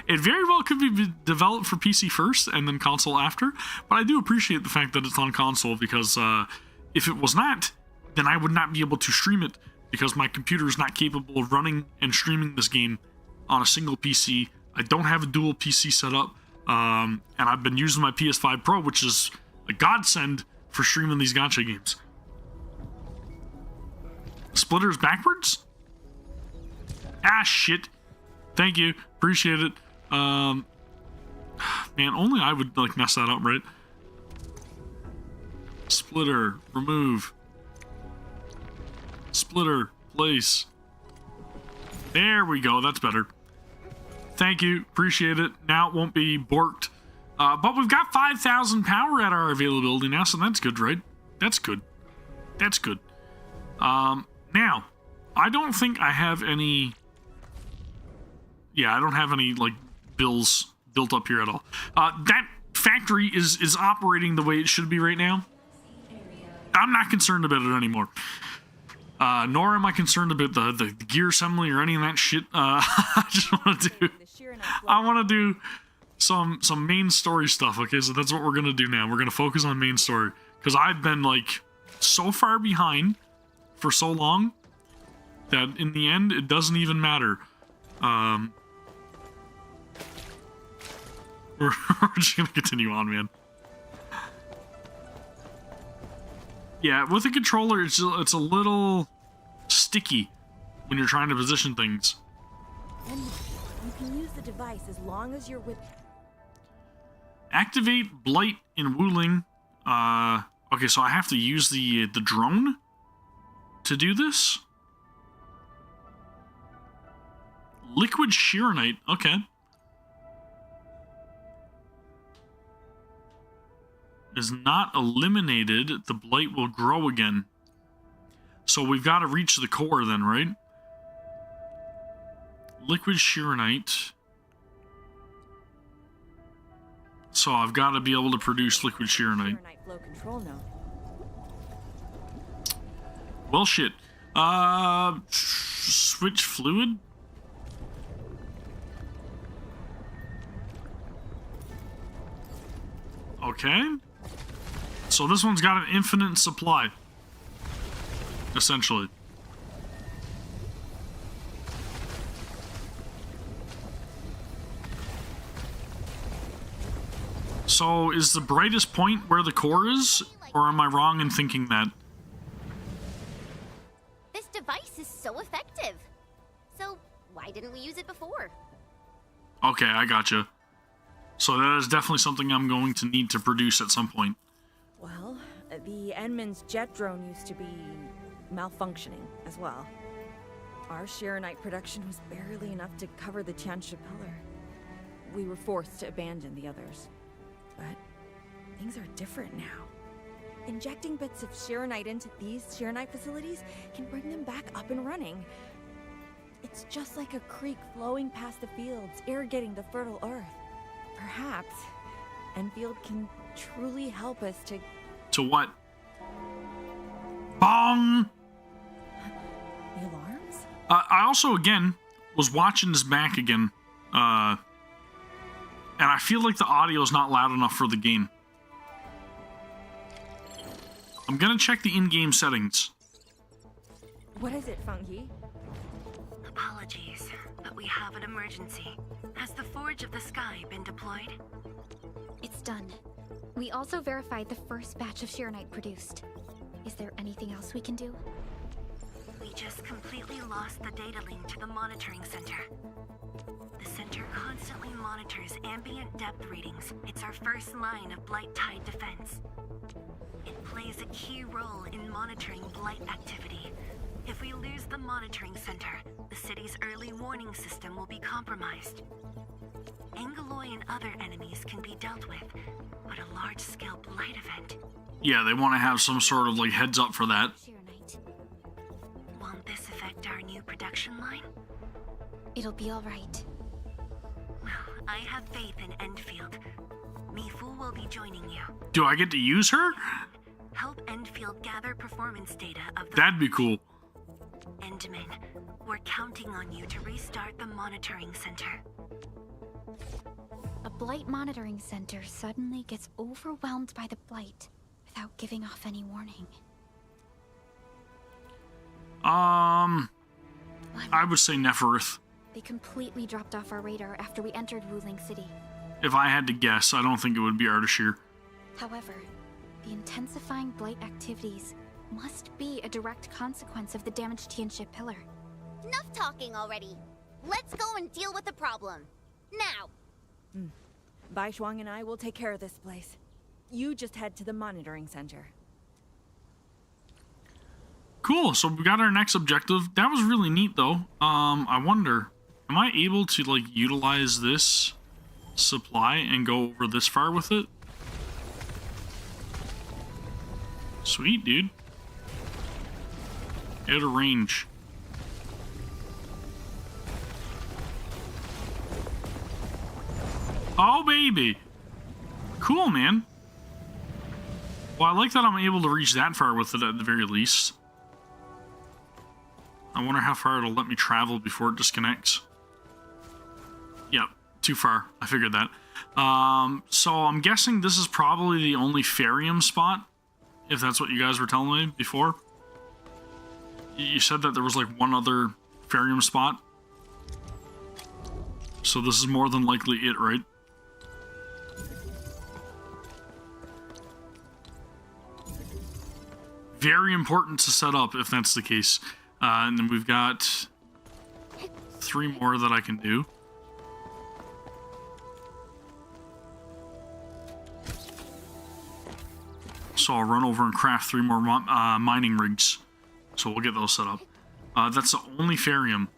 It very well could be developed for PC first and then console after, but I do appreciate the fact that it's on console, because if it was not, then I would not be able to stream it, because my computer is not capable of running and streaming this game on a single PC. I don't have a dual PC set up, and I've been using my PS5 Pro, which is a godsend for streaming these gacha games. Splitters backwards? Ah, shit. Thank you. Appreciate it. Man, only I would, like, mess that up, right? Splitter. Remove. Splitter. Place. There we go. That's better. Thank you. Appreciate it. Now it won't be borked. But we've got 5,000 power at our availability now, so that's good, right? That's good. That's good. Now, I don't think I have any... Yeah, I don't have any, like, bills built up here at all. That factory is operating the way it should be right now. I'm not concerned about it anymore. Nor am I concerned about the gear assembly or any of that shit. I just want to do... I want to do some main story stuff, okay? So that's what we're going to do now. We're going to focus on main story. Because I've been, like, so far behind for so long that in the end, it doesn't even matter. We're just going to continue on, man. Yeah, with a controller, it's a little sticky when you're trying to position things. You can use the device as long as you're with... Activate Blight in Wuling. Okay, so I have to use the drone to do this? Liquid Sheeranite, okay. Is not eliminated, the blight will grow again. So we've got to reach the core then, right? Liquid Sheeranite. So I've got to be able to produce liquid Sheeranite. Flow control node. Well, shit. Switch fluid? Okay. So this one's got an infinite supply. Essentially. So is the brightest point where the core is? Or am I wrong in thinking that? This device is so effective. So why didn't we use it before? Okay, I gotcha. So that is definitely something I'm going to need to produce at some point. Well, the Enman's jet drone used to be malfunctioning as well. Our Sheeranite production was barely enough to cover the Tianshi pillar. We were forced to abandon the others. But things are different now. Injecting bits of Sheeranite into these Sheeranite facilities can bring them back up and running. It's just like a creek flowing past the fields, irrigating the fertile earth. Perhaps Endfield can truly help us to... To what? Bong! The alarms? I also, again, was watching this back again. And I feel like the audio is not loud enough for the game. I'm gonna check the in-game settings. What is it, Fungi? Apologies, but we have an emergency. Has the Forge of the Sky been deployed? It's done. We also verified the first batch of Sheeranite produced. Is there anything else we can do? We just completely lost the data link to the monitoring center. The center constantly monitors ambient depth readings. It's our first line of blight tide defense. It plays a key role in monitoring blight activity. If we lose the monitoring center, the city's early warning system will be compromised. Angeloy and other enemies can be dealt with, but a large-scale blight event... Yeah, they want to have some sort of, like, heads up for that. Sheeranite. Won't this affect our new production line? It'll be all right. Well, I have faith in Endfield. Mifu will be joining you. Do I get to use her? Help Endfield gather performance data of the... That'd be cool. Endman, we're counting on you to restart the monitoring center. A blight monitoring center suddenly gets overwhelmed by the blight without giving off any warning. I would say Neferith. They completely dropped off our radar after we entered Wuling City. If I had to guess, I don't think it would be Ardashir. However, the intensifying blight activities must be a direct consequence of the damaged Tianshi pillar. Enough talking already. Let's go and deal with the problem. Now! Bai Shuang and I will take care of this place. You just head to the monitoring center. Cool, so we got our next objective. That was really neat, though. I wonder, am I able to, like, utilize this supply and go over this far with it? Sweet, dude. Out of range. Oh, baby. Cool, man. Well, I like that I'm able to reach that far with it at the very least. I wonder how far it'll let me travel before it disconnects. Yep, too far. I figured that. So I'm guessing this is probably the only Farium spot, if that's what you guys were telling me before. You said that there was like one other Farium spot. So this is more than likely it, right? Very important to set up if that's the case. And then we've got 3 more that I can do. So I'll run over and craft 3 more mining rigs. So we'll get those set up. That's the only Farium.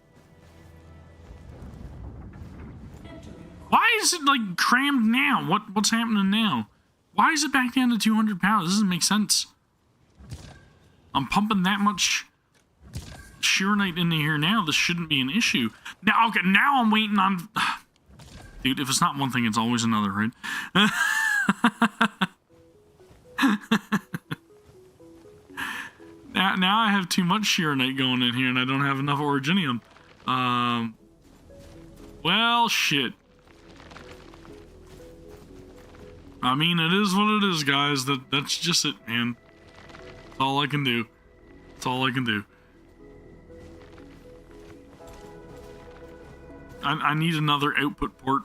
Why is it like crammed now? What's happening now? Why is it back down to 200 pounds? This doesn't make sense. I'm pumping that much Sheeranite into here now. This shouldn't be an issue. Now, okay, now I'm waiting on... Dude, if it's not one thing, it's always another, right? now I have too much Sheeranite going in here, and I don't have enough Originium. Well, shit. I mean, it is what it is, guys. That's just it, man. That's all I can do. That's all I can do. I need another output port.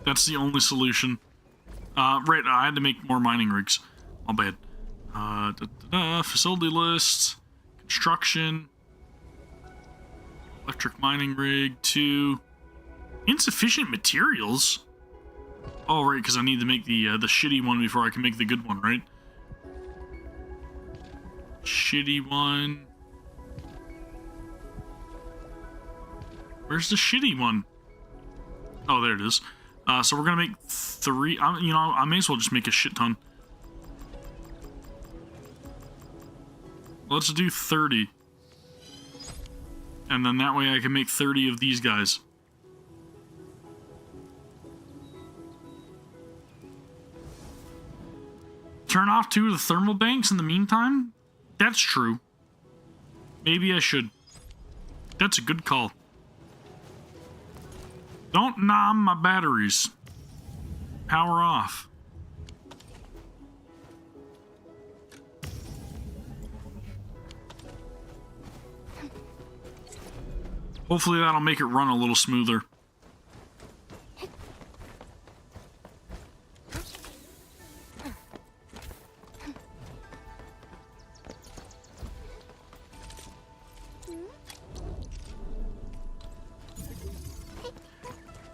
That's the only solution. Right, I had to make more mining rigs. My bad. Facility lists. Construction. Electric mining rig. 2. Insufficient materials? Oh, right, because I need to make the shitty one before I can make the good one, right? Shitty one. Where's the shitty one? Oh, there it is. So we're gonna make 3. You know, I may as well just make a shit ton. Let's do 30. And then that way I can make 30 of these guys. Turn off 2 of the thermal banks in the meantime? That's true. Maybe I should. That's a good call. Don't nom my batteries. Power off. Hopefully that'll make it run a little smoother.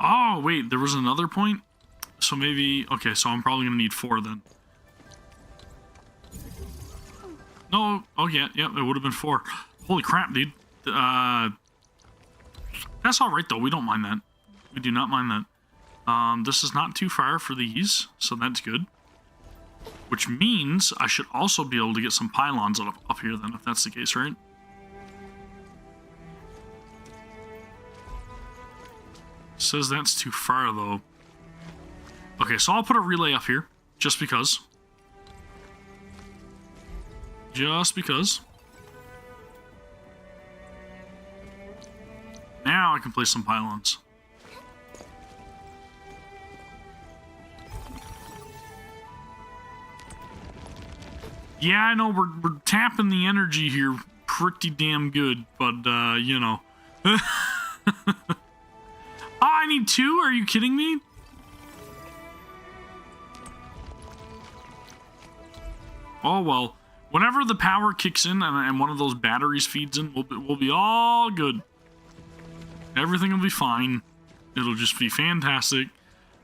Oh, wait, there was another point? So maybe... Okay, so I'm probably going to need 4 then. No, oh yeah, it would have been 4. Holy crap, dude. That's alright though, we don't mind that. We do not mind that. This is not too far for these, so that's good. Which means I should also be able to get some pylons up here then, if that's the case, right? Says that's too far though. Okay, so I'll put a relay up here, just because. Just because. Now I can place some pylons. Yeah, I know we're tapping the energy here pretty damn good, but you know. Oh, I need 2? Are you kidding me? Oh well. Whenever the power kicks in and one of those batteries feeds in, we'll be all good. Everything will be fine. It'll just be fantastic.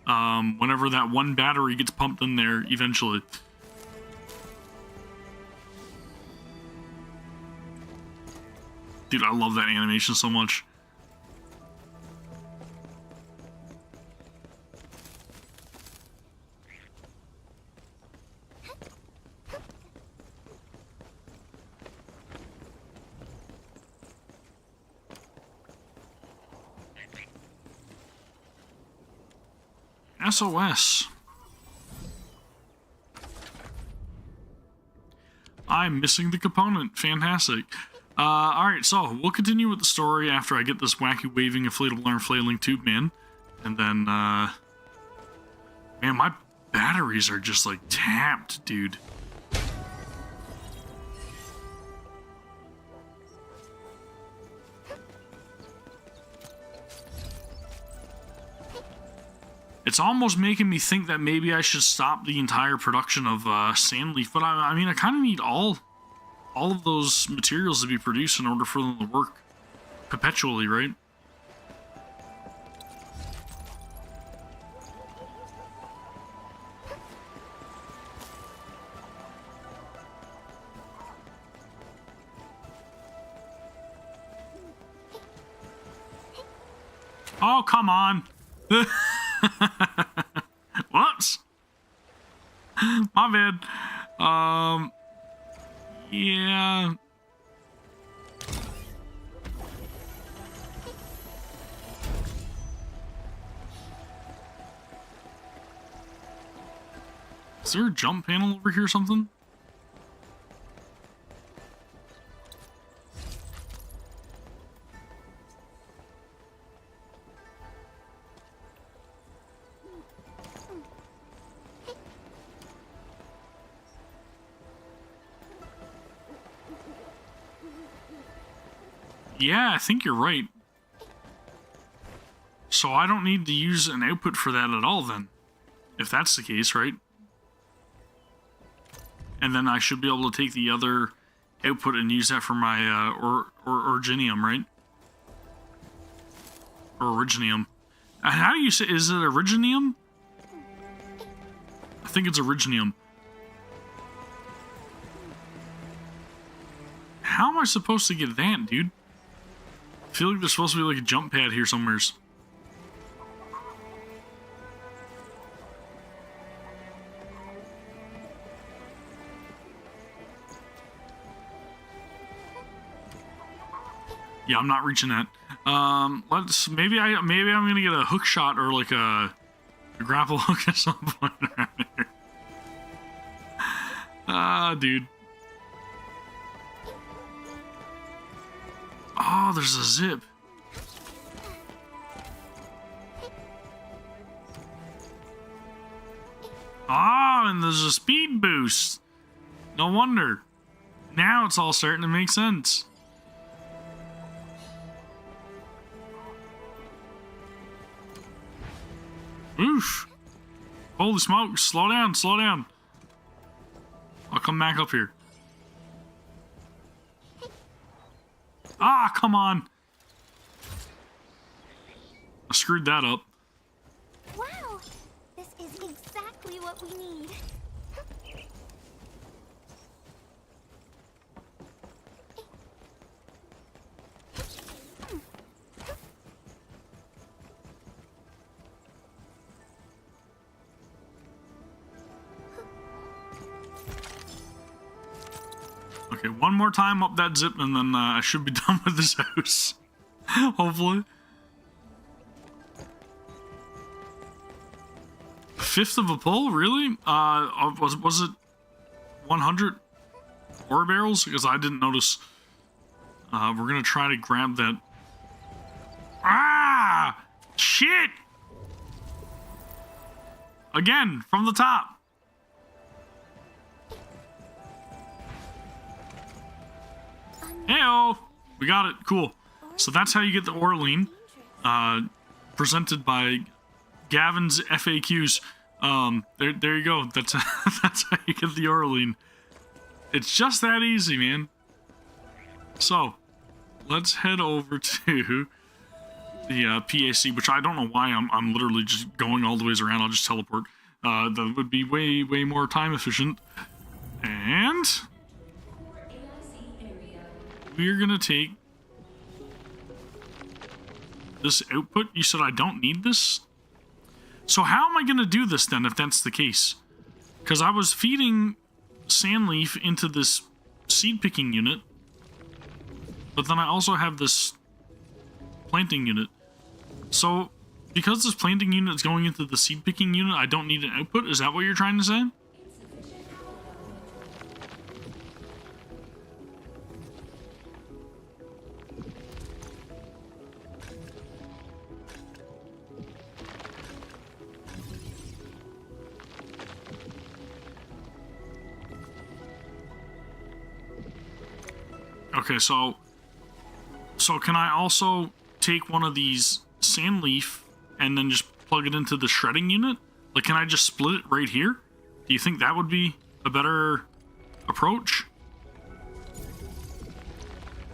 Whenever that one battery gets pumped in there, eventually. Dude, I love that animation so much. SOS. I'm missing the component. Fantastic. Alright, so we'll continue with the story after I get this wacky waving inflatable arm flailing tube man. And then, man, my batteries are just like tapped, dude. It's almost making me think that maybe I should stop the entire production of Sandleaf, but I mean, I kind of need all of those materials to be produced in order for them to work perpetually, right? Oh, come on. Whoops. My bad. Yeah. Is there a jump panel over here or something? Yeah, I think you're right. So I don't need to use an output for that at all then. If that's the case, right? And then I should be able to take the other output and use that for my originium, right? Or originium. How do you say, is it originium? I think it's originium. How am I supposed to get that, dude? I feel like there's supposed to be like a jump pad here somewheres. Yeah, I'm not reaching that. Let's maybe I'm gonna get a hook shot or like a grapple hook at some point around here. Dude. Oh, there's a zip. Oh, and there's a speed boost. No wonder. Now it's all starting to make sense. Oof. Holy smokes. Slow down, slow down. I'll come back up here. Ah, come on. I screwed that up. Wow, this is exactly what we need. Okay, one more time up that zip and then I should be done with this house. Hopefully. Fifth of a pull? Really? Was it 100 ore barrels? Because I didn't notice. We're gonna try to grab that. Ah! Shit! Again, from the top. Heyo! We got it. Cool. So that's how you get the Orlean. Presented by Gavin's FAQs. There you go. That's that's how you get the Orlean. It's just that easy, man. So, let's head over to the PAC, which I don't know why I'm literally just going all the ways around. I'll just teleport. That would be way more time efficient. And we're gonna take this output. You said I don't need this? So how am I gonna do this then if that's the case? Because I was feeding Sandleaf into this seed picking unit, but then I also have this planting unit. So because this planting unit is going into the seed picking unit, I don't need an output? Is that what you're trying to say? Okay, so can I also take one of these Sandleaf and then just plug it into the shredding unit? Like, can I just split it right here? Do you think that would be a better approach?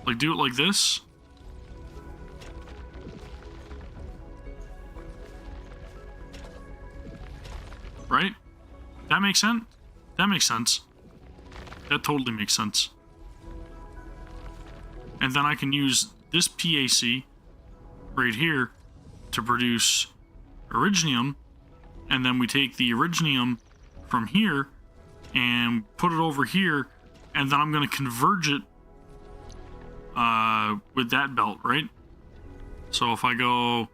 Like, do it like this? Right? That makes sense? That makes sense. That totally makes sense. And then I can use this PAC right here to produce originium, and then we take the originium from here and put it over here, and then I'm going to converge it with that belt, right? So if I go,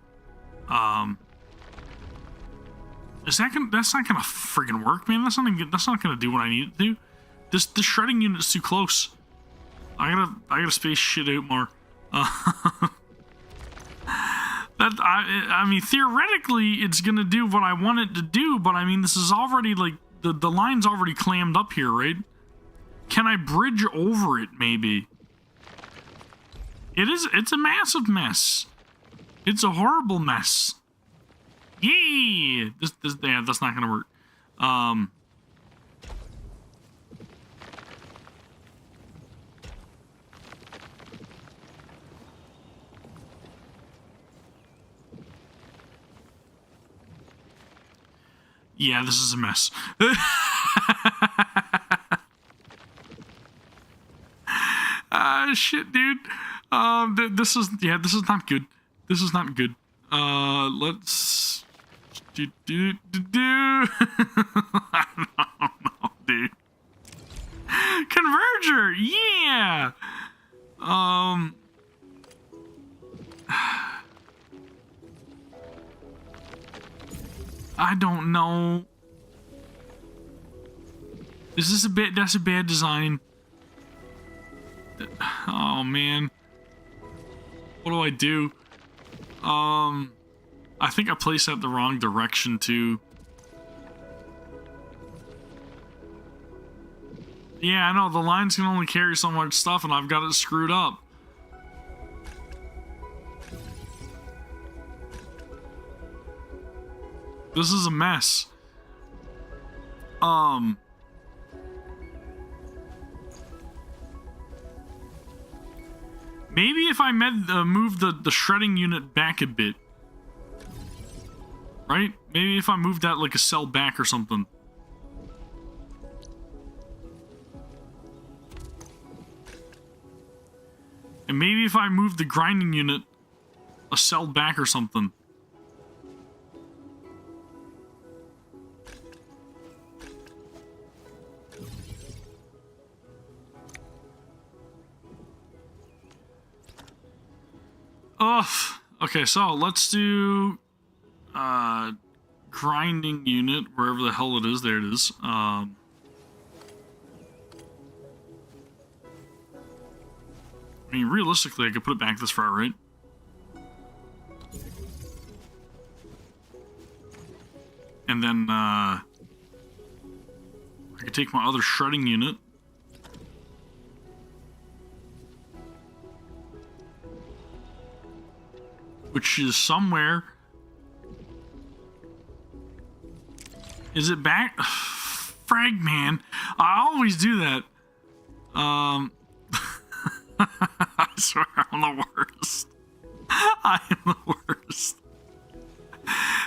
that's not gonna friggin' work, man. That's not gonna do what I need it to do. This shredding unit's too close. I gotta space shit out more. I mean, theoretically, it's gonna do what I want it to do, but I mean, this is already like the line's already clammed up here, right? Can I bridge over it? Maybe. It's a massive mess. It's a horrible mess. Yay! Yeah, that's not gonna work. Yeah, this is a mess. Shit, dude. This is not good. This is not good. Let's do. I don't know, dude. Converger, yeah. I don't know. Is this that's a bad design? Oh man. What do I do? I think I placed that the wrong direction too. Yeah, I know, the lines can only carry so much stuff and I've got it screwed up. This is a mess. Maybe if I move the shredding unit back a bit. Right? Maybe if I move that like a cell back or something. And maybe if I move the grinding unit a cell back or something. Okay, so let's do grinding unit, wherever the hell it is. There it is. I mean, realistically, I could put it back this far, right? And then I could take my other shredding unit. Which is somewhere. Is it back? Frag man. I always do that. I swear I'm the worst. I am the worst.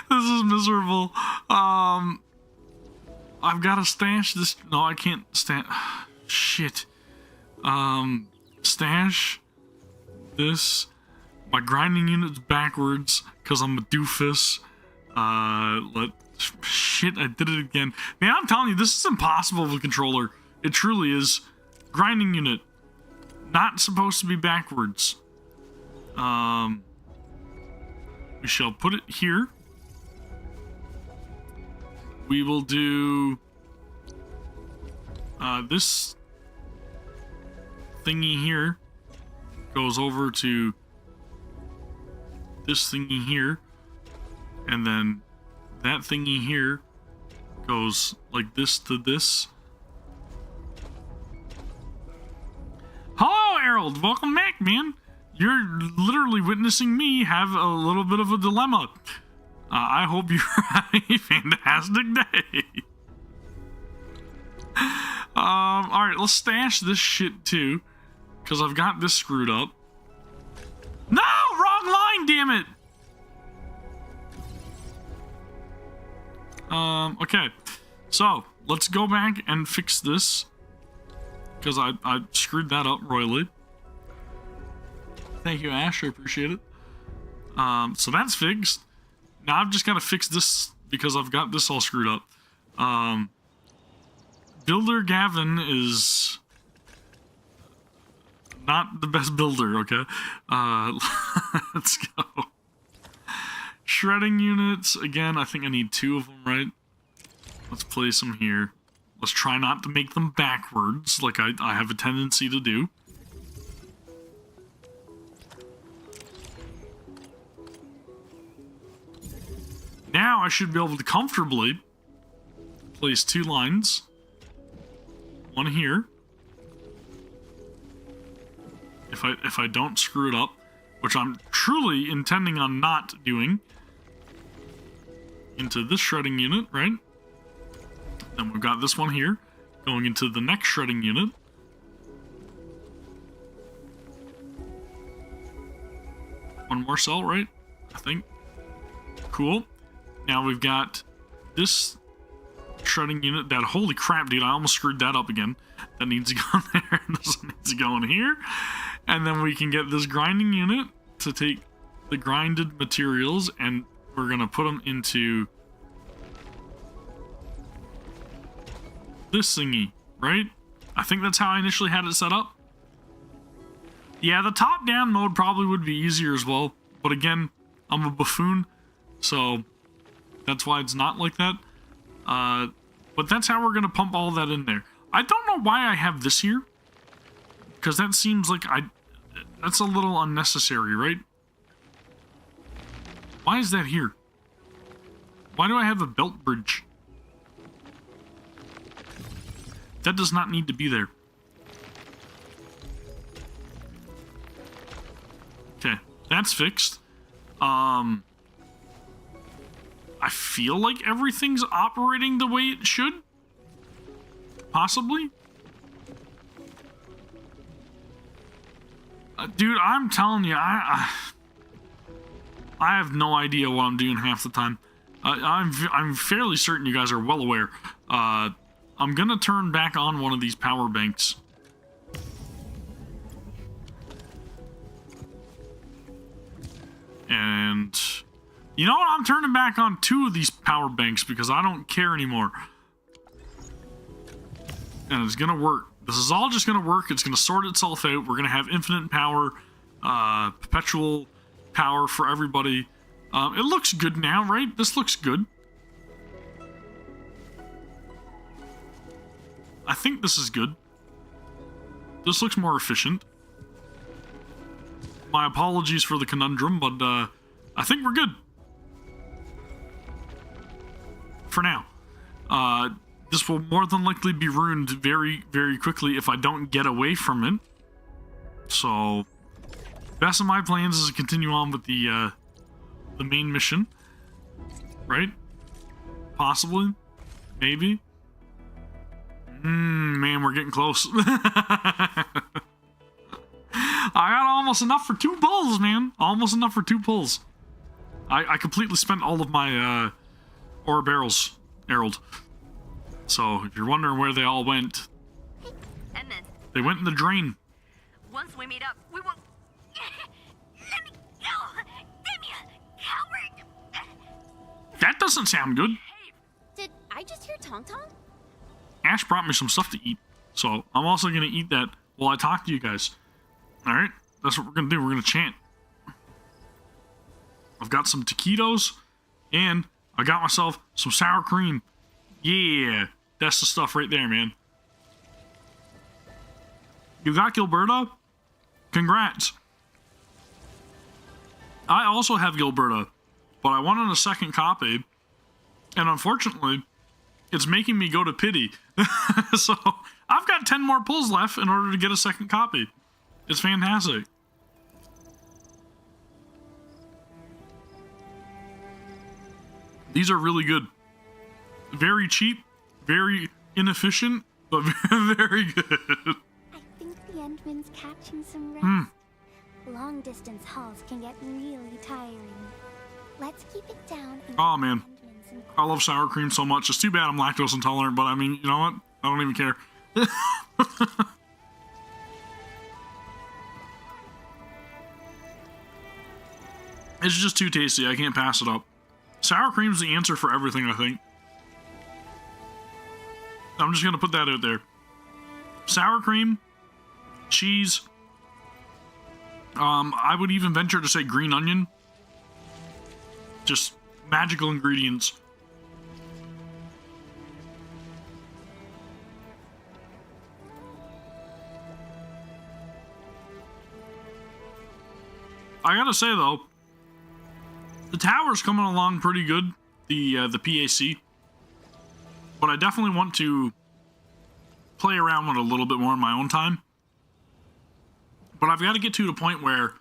This is miserable. I've got to stash this. No, I can't stash. Shit. Stash this. My grinding unit's backwards because I'm a doofus. Shit, I did it again. Man, I'm telling you, this is impossible with a controller. It truly is. Grinding unit. Not supposed to be backwards. We shall put it here. We will do this thingy here goes over to this thingy here, and then that thingy here goes like this to this. Hello, Harold. Welcome back, man. You're literally witnessing me have a little bit of a dilemma. I hope you're having a fantastic day. Alright, let's stash this shit too, because I've got this screwed up. No! Wrong line, damn it! Okay. So, let's go back and fix this. Because I screwed that up royally. Thank you, Ash. I appreciate it. So that's fixed. Now I've just got to fix this because I've got this all screwed up. Builder Gavin is not the best builder, okay? Let's go. Shredding units, again, I think I need 2 of them, right? Let's place them here. Let's try not to make them backwards, like I have a tendency to do. Now I should be able to comfortably place 2 lines. One here. If I don't screw it up, which I'm truly intending on not doing. Into this shredding unit, right? Then we've got this one here, going into the next shredding unit. One more cell, right? I think. Cool. Now we've got this shredding unit that, holy crap, dude, I almost screwed that up again. That needs to go in there, and this one needs to go in here. And then we can get this grinding unit to take the grinded materials, and we're gonna put them into this thingy, right? I think that's how I initially had it set up. Yeah, the top-down mode probably would be easier as well, but again, I'm a buffoon, so that's why it's not like that. But that's how we're gonna pump all that in there. I don't know why I have this here, because that seems like that's a little unnecessary, right? Why is that here? Why do I have a belt bridge? That does not need to be there. Okay, that's fixed. I feel like everything's operating the way it should. Possibly. Dude, I'm telling you, I have no idea what I'm doing half the time. I'm fairly certain you guys are well aware. I'm gonna turn back on one of these power banks. And you know what? I'm turning back on 2 of these power banks because I don't care anymore. And it's gonna work. This is all just gonna work. It's gonna sort itself out. We're gonna have infinite power, perpetual power for everybody. It looks good now, right? This looks good. I think this is good. This looks more efficient. My apologies for the conundrum, but I think we're good. For now. This will more than likely be ruined very, very quickly if I don't get away from it. So, best of my plans is to continue on with the main mission. Right? Possibly. Maybe. Man, we're getting close. I got almost enough for 2 pulls, man. Almost enough for 2 pulls. I completely spent all of my ore barrels, Harold. So, if you're wondering where they all went, And then, they went in the drain. once we meet up, we will... Let me go! Damn you, coward! That doesn't sound good. Did I just hear Tong Tong? Ash brought me some stuff to eat, so I'm also going to eat that while I talk to you guys. Alright? That's what we're going to do. We're going to chant. I've got some taquitos, and I got myself some sour cream. Yeah, that's the stuff right there, man. You got Gilberta? Congrats. I also have Gilberta, but I wanted a second copy, and unfortunately, it's making me go to pity. So, I've got 10 more pulls left in order to get a second copy. It's fantastic. These are really good. Very cheap, very inefficient, but very good. I think the Endman's catching some rest. Long distance hauls can get really tiring. Let's keep it down. And Oh man, I love sour cream so much. It's too bad I'm lactose intolerant, but I mean, you know what? I don't even care. It's just too tasty. I can't pass it up. Sour cream's the answer for everything, I think. I'm just gonna put that out there. Sour cream, cheese. I would even venture to say green onion. Just magical ingredients. I gotta say though, the tower's coming along pretty good, the PAC, but I definitely want to play around with it a little bit more in my own time. But I've got to get to the point where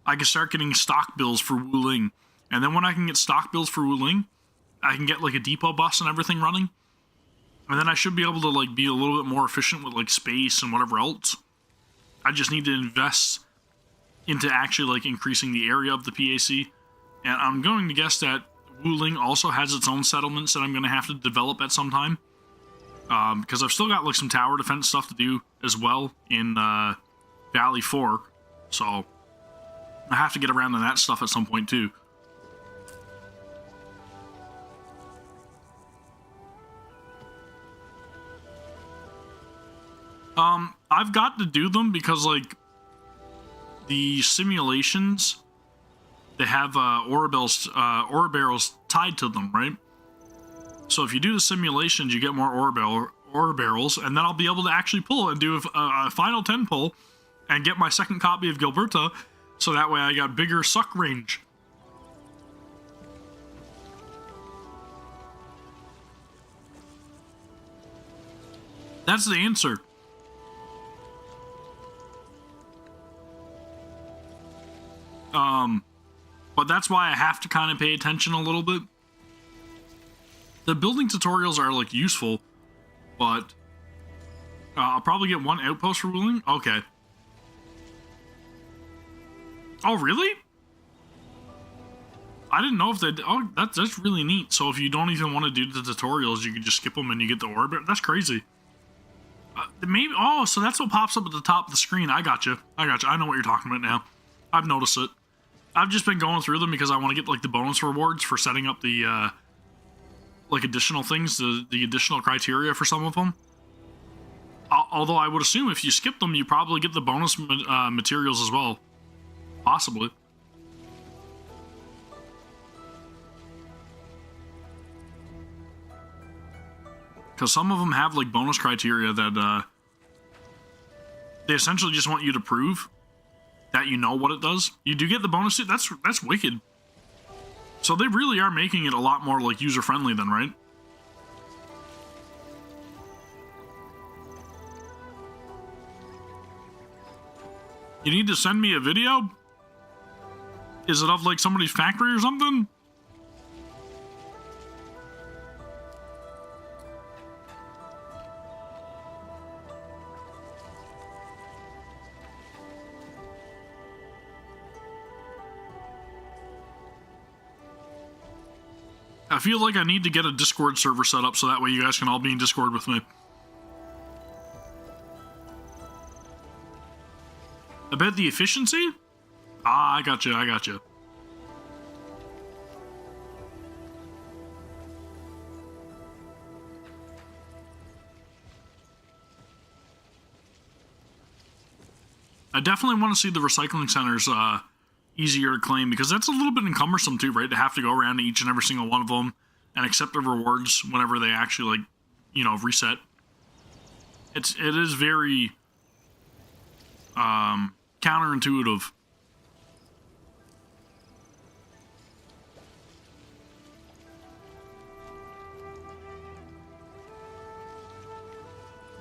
I can start getting stock bills for Wuling, and then when I can get stock bills for Wuling, I can get like a depot bus and everything running, and then I should be able to like be a little bit more efficient with like space and whatever else. I just need to invest into actually like increasing the area of the PAC. And I'm going to guess that Wuling also has its own settlements that I'm going to have to develop at some time. Because I've still got like some tower defense stuff to do as well in Valley 4. So I have to get around to that stuff at some point too. I've got to do them because like the simulations, they have ore barrels tied to them, right? So if you do the simulations, you get more ore barrels, and then I'll be able to actually pull and do a final 10 pull and get my second copy of Gilberta, so that way I got bigger suck range. That's the answer. But that's why I have to kind of pay attention a little bit. The building tutorials are like useful, but I'll probably get one outpost for Wuling. Okay. Oh, really? I didn't know if they. Oh, that's really neat. So if you don't even want to do the tutorials, you can just skip them and you get the orbit. That's crazy. Maybe. Oh, so that's what pops up at the top of the screen. I got you. I know what you're talking about now. I've noticed it. I've just been going through them because I want to get like the bonus rewards for setting up the like additional things, the additional criteria for some of them. Although I would assume if you skip them, you probably get the bonus materials as well. Possibly. Because some of them have like bonus criteria that they essentially just want you to prove that you know what it does. You do get the bonus suit. That's wicked. So they really are making it a lot more like user friendly then, right? You need to send me a video? Is it of like somebody's factory or something? I feel like I need to get a Discord server set up so that way you guys can all be in Discord with me. About the efficiency? Ah, I gotcha. I definitely want to see the recycling centers easier to claim, because that's a little bit encumbersome too, right? To have to go around to each and every single one of them and accept the rewards whenever they actually, like, you know, reset. It is very counterintuitive.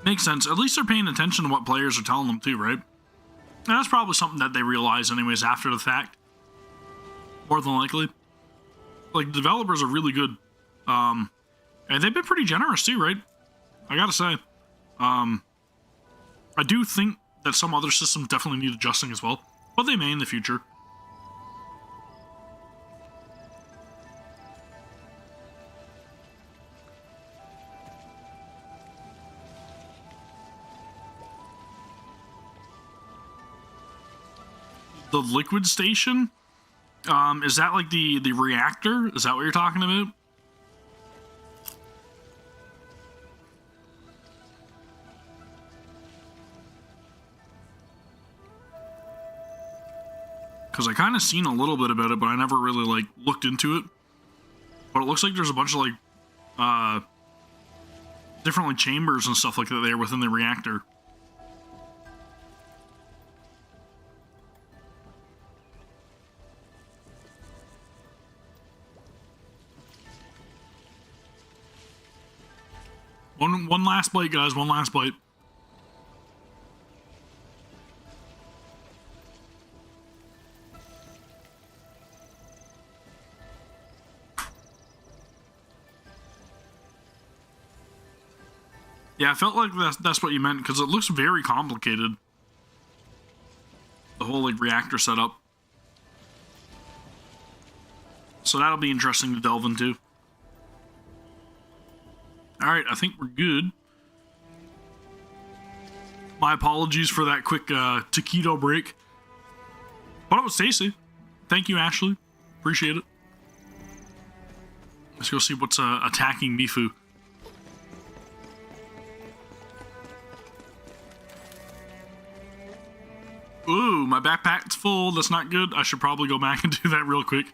Makes sense. At least they're paying attention to what players are telling them too, right? And that's probably something that they realize anyways after the fact. More than likely. Like, the developers are really good. And they've been pretty generous too, right? I gotta say. I do think that some other systems definitely need adjusting as well. But they may in the future. The liquid station? Is that like the reactor? Is that what you're talking about? Because I kind of seen a little bit about it, but I never really like looked into it. But it looks like there's a bunch of like different like chambers and stuff like that there within the reactor. One last bite, guys. One last bite. Yeah, I felt like that's what you meant, because it looks very complicated. The whole like reactor setup. So that'll be interesting to delve into. Alright, I think we're good. My apologies for that quick taquito break. But it was tasty. Thank you, Ashley. Appreciate it. Let's go see what's attacking Mifu. Ooh, my backpack's full. That's not good. I should probably go back and do that real quick.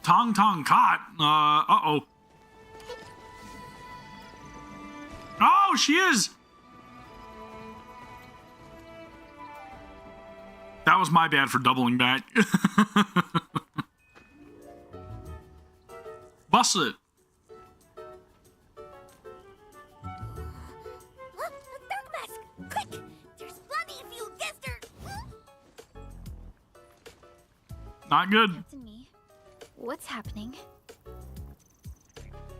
Tong Tong caught. Uh-oh. Oh, she is. That was my bad for doubling back. Bust it. Dark mask! Quick! There's plenty of you against her! Not good. That's me. What's happening?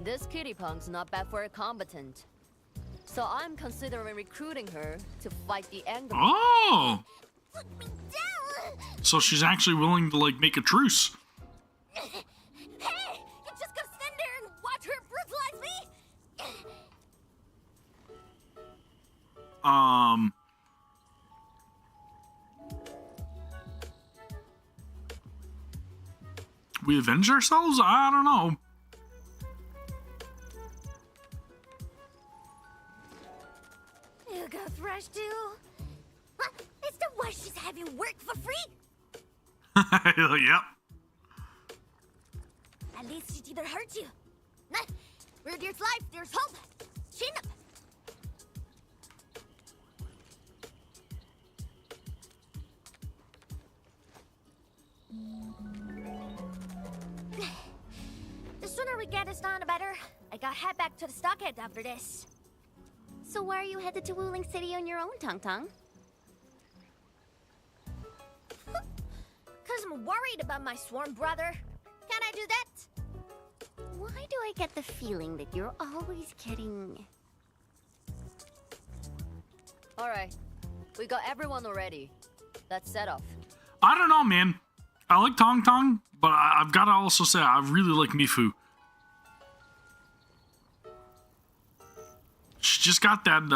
This kitty punk's not bad for a combatant. So I'm considering recruiting her to fight the End. Oh! Put me down! So she's actually willing to, like, make a truce. Hey! You just gonna stand there and watch her brutalize me? We avenge ourselves? I don't know. You go thrash too? What? It's the worst just have you work for free? Yep. At least she didn't hurt you. Nah, where there's life, there's hope. Chin up. The sooner we get this done, the better. I gotta head back to the stockade after this. So why are you headed to Wuling City on your own, Tong Tong? Cause I'm worried about my sworn brother. Can I do that? Why do I get the feeling that you're always getting... Alright, we got everyone already. Let's set off. I don't know, man. I like Tong Tong, but I've got to also say I really like Mifu. She just got that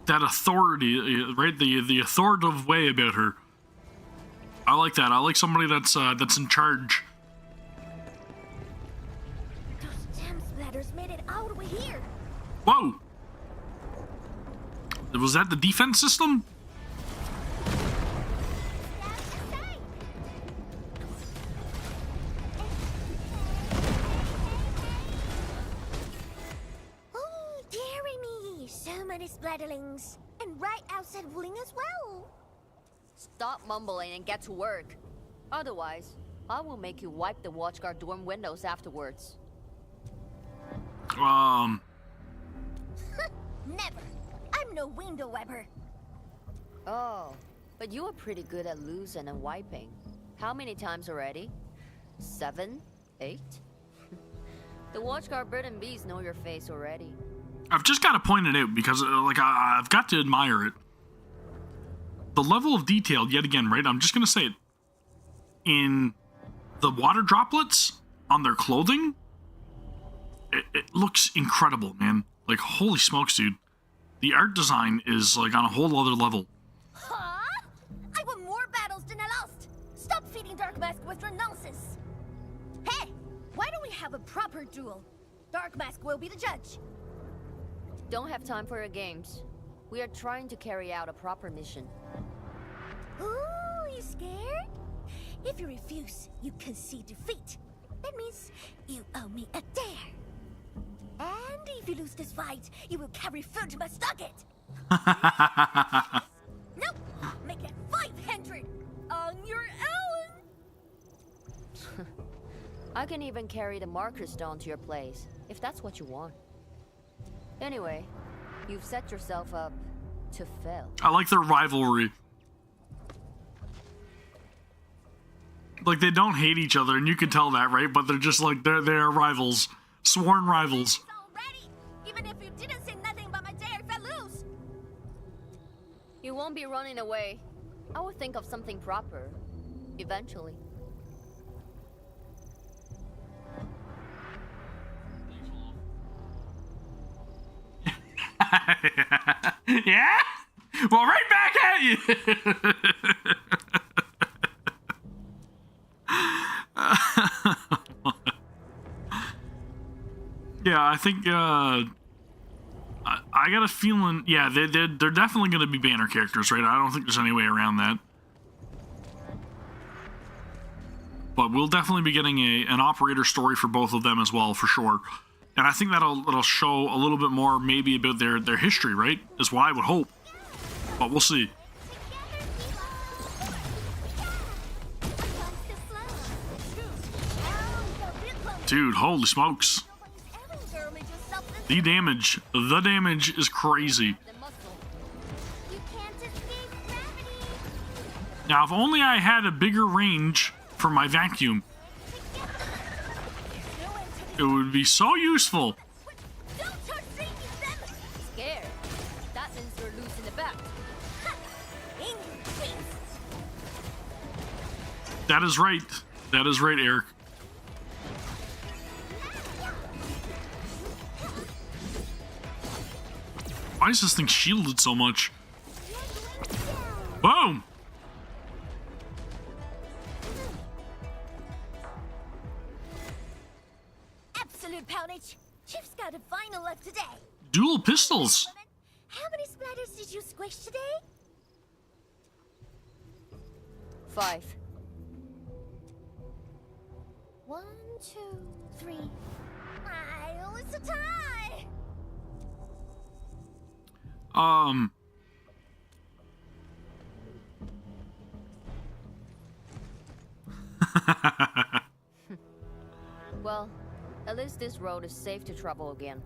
that authority, right? The authoritative way about her. I like that. I like somebody that's in charge. Those damn splatters made it all the way here. Whoa! Was that the defense system? Oh, dearie me. So many splatterlings. And right outside Wuling as well. Stop mumbling and get to work. Otherwise, I will make you wipe the watchguard dorm windows afterwards. Never. I'm no window wiper. Oh, but you are pretty good at losing and wiping. How many times already? 7? 8? The watchguard bird and bees know your face already. I've just got to point it out because, like, I've got to admire it. the level of detail, yet again, right? I'm just gonna say it. In the water droplets on their clothing, it looks incredible, man. Like, holy smokes, dude. The art design is like on a whole other level. Huh? I won more battles than I lost. Stop feeding Dark Mask with your nonsense. Hey, why don't we have a proper duel? Dark Mask will be the judge. Don't have time for your games. We are trying to carry out a proper mission. Ooh, you scared? If you refuse, you concede defeat. That means you owe me a dare. And if you lose this fight, you will carry food to my stocket. Nope, make it 500 on your own. I can even carry the marker stone to your place, if that's what you want. Anyway, you've set yourself up to fail. I like their rivalry. Like, they don't hate each other, and you can tell that, right? But they're just like, they're rivals. Sworn rivals. Already, even if you didn't say nothing about my dare if I lose. You won't be running away. I will think of something proper. Eventually. Yeah? Well, right back at you. Yeah, I think I got a feeling. Yeah, they're definitely going to be banner characters, right? I don't think there's any way around that. But we'll definitely be getting an operator story for both of them as well, for sure. And I think that'll show a little bit more, maybe about their history, right? Is what I would hope. But we'll see. Dude, holy smokes. The damage is crazy. Now, if only I had a bigger range for my vacuum, it would be so useful. Scared? That means you're losing the bet. That is right. That is right, Eric. Why is this thing shielded so much? Boom! Absolute poundage. Chief's got a final left today. Dual pistols. How many splatters did you squish today? 5. 1, 2, 3. Oh, it's a tie. Well, at least this road is safe to travel again.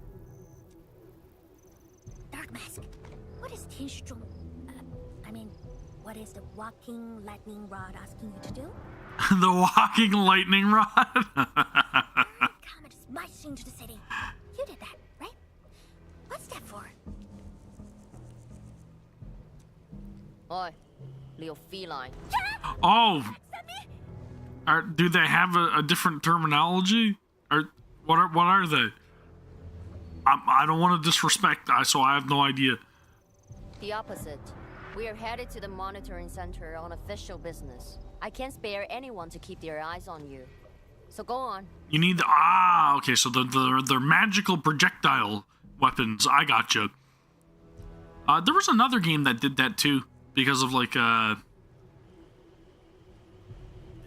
Dark Mask, what is Tinstrom? What is the walking lightning rod asking you to do? The walking lightning rod? Comet is marching to the city. You did that, right? What's that for? Oi, Leo Feline. Oh! Do they have a different terminology? Or what are they? I don't want to disrespect, so I have no idea. The opposite. We are headed to the monitoring center on official business. I can't spare anyone to keep their eyes on you. So go on. You need okay, so they're magical projectile weapons. I gotcha. There was another game that did that too, because of like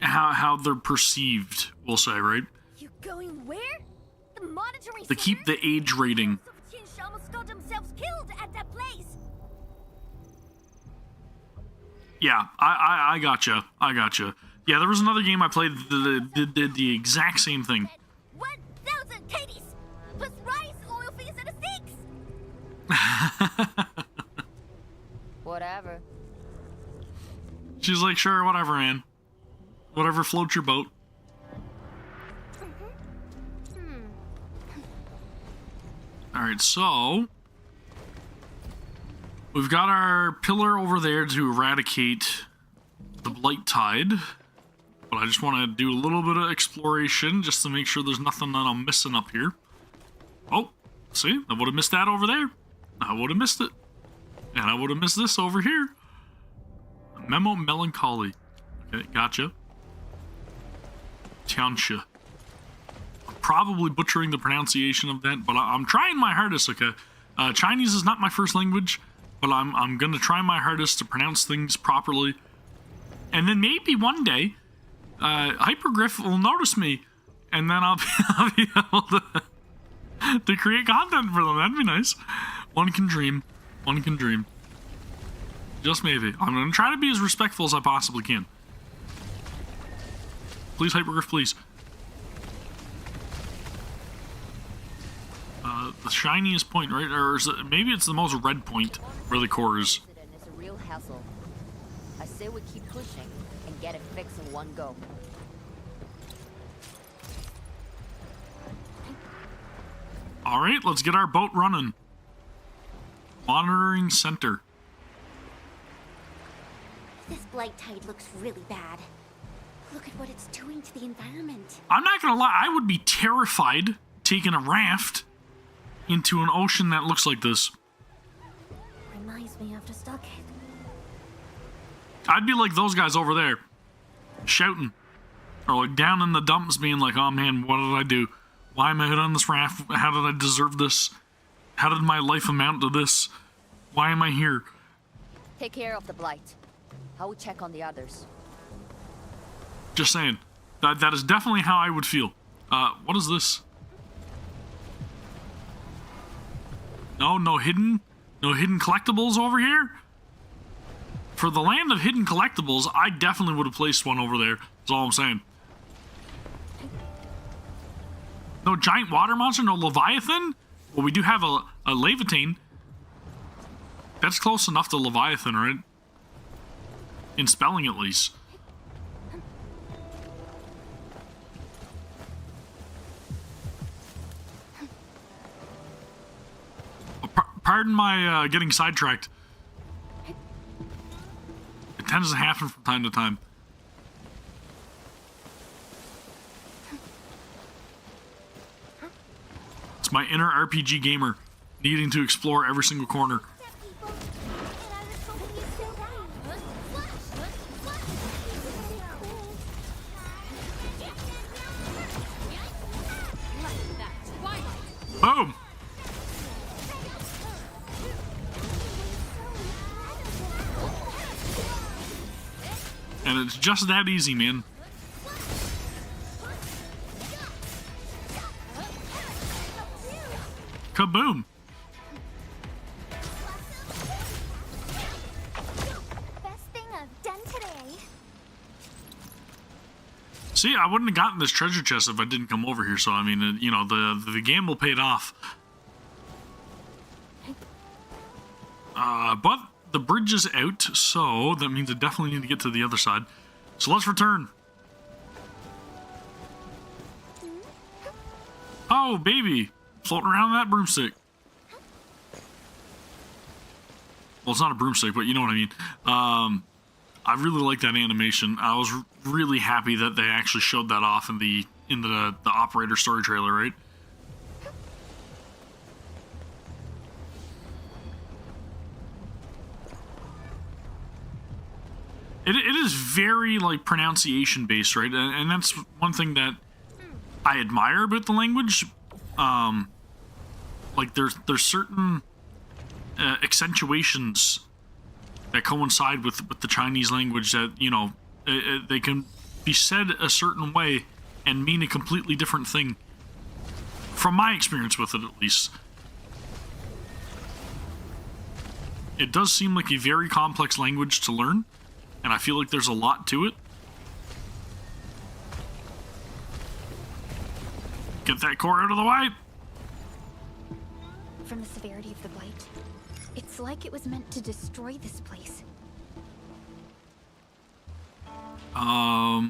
how they're perceived, we'll say, right? You going where? The monitoring To keep the age rating. almost got themselves killed at that place. Yeah, I gotcha. Yeah, there was another game I played that did the exact same thing. 1,000 Katie's plus rice, oil fees, and a six. Whatever. She's like, sure, whatever, man. Whatever floats your boat. Alright, so We've got our pillar over there to eradicate the blight tide. But I just want to do a little bit of exploration just to make sure there's nothing that I'm missing up here. Oh, see? I would have missed that over there. I would have missed it. And I would have missed this over here. Memo Melancholy. Okay, gotcha. Tianxia. I'm probably butchering the pronunciation of that, but I'm trying my hardest, okay? Chinese is not my first language, but I'm gonna try my hardest to pronounce things properly. And then maybe one day, Hypergriff will notice me, and then I'll be able to create content for them. That'd be nice. One can dream. One can dream. Just maybe. I'm gonna try to be as respectful as I possibly can. Please, Hypergriff, please. The shiniest point, right? Or is it, maybe it's the most red point where the core is. It's a real hassle. I say we keep pushing and get it fixed in one go. Alright, let's get our boat running. Monitoring center. This blight tide looks really bad. Look at what it's doing to the environment. I'm not gonna lie, I would be terrified taking a raft into an ocean that looks like this. Reminds me of the Stockhead. I'd be like those guys over there, shouting. Or like down in the dumps being like, oh man, what did I do? Why am I on this raft? How did I deserve this? How did my life amount to this? Why am I here? Take care of the blight. How we check on the others. Just saying. That is definitely how I would feel. What is this? No hidden collectibles over here? For the land of hidden collectibles, I definitely would have placed one over there. That's all I'm saying. No giant water monster, no Leviathan? Well, we do have a Leviathan. That's close enough to Leviathan, right? In spelling, at least. Pardon my getting sidetracked. It tends to happen from time to time. It's my inner RPG gamer needing to explore every single corner. Boom! And it's just that easy, man. Kaboom! Best thing I've done today. See, I wouldn't have gotten this treasure chest if I didn't come over here, so I mean, you know, the gamble paid off. But the bridge is out, so that means I definitely need to get to the other side. So let's return. Oh, baby! Floating around that broomstick. Well, it's not a broomstick, but you know what I mean. I really like that animation. I was really happy that they actually showed that off in the operator story trailer, right? It is very, like, pronunciation based, right? And that's one thing that I admire about the language. Like, there's certain accentuations that coincide with the Chinese language that, you know, they can be said a certain way and mean a completely different thing. From my experience with it, at least. It does seem like a very complex language to learn. And I feel like there's a lot to it. Get that core out of the way. From the severity of the blight, it's like it was meant to destroy this place. I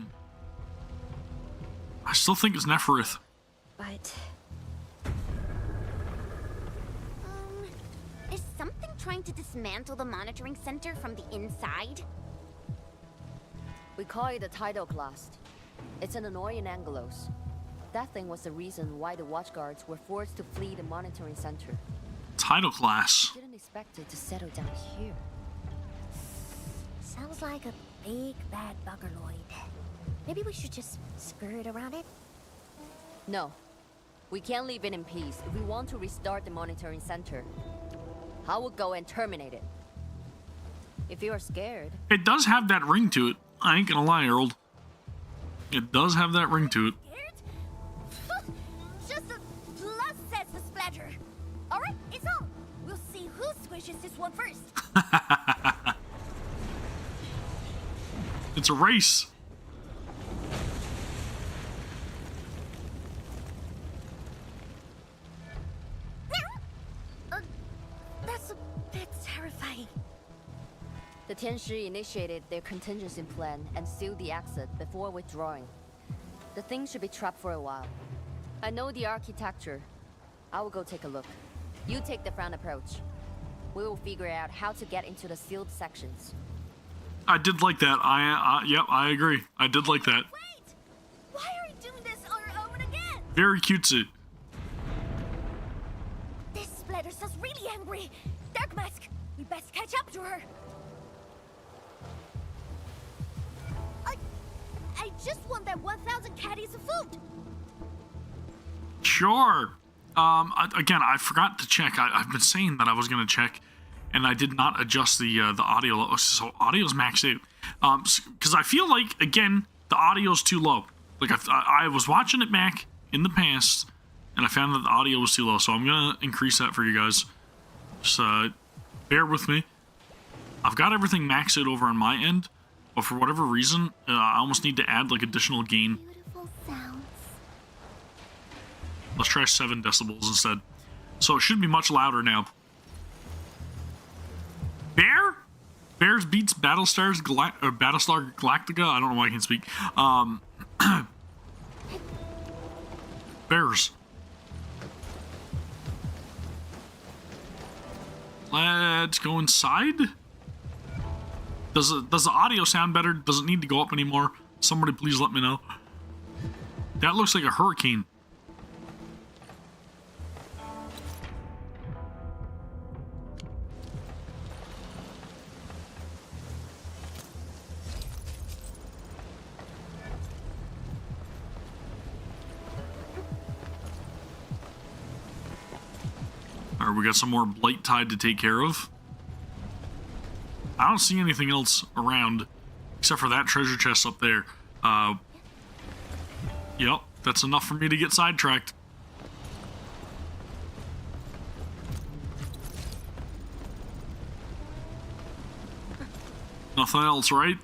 still think it's Neferith. But Is something trying to dismantle the monitoring center from the inside? We call it a tidal blast. It's an annoying Angelos. That thing was the reason why the watchguards were forced to flee the monitoring center. Tidal class. Didn't expect it to settle down here. Sounds like a big bad buggerloid. Maybe we should just skirt around it? No. We can't leave it in peace if we want to restart the monitoring center. I will go and terminate it. If you are scared... It does have that ring to it. I ain't gonna lie, Earl. It does have that ring to it. Scared? Just a plus, says the splatter. Alright, it's on. We'll see who squishes this one first. It's a race. That's a bit terrifying. The Tianshi initiated their contingency plan and sealed the exit before withdrawing. The thing should be trapped for a while. I know the architecture. I will go take a look. You take the front approach. We will figure out how to get into the sealed sections. I did like that. Yep, I agree. I did like that. Wait! Why are we doing this on our own again? Very cutesy. This splatter sounds really angry. Dark Mask, we best catch up to her. I just want that 1,000 caddies of food. Sure. Again, I forgot to check. I've been saying that I was gonna check, and I did not adjust the audio. So audio's maxed out. Because I feel like, again, the audio's too low. Like I was watching it back in the past, and I found that the audio was too low. So I'm gonna increase that for you guys. Just bear with me. I've got everything maxed out over on my end, but for whatever reason, I almost need to add like additional gain. Beautiful sounds. Let's try 7 decibels instead. So it should be much louder now. Bear? Bears beats Battlestar Galactica? I don't know why I can't speak. Bears. Let's go inside. Does the audio sound better? Does it need to go up anymore? Somebody please let me know. That looks like a hurricane. Alright, we got some more Blight Tide to take care of. I don't see anything else around except for that treasure chest up there. Yep, that's enough for me to get sidetracked. Nothing else, right?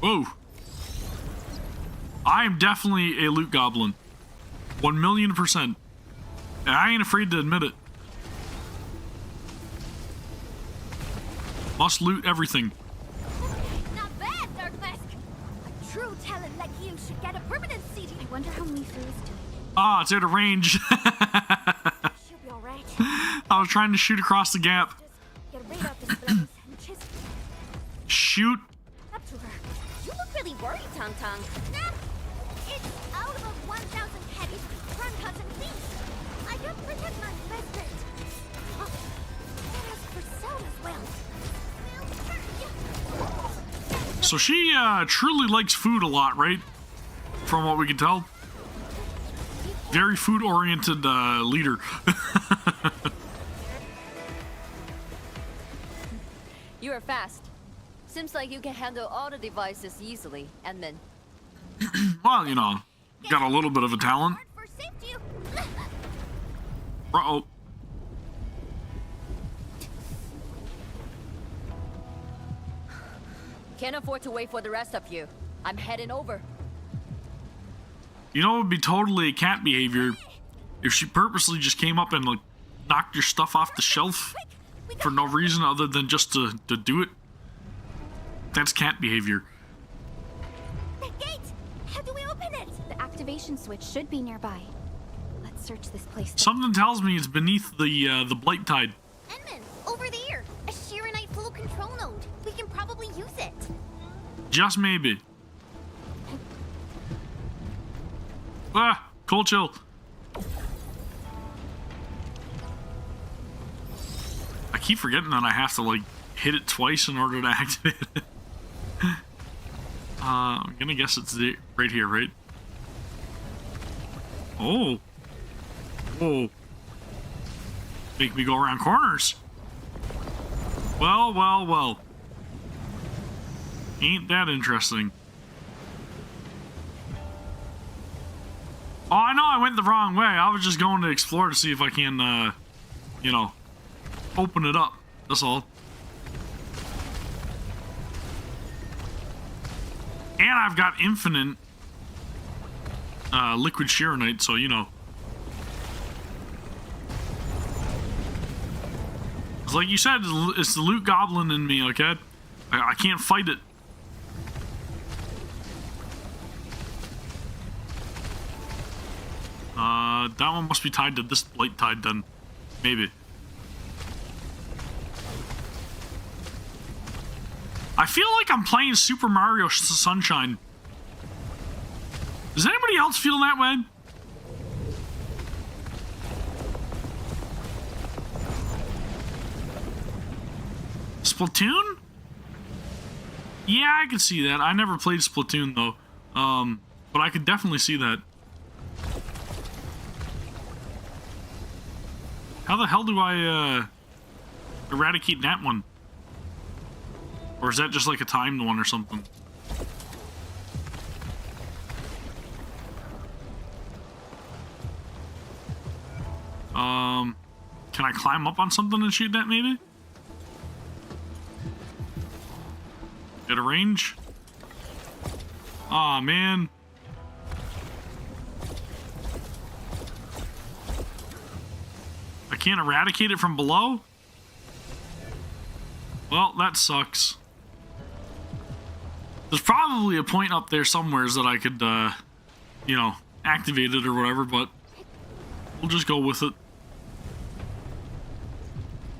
Whoa. I am definitely a loot goblin. 1,000,000%. And I ain't afraid to admit it. Must loot everything. Not bad, Dark Mask. A true talent like you should get a permanent seat. I wonder how Mifu is doing. Ah, it's out of range. She'll be alright. I was trying to shoot across the gap. Get rid of this place and just Shoot. up to her. You look really worried, Tong Tong. Nah, it's out of a 1,000 caddies, run cuts and thieves. I gotta protect my investment. Oh, that has for sale as well. So she truly likes food a lot, right? From what we can tell. Very food-oriented leader. You are fast. Seems like you can handle all the devices easily, and then... Well, you know, got a little bit of a talent. For safety. Uh-oh. Can't afford to wait for the rest of you. I'm heading over. You know, it would be totally cat behavior if she purposely just came up and like knocked your stuff off the shelf for no reason other than just to do it. That's cat behavior. The gate! How do we open it? The activation switch should be nearby. Let's search this place. Something tells me it's beneath the blight tide. Edmund, over there! A Sheeranite full control node. We can probably use it. Just maybe. Ah, cold chill. I keep forgetting that I have to like hit it twice in order to activate it. I'm gonna guess it's right here, right? Oh. Oh. Make me go around corners. Well, well, well. Ain't that interesting. Oh, I know I went the wrong way. I was just going to explore to see if I can, you know, open it up. That's all. And I've got infinite liquid Sheeranite, so you know. It's like you said, it's the loot goblin in me, okay? I can't fight it. That one must be tied to this blight tide then. Maybe. I feel like I'm playing Super Mario Sunshine. Does anybody else feel that way? Splatoon? Yeah, I could see that. I never played Splatoon though. But I could definitely see that. How the hell do I eradicate that one? Or is that just like a timed one or something? Can I climb up on something and shoot that maybe? Get a range? Aw, man. I can't eradicate it from below? Well, that sucks. There's probably a point up there somewhere that I could, you know, activate it or whatever, but we'll just go with it.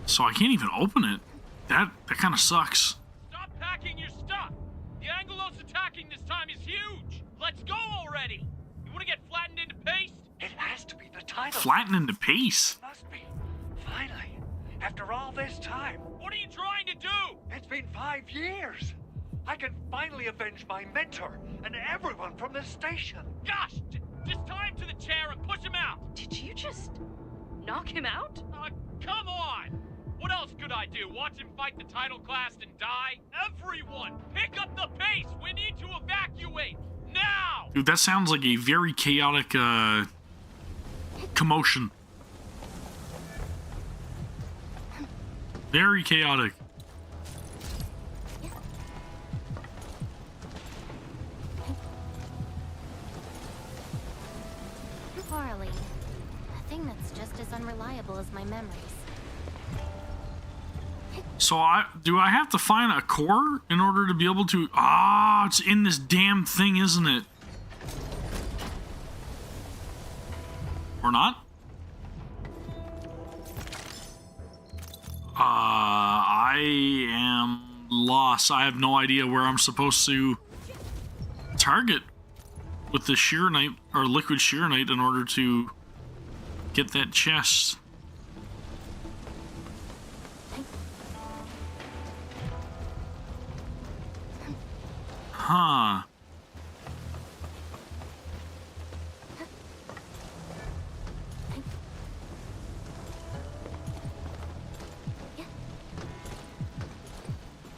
So I can't even open it. That kind of sucks. Stop packing your stuff! The Angelos attacking this time is huge! Let's go already! You want to get flattened into paste? It has to be the title. Flattened into paste? Must be. Finally. After all this time. What are you trying to do? It's been 5 years. I can finally avenge my mentor and everyone from this station. Gosh! Just tie him to the chair and push him out! Did you just knock him out? Come on! What else could I do? Watch him fight the title class and die? Everyone, pick up the pace! We need to evacuate! Now! Dude, that sounds like a very chaotic, commotion. Very chaotic. Farley, a thing that's just as unreliable as my memories. So do I have to find a core in order to be able to... Ah, it's in this damn thing, isn't it? Or not? I am lost. I have no idea where I'm supposed to target with the Sheeranite or liquid Sheeranite in order to get that chest. Huh.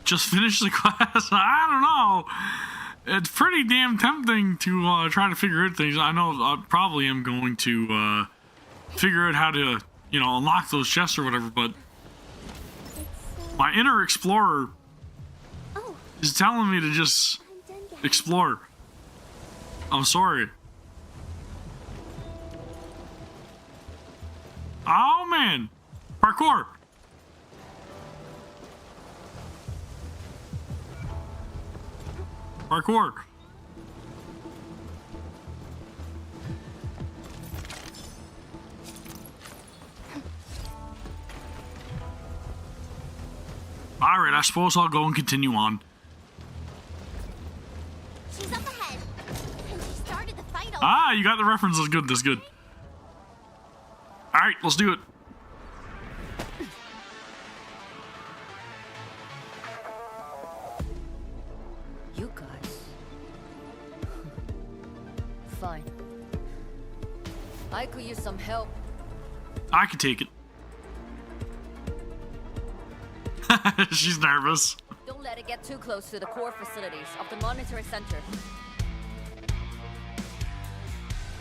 Just finish the class? I don't know. It's pretty damn tempting to try to figure out things. I know I probably am going to figure out how to, you know, unlock those chests or whatever, but my inner explorer is telling me to just explore. I'm sorry. Oh man, parkour. Parkour. Alright, I suppose I'll go and continue on. She's up ahead. And she started the fight already. Ah, you got the references. Good, that's good. Alright, let's do it. You guys. Fine. I could use some help. I can take it. She's nervous. Don't let it get too close to the core facilities of the monitoring center.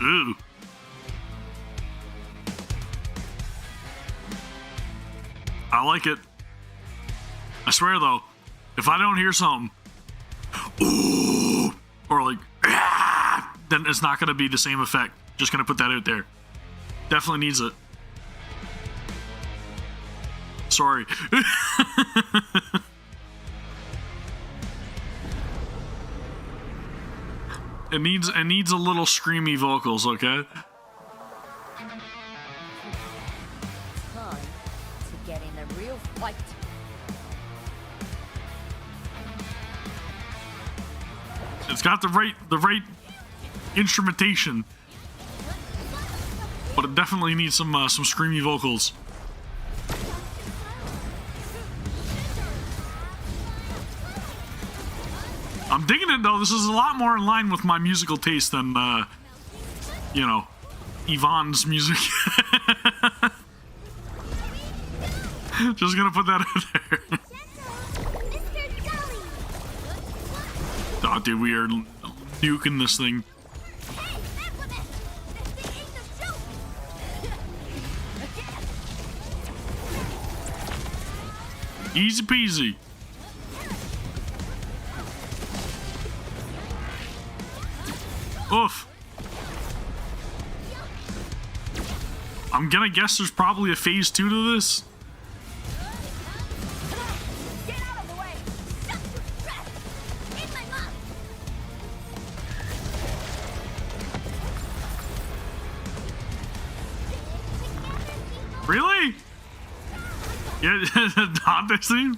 Ooh. I like it. I swear though, if I don't hear something, ooh, or like, ah, then it's not gonna be the same effect. Just gonna put that out there. Definitely needs it. Sorry. It needs a little screamy vocals, okay? Time to get in a real fight. It's got the right instrumentation, but it definitely needs some screamy vocals. I'm digging it though. This is a lot more in line with my musical taste than, you know, Yvonne's music. Just gonna put that out there. Oh, dude, we are nuking this thing. Easy peasy. Oof. I'm gonna guess there's probably a phase 2 to this. Really? Yeah, Dante scene?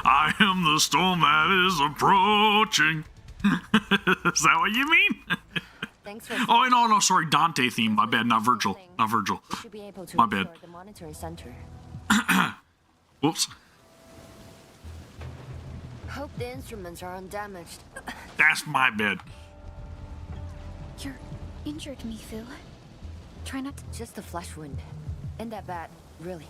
I am the storm that is approaching. Is that what you mean? Thanks for Oh, no, sorry, Dante theme. My bad, not Virgil. Not Virgil. should be able to My bad. restore the monitoring center. Whoops. Hope the instruments are undamaged. That's my bad. You're injured, Mifu. Try not to... Just a flesh wound. Ain't that bad, really.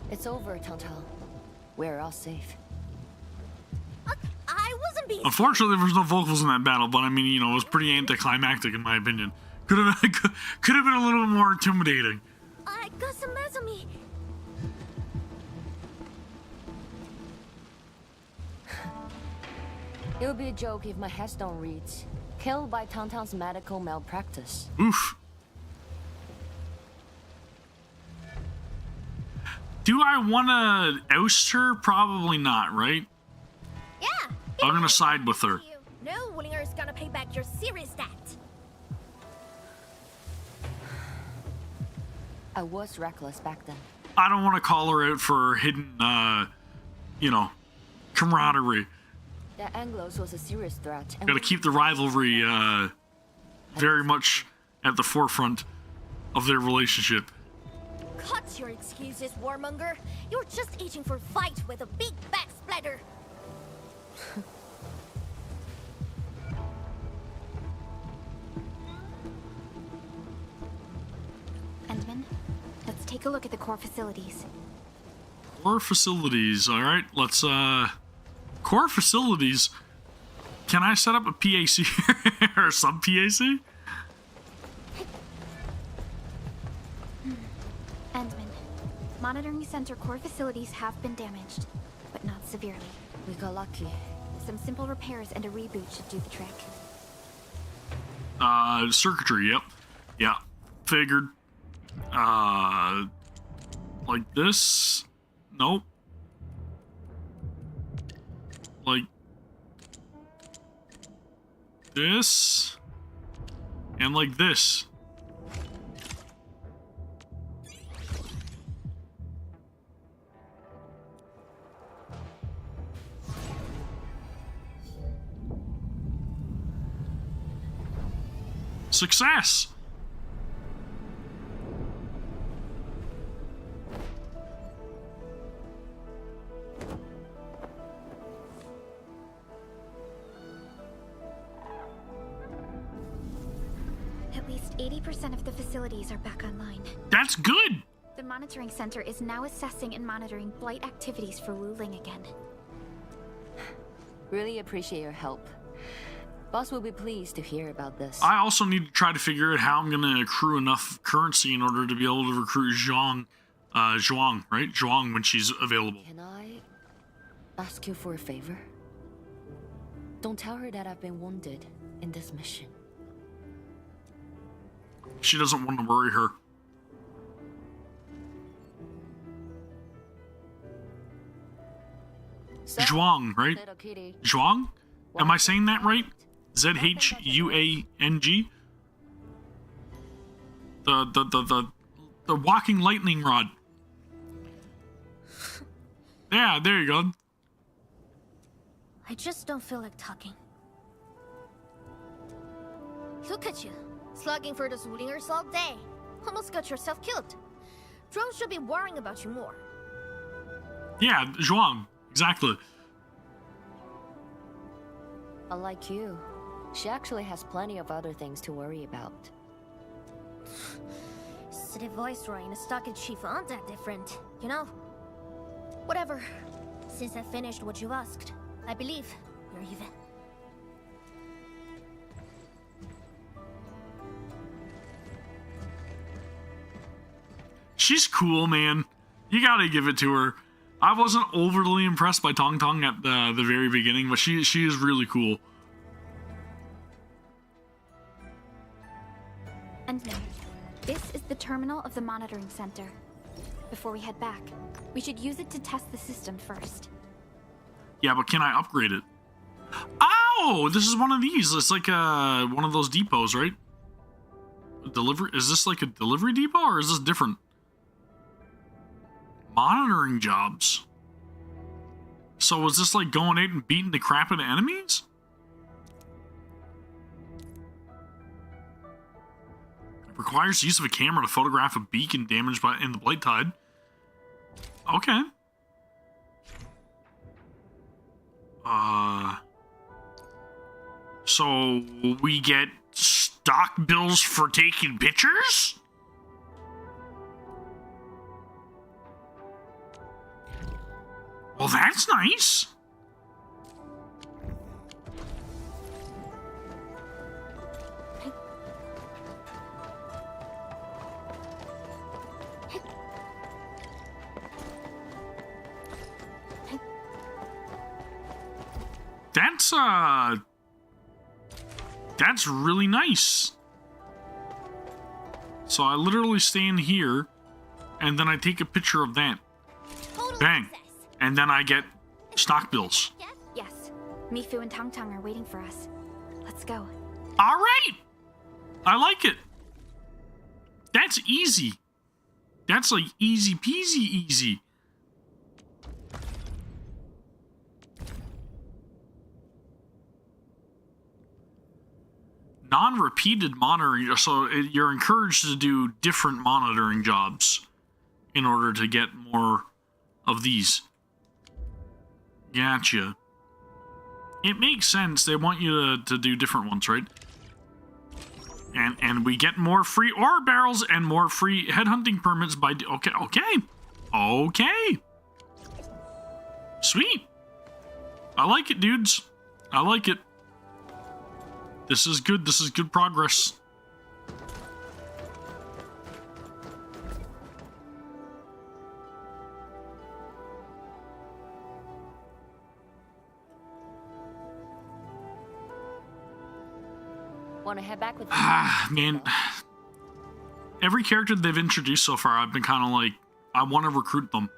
It's over, Tantal. We're all safe. I wasn't being... Unfortunately, there was no vocals in that battle, but I mean, you know, it was pretty anticlimactic in my opinion. Could have been a little bit more intimidating. I got some mess on me. It would be a joke if my headstone reads, "Killed by Tantan's medical malpractice." Oof. Do I want to oust her? Probably not, right? Yeah. I'm gonna side with her. No Willinger is gonna pay back your serious debt. I was reckless back then. I don't want to call her out for hidden, you know, camaraderie. The Anglos was a serious threat. Gotta keep the rivalry, very much at the forefront of their relationship. Cut your excuses, warmonger. You're just itching for a fight with a big back splatter. Endman, let's take a look at the core facilities. Core facilities, alright, let's, core facilities. Can I set up a PAC or sub PAC? Endman, monitoring center core facilities have been damaged, but not severely. We got lucky. Some simple repairs and a reboot should do the trick. Circuitry, yep. Yeah, figured. Like this? Nope. Like this? And like this. Success! At least 80% of the facilities are back online. That's good! The monitoring center is now assessing and monitoring blight activities for Wu Ling again. Really appreciate your help. Boss will be pleased to hear about this. I also need to try to figure out how I'm going to accrue enough currency in order to be able to recruit Zhuang, right? Zhuang when she's available. Can I ask you for a favor? Don't tell her that I've been wounded in this mission. She doesn't want to worry her. So, Zhuang, right? little kitty, Zhuang? Am I saying that right? Z-H-U-A-N-G? The walking lightning rod. Yeah, there you go. I just don't feel like talking. Look at you, slugging for those Wulingers all day. Almost got yourself killed. Drones should be worrying about you more. Yeah, Zhuang. Exactly. Unlike you, she actually has plenty of other things to worry about. City Viceroy and a stocky chief aren't that different, you know? Whatever. Since I finished what you asked, I believe we're even. She's cool, man. You gotta give it to her. I wasn't overly impressed by Tong Tong at the very beginning, but she is really cool. And now, this is the terminal of the monitoring center. Before we head back, we should use it to test the system first. Yeah, but can I upgrade it? Oh, this is one of these. It's like one of those depots, right? Delivery? Is this like a delivery depot or is this different? Monitoring jobs. So was this like going out and beating the crap out of enemies? Requires the use of a camera to photograph a beacon damaged in the blight tide. Okay. So we get stock bills for taking pictures? Well, that's nice. That's really nice. So I literally stand here, and then I take a picture of that. Bang. And then I get stock bills. Yes. Mifu and Tong Tong are waiting for us. Let's go. All right. I like it. That's easy. That's like easy peasy easy. Non-repeated monitoring, so you're encouraged to do different monitoring jobs in order to get more of these. Gotcha. It makes sense. They want you to do different ones, right? And we get more free ore barrels and more free headhunting permits by... Okay. Sweet. I like it, dudes. I like it. This is good. This is good progress. Want to head back with Man. Every character they've introduced so far, I've been kind of like, I want to recruit them.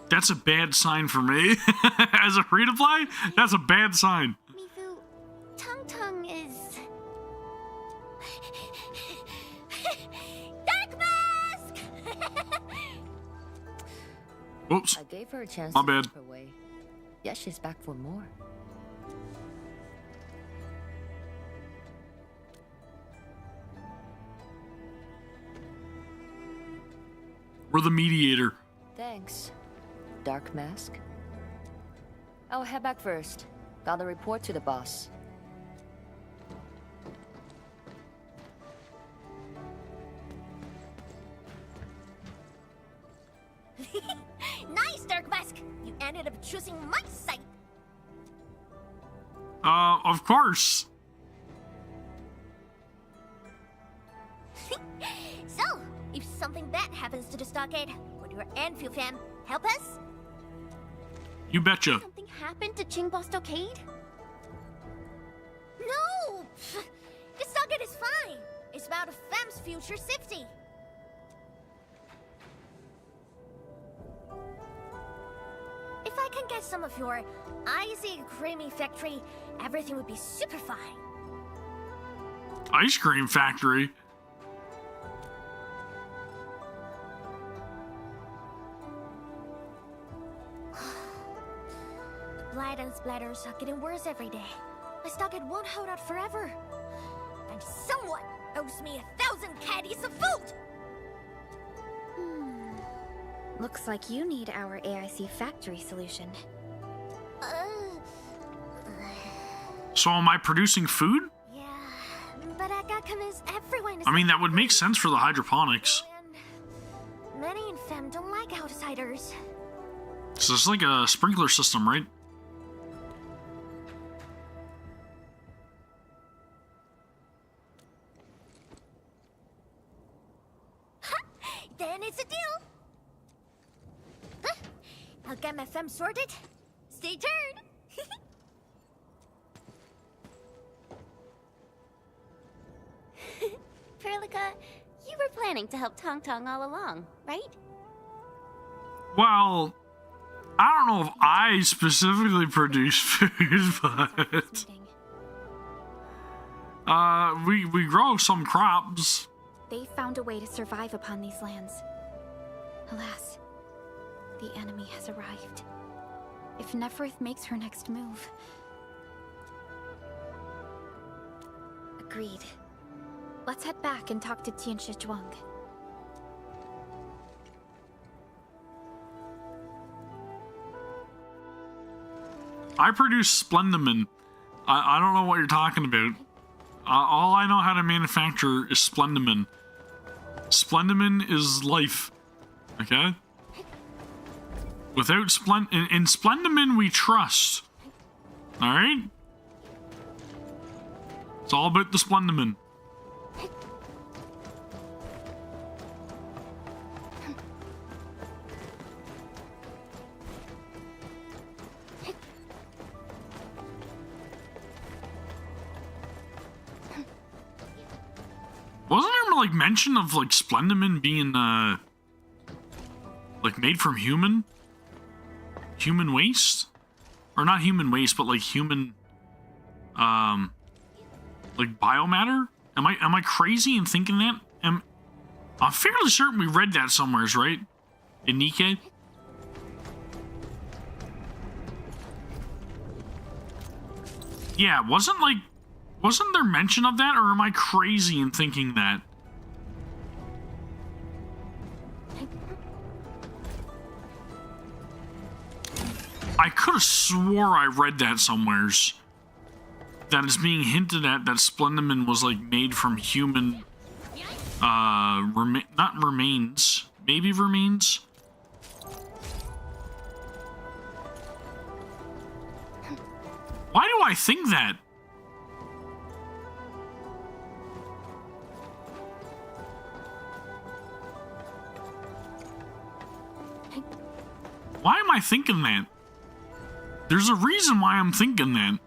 That's a bad sign for me. As a free-to-play, that's a bad sign. Mifu, Tong Tong is... Dark Mask! Oops. I gave her a chance My to bad. keep her way. Yeah, she's back for more. We're the mediator. Thanks, Dark Mask. I'll head back first. Gotta report to the boss. Nice, Dark Mask! You ended up choosing my side! Of course. So, if something bad happens to the stockade, would your Endfield fam help us? You betcha. Something happened to Qingbo Stockade? No! The stockade is fine! It's about a fam's future safety. If I can get some of your icy creamy factory, everything would be super fine. Ice cream factory. Blood and splatters are getting worse every day. My stockade won't hold out forever. And someone owes me 1,000 caddies of food! Looks like you need our AIC factory solution. So am I producing food? Yeah, but I got convinced everyone is... I mean, that would make sense for the hydroponics. Many in fam don't like outsiders. So it's like a sprinkler system, right? Then it's a deal! Huh? I'll get my fam sorted. Stay tuned! Perlica, you were planning to help Tong Tong all along, right? Well, I don't know if I specifically produce food, but we grow some crops. They found a way to survive upon these lands. Alas, the enemy has arrived. If Neferith makes her next move... Agreed. Let's head back and talk to Tianxia Zhuang. I produce Splendimin. I don't know what you're talking about. All I know how to manufacture is Splendimin. Splendimin is life. Okay? Without in Splendimin we trust. Alright? It's all about the Splendimin. Wasn't there like mention of like Splendimin being like made from human waste? Or not human waste, but like human like biomatter? Am I crazy in thinking that? I'm fairly certain we read that somewhere, right? In NIKKE? Yeah, wasn't there mention of that, or am I crazy in thinking that? I could have swore I read that somewheres. That it's being hinted at that Splendimin was like made from human, not remains, maybe remains? Why do I think that? Why am I thinking that? There's a reason why I'm thinking that.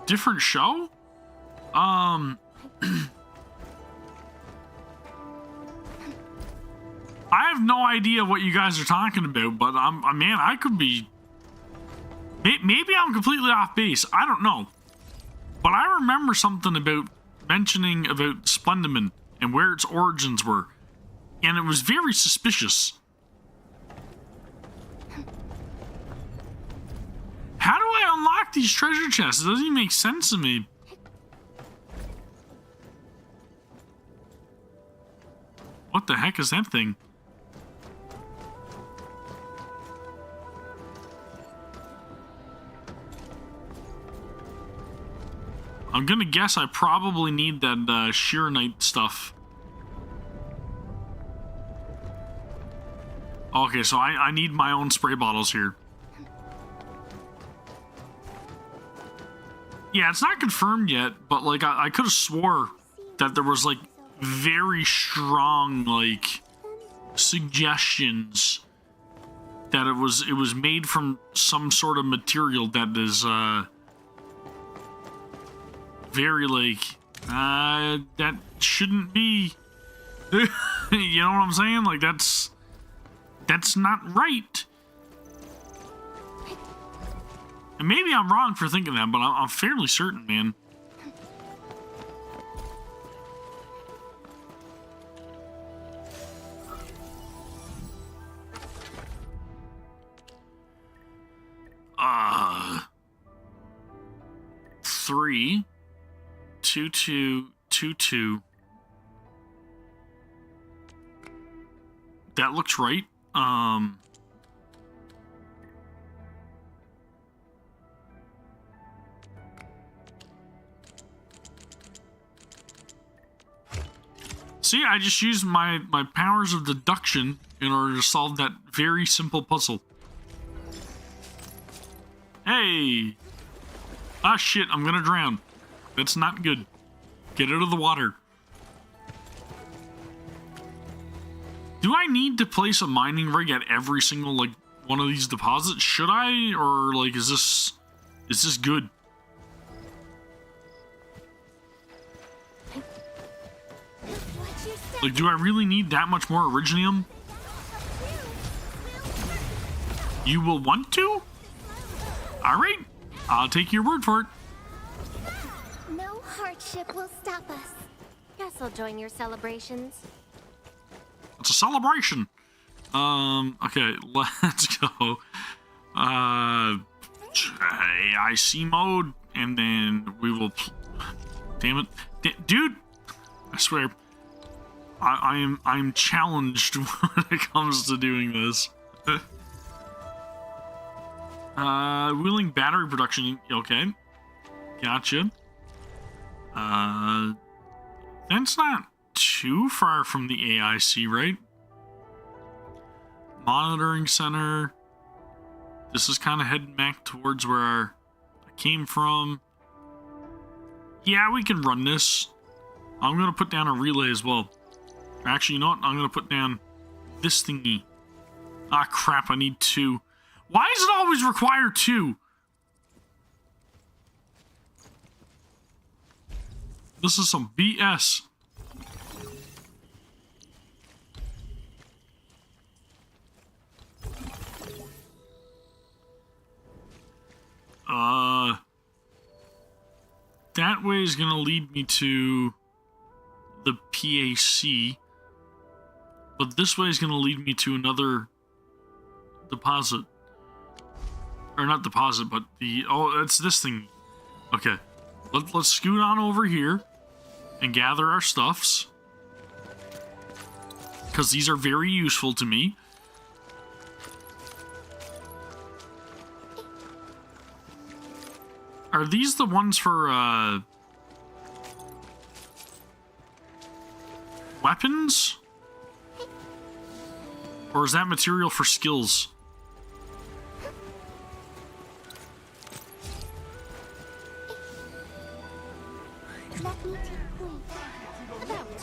Different show? I have no idea what you guys are talking about, but man, I could be... Maybe I'm completely off base. I don't know. But I remember something about mentioning about Splendimin and where its origins were. And it was very suspicious. these treasure chests? It doesn't even make sense to me. What the heck is that thing? I'm gonna guess I probably need that sheer knight stuff. Okay, so I need my own spray bottles here. Yeah, it's not confirmed yet, but like I could have swore that there was like very strong like suggestions that it was made from some sort of material that is very like that shouldn't be. You know what I'm saying? Like that's not right. And maybe I'm wrong for thinking that, but I'm fairly certain, man. Three, 2, 2, 2, 2. That looks right. See, I just used my powers of deduction in order to solve that very simple puzzle. Hey! Ah, shit, I'm gonna drown. That's not good. Get out of the water. Do I need to place a mining rig at every single, like, one of these deposits? Should I? Or, like, is this good? Like, do I really need that much more Originium? You will want to? Alright, I'll take your word for it. No hardship will stop us. Guess I'll join your celebrations. It's a celebration. Okay, let's go. AIC mode, and then we will. Damn it, dude! I swear, I'm challenged when it comes to doing this. Wheeling battery production. Okay, gotcha. That's not too far from the AIC, right? Monitoring center. This is kind of heading back towards where I came from. Yeah, we can run this. I'm going to put down a relay as well. Actually, you know what? I'm going to put down this thingy. Ah, crap. I need 2. Why does it always require 2? This is some BS. That way is gonna lead me to the PAC, but this way is gonna lead me to another deposit. Or not deposit, but it's this thing. Okay, let's scoot on over here and gather our stuffs, because these are very useful to me. Are these the ones for, weapons? Or is that material for skills?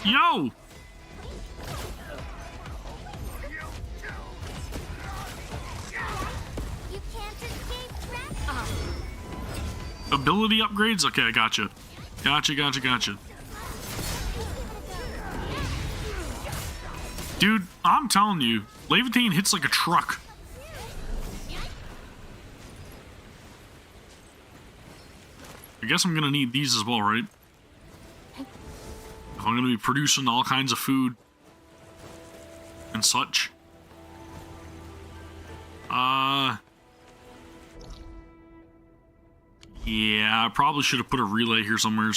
Yo! Ability upgrades? Okay, I gotcha. Gotcha. Dude, I'm telling you, Levitating hits like a truck. I guess I'm gonna need these as well, right? If I'm gonna be producing all kinds of food and such. Yeah, I probably should have put a relay here somewhere.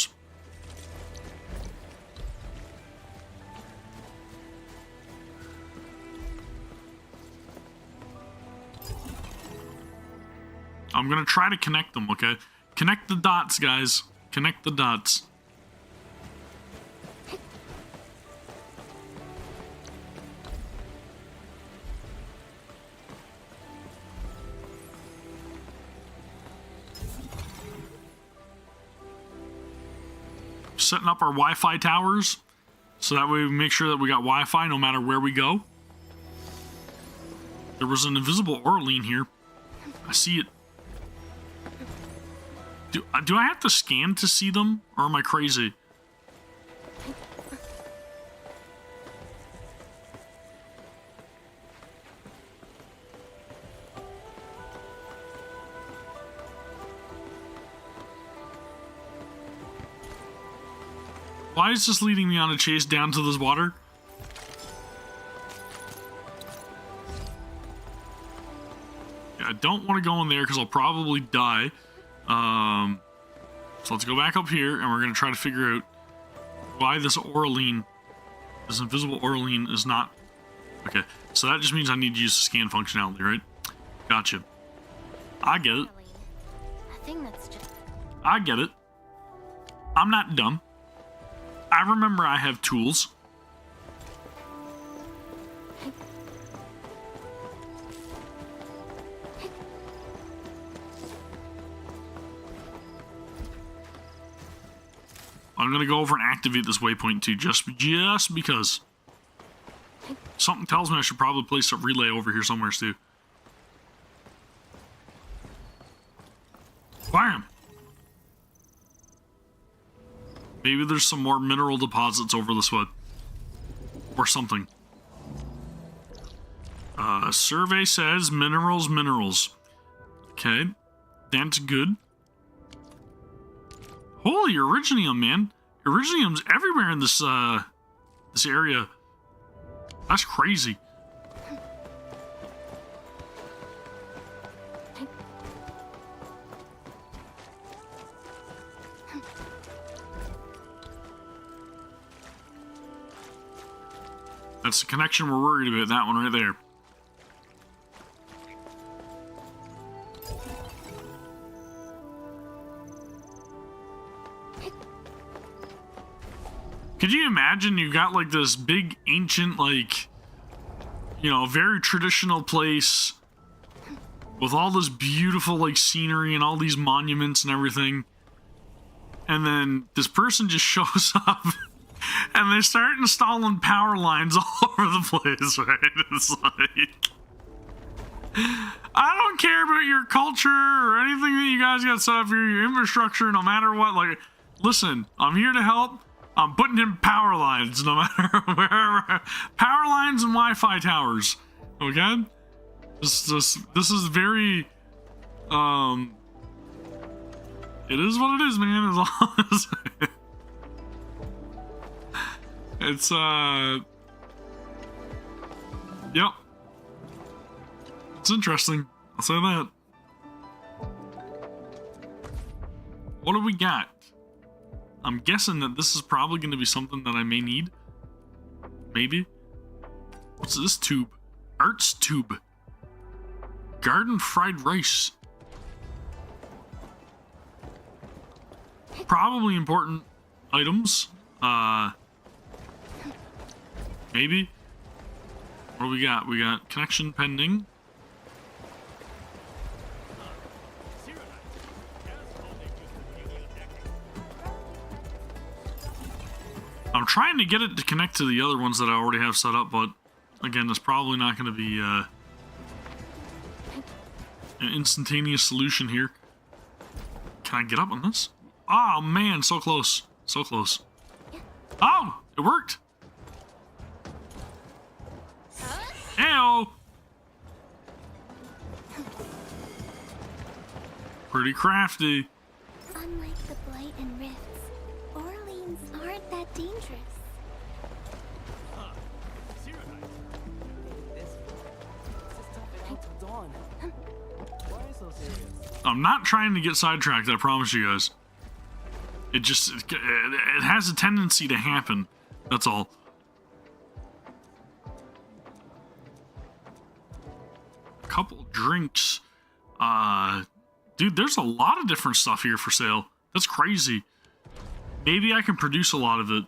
I'm gonna try to connect them, okay? Connect the dots, guys. Connect the dots. Setting up our Wi-Fi towers so that way we make sure that we got Wi-Fi no matter where we go. There was an invisible Orlean here. I see it. Do I have to scan to see them, or am I crazy? Why is this leading me on a chase down to this water? Yeah, I don't want to go in there because I'll probably die. So let's go back up here and we're going to try to figure out why this Orlean, this invisible Orlean is not... Okay, so that just means I need to use the scan functionality, right? Gotcha. I get it. I get it. I'm not dumb. I remember I have tools. I'm gonna go over and activate this waypoint too, just because. Something tells me I should probably place a relay over here somewhere too. Bam! Maybe there's some more mineral deposits over this way. Or something. Survey says minerals. Okay. That's good. Holy Originium, man. Originium's everywhere in this, this area. That's crazy. That's the connection we're worried about, that one right there. Could you imagine you got like this big ancient, like, you know, very traditional place with all this beautiful like scenery and all these monuments and everything, and then this person just shows up and they start installing power lines all over the place, right? It's like, I don't care about your culture or anything that you guys got set up for your infrastructure, no matter what. Like, listen, I'm here to help. I'm putting in power lines no matter wherever. Power lines and Wi-Fi towers. Okay? This is very, it is what it is, man, as long as it's, yep. It's interesting. I'll say that. What do we got? I'm guessing that this is probably going to be something that I may need. Maybe. What's this tube? Arts tube. Garden fried rice. Probably important items. Maybe. What do we got? We got connection pending. I'm trying to get it to connect to the other ones that I already have set up, but again, it's probably not going to be an instantaneous solution here. Can I get up on this? Oh man, so close. So close. Oh, it worked. Heyo. Pretty crafty. Unlike the Blight and Rifts, Orleans aren't that dangerous. This is tough out till dawn. Why so serious? I'm not trying to get sidetracked, I promise you guys. It has a tendency to happen. That's all. A couple drinks. Dude, there's a lot of different stuff here for sale. That's crazy. Maybe I can produce a lot of it.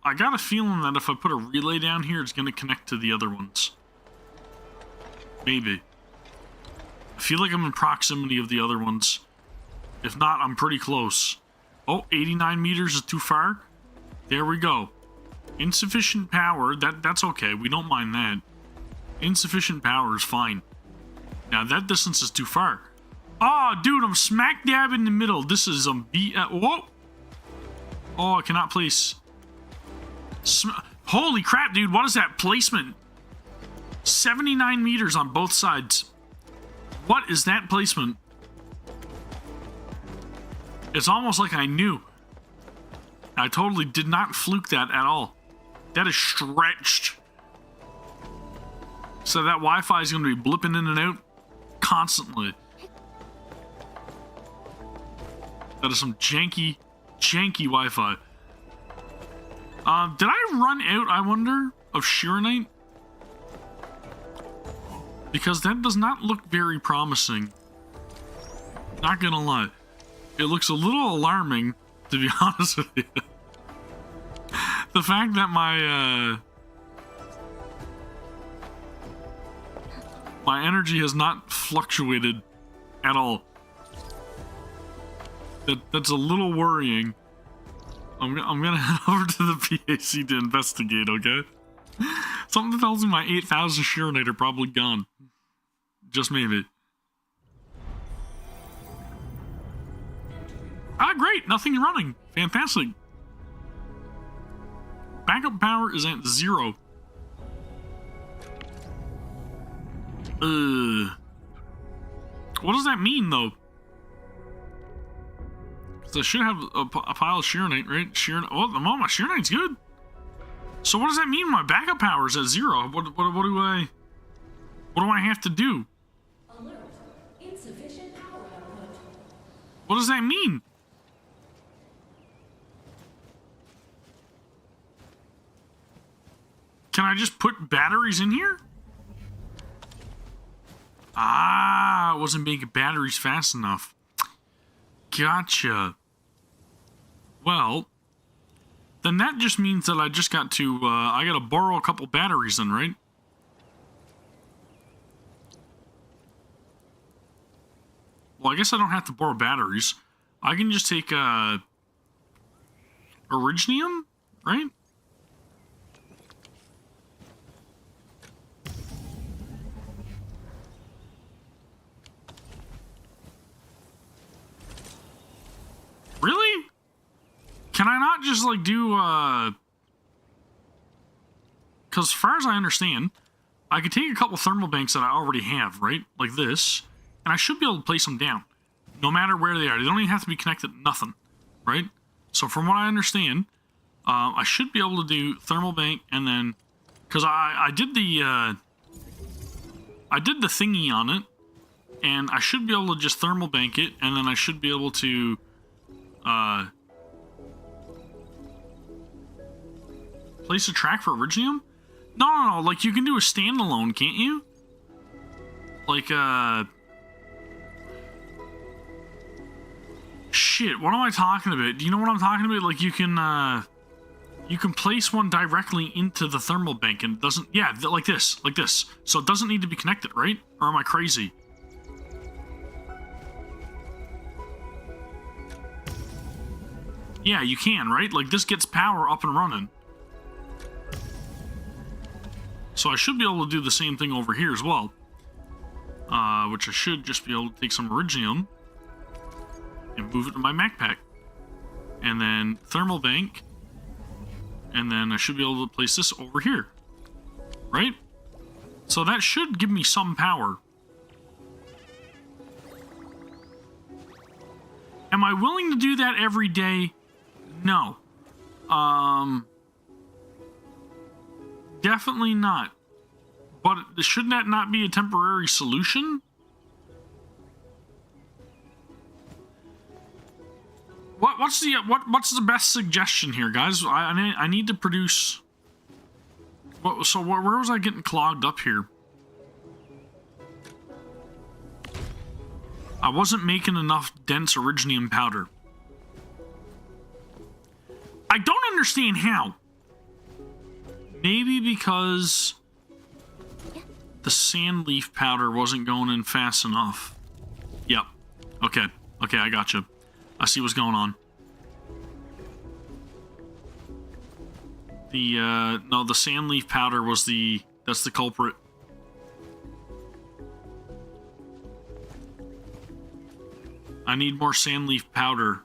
I got a feeling that if I put a relay down here, it's going to connect to the other ones. Maybe. I feel like I'm in proximity of the other ones. If not, I'm pretty close. Oh, 89 meters is too far. There we go. Insufficient power. That's okay. We don't mind that. Insufficient power is fine. Now, that distance is too far. Oh, dude, I'm smack dab in the middle. This is whoa. Oh, I cannot place. Holy crap, dude. What is that placement? 79 meters on both sides. What is that placement? It's almost like I knew. I totally did not fluke that at all. That is stretched. So that Wi-Fi is going to be blipping in and out constantly. That is some janky Wi-Fi. Did I run out, I wonder, of Shirenite? Because that does not look very promising. Not gonna lie. It looks a little alarming, to be honest with you. The fact that my energy has not fluctuated at all. That's a little worrying. I'm gonna head over to the PAC to investigate, okay? Something tells me my 8,000 Shirenite are probably gone. Just maybe. Ah, great! Nothing running. Fantastic. Backup power is at 0. What does that mean, though? So I should have a pile of Shirenite, right? Oh, at the moment, my Shirenite's good. So what does that mean? My backup power is at 0. What do I have to do? Alert. Insufficient power output. What does that mean? Can I just put batteries in here? Ah, I wasn't making batteries fast enough. Gotcha. Well, then that just means that I just got to, I gotta borrow a couple batteries then, right? Well, I guess I don't have to borrow batteries. I can just take, Originium, right? Really? Can I not just, like, do, because as far as I understand, I could take a couple thermal banks that I already have, right? Like this. And I should be able to place them down. No matter where they are. They don't even have to be connected to nothing. Right? So from what I understand, I should be able to do thermal bank and then... Because I did the thingy on it. And I should be able to just thermal bank it. And then I should be able to... place a track for Originium? No, like you can do a standalone, can't you? Like, shit, what am I talking about? Do you know what I'm talking about? Like you can place one directly into the thermal bank and it doesn't, yeah, like this. So it doesn't need to be connected, right? Or am I crazy? Yeah, you can, right? Like, this gets power up and running. So I should be able to do the same thing over here as well. Which I should just be able to take some Originium and move it to my backpack. And then thermal bank. And then I should be able to place this over here. Right? So that should give me some power. Am I willing to do that every day? No. Definitely not. But shouldn't that not be a temporary solution? What's the best suggestion here, guys? I need to produce. Where was I getting clogged up here? I wasn't making enough dense originium powder. I don't understand how. Maybe because the sand leaf powder wasn't going in fast enough. Yep. Okay. Okay, I gotcha. I see what's going on. No, the sand leaf powder was that's the culprit. I need more sand leaf powder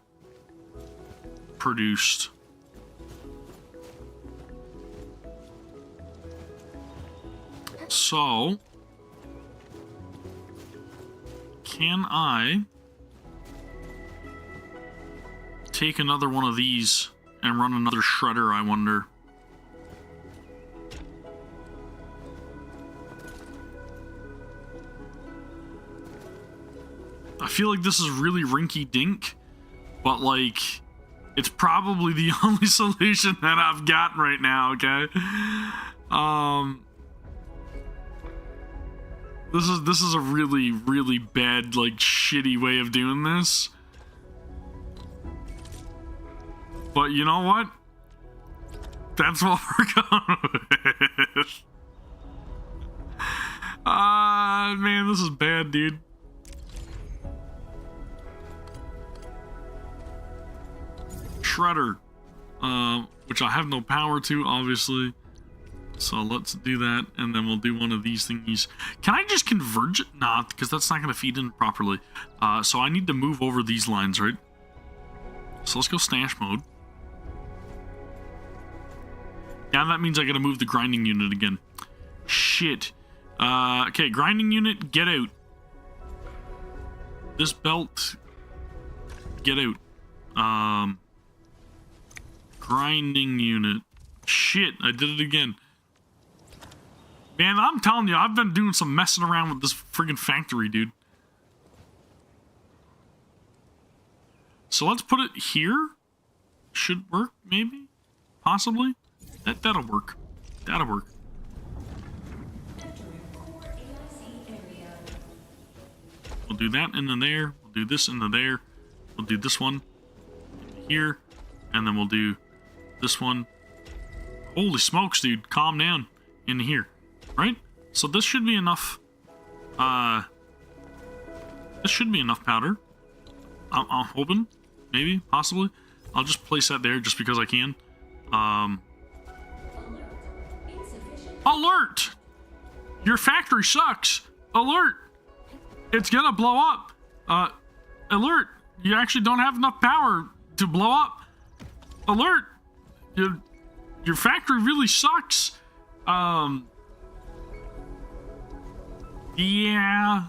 produced. So, can I take another one of these and run another shredder, I wonder? I feel like this is really rinky-dink, but like, it's probably the only solution that I've got right now, okay? This is a really, really bad, like, shitty way of doing this. But you know what? That's what we're going with. Man, this is bad, dude. Shredder, which I have no power to, obviously. So let's do that, and then we'll do one of these thingies. Can I just converge it? Nah, because that's not going to feed in properly. So I need to move over these lines, right? So let's go stash mode. Yeah, that means I got to move the grinding unit again. Shit. Okay, grinding unit, get out. This belt, get out. Grinding unit. Shit, I did it again. Man, I'm telling you, I've been doing some messing around with this friggin' factory, dude. So let's put it here. Should work, maybe? Possibly? That'll work. That'll work. We'll do that into there. We'll do this into there. We'll do this one here. And then we'll do this one. Holy smokes, dude. Calm down. Into here. Right? So this should be enough. This should be enough powder. I'm hoping. Maybe. Possibly. I'll just place that there just because I can. Alert! Your factory sucks. Alert! It's gonna blow up. Alert! You actually don't have enough power to blow up. Alert! Your factory really sucks. Yeah.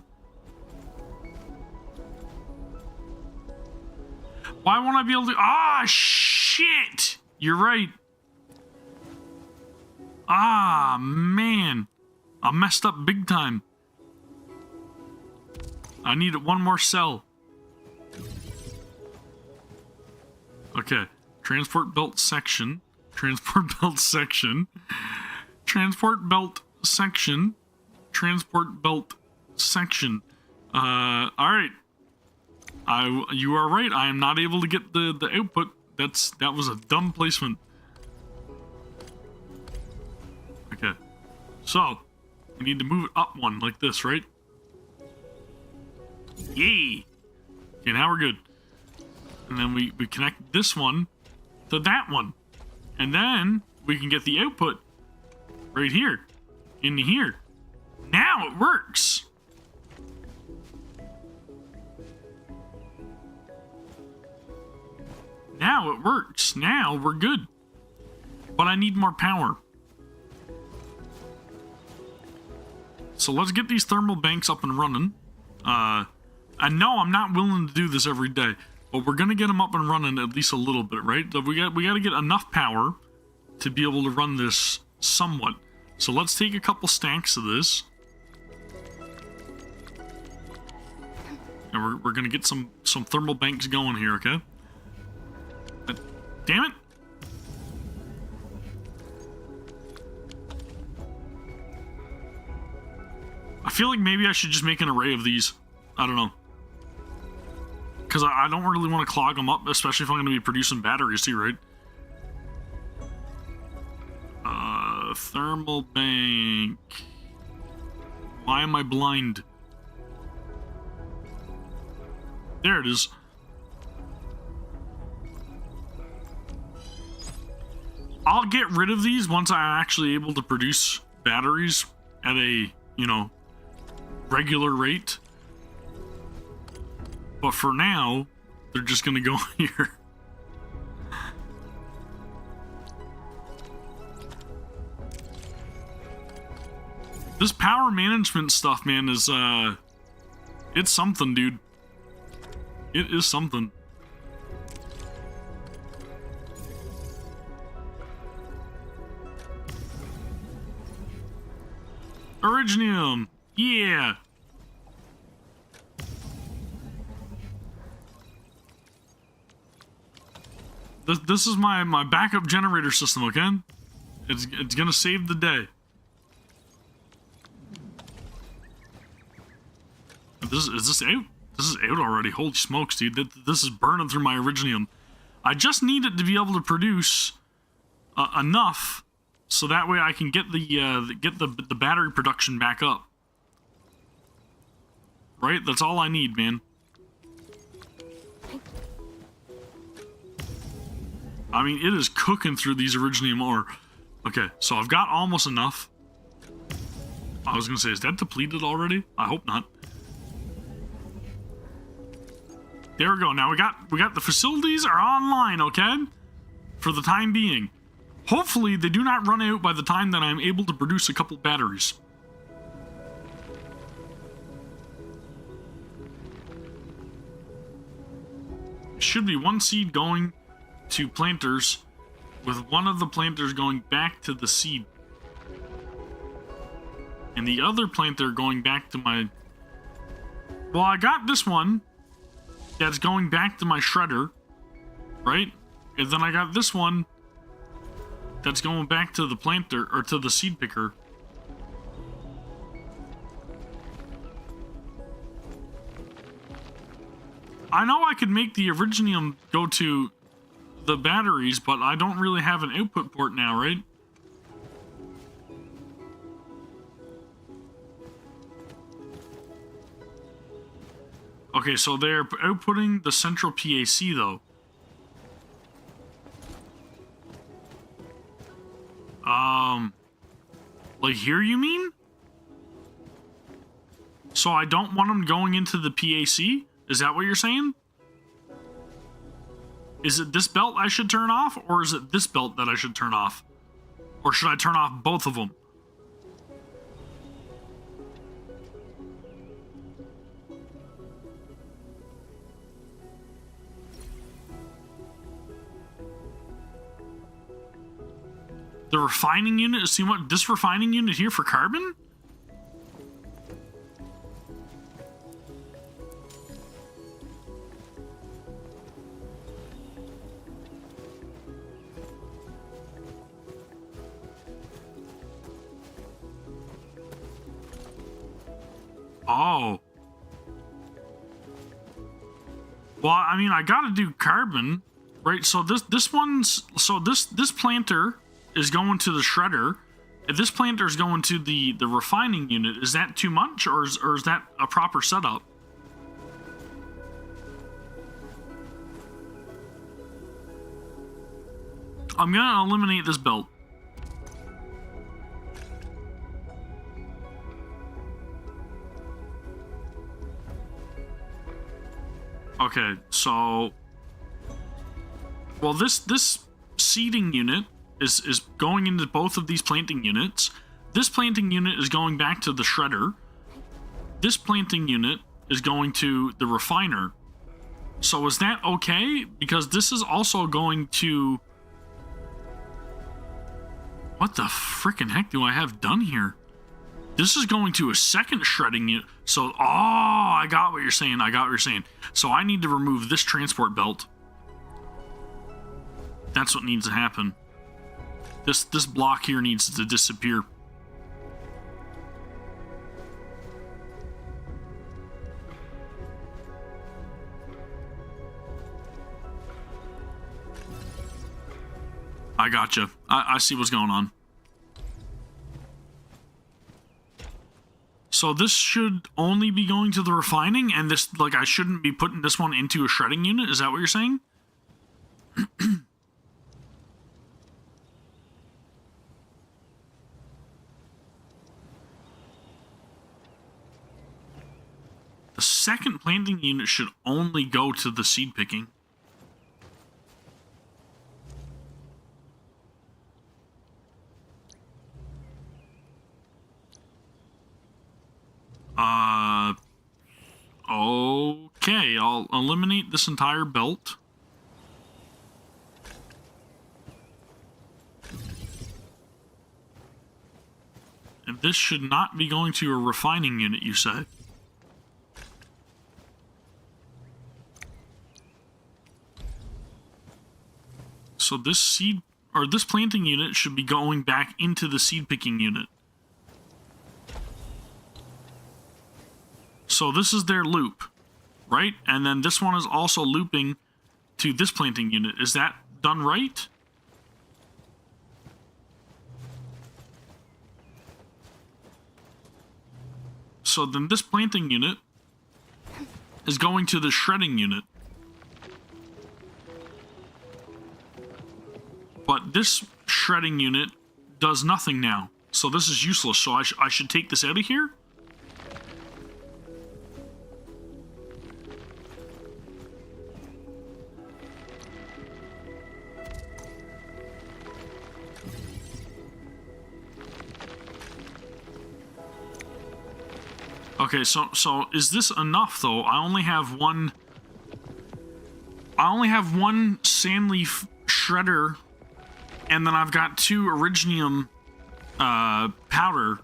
Why won't I be able to? Ah, shit! You're right. Ah, man. I messed up big time. I need one more cell. Okay. Transport belt section. Transport belt section. Transport belt section. Transport belt section. Alright. You are right. I am not able to get the output. That was a dumb placement. Okay. So, we need to move it up one like this, right? Yay! Okay, now we're good. And then we connect this one to that one. And then we can get the output right here. Into here. Now it works! Now it works. Now we're good. But I need more power. So let's get these thermal banks up and running. I know I'm not willing to do this every day. but we're gonna get them up and running at least a little bit, right? So we got to get enough power to be able to run this somewhat. So let's take a couple stacks of this, and we're gonna get some thermal banks going here, okay? Damn it! I feel like maybe I should just make an array of these. I don't know. Because I don't really want to clog them up, especially if I'm going to be producing batteries too, right? Thermal bank. Why am I blind? There it is. I'll get rid of these once I'm actually able to produce batteries at a, you know, regular rate. But for now, they're just gonna go here. This power management stuff, man, is it's something, dude. It is something. Originium, yeah. This is my backup generator system, okay? It's gonna save the day. Is this out? This is out already. Holy smokes, dude! This is burning through my originium. I just need it to be able to produce enough, so that way I can get the battery production back up. Right? That's all I need, man. I mean, it is cooking through these originium ore. Okay, so I've got almost enough. I was gonna say, is that depleted already? I hope not. There we go. Now we got the facilities are online, okay? For the time being. Hopefully they do not run out by the time that I'm able to produce a couple batteries. Should be one seed going to planters, with one of the planters going back to the seed. And the other planter going back to my... Well, I got this one that's going back to my shredder, right? And then I got this one that's going back to the planter, or to the seed picker. I know I could make the originium go to the batteries, but I don't really have an output port now, right? Okay, so they're outputting the central PAC, though. Like here, you mean? So I don't want them going into the PAC? Is that what you're saying? Is it this belt I should turn off, or is it this belt that I should turn off? Or should I turn off both of them? The refining unit is seeing what this refining unit here for carbon? Oh. Well, I mean, I gotta do carbon, right? So this planter is going to the shredder. If this planter is going to the refining unit, is that too much, or is that a proper setup? I'm gonna eliminate this belt. Okay, so... Well, this seeding unit is going into both of these planting units. This planting unit is going back to the shredder. This planting unit is going to the refiner. So is that okay? Because this is also going to... What the frickin' heck do I have done here? This is going to a second shredding unit. So, oh, I got what you're saying. I got what you're saying. So I need to remove this transport belt. That's what needs to happen. This block here needs to disappear. I gotcha. I see what's going on. So this should only be going to the refining, and this, like, I shouldn't be putting this one into a shredding unit? Is that what you're saying? The second planting unit should only go to the seed picking. Okay, I'll eliminate this entire belt. And this should not be going to a refining unit, you say? So this seed, or this planting unit should be going back into the seed picking unit. So this is their loop, right? And then this one is also looping to this planting unit. Is that done right? So then this planting unit is going to the shredding unit. But this shredding unit does nothing now. So this is useless. So I should take this out of here? Okay, so is this enough though? I only have one sandleaf shredder, and then I've got 2 originium powder.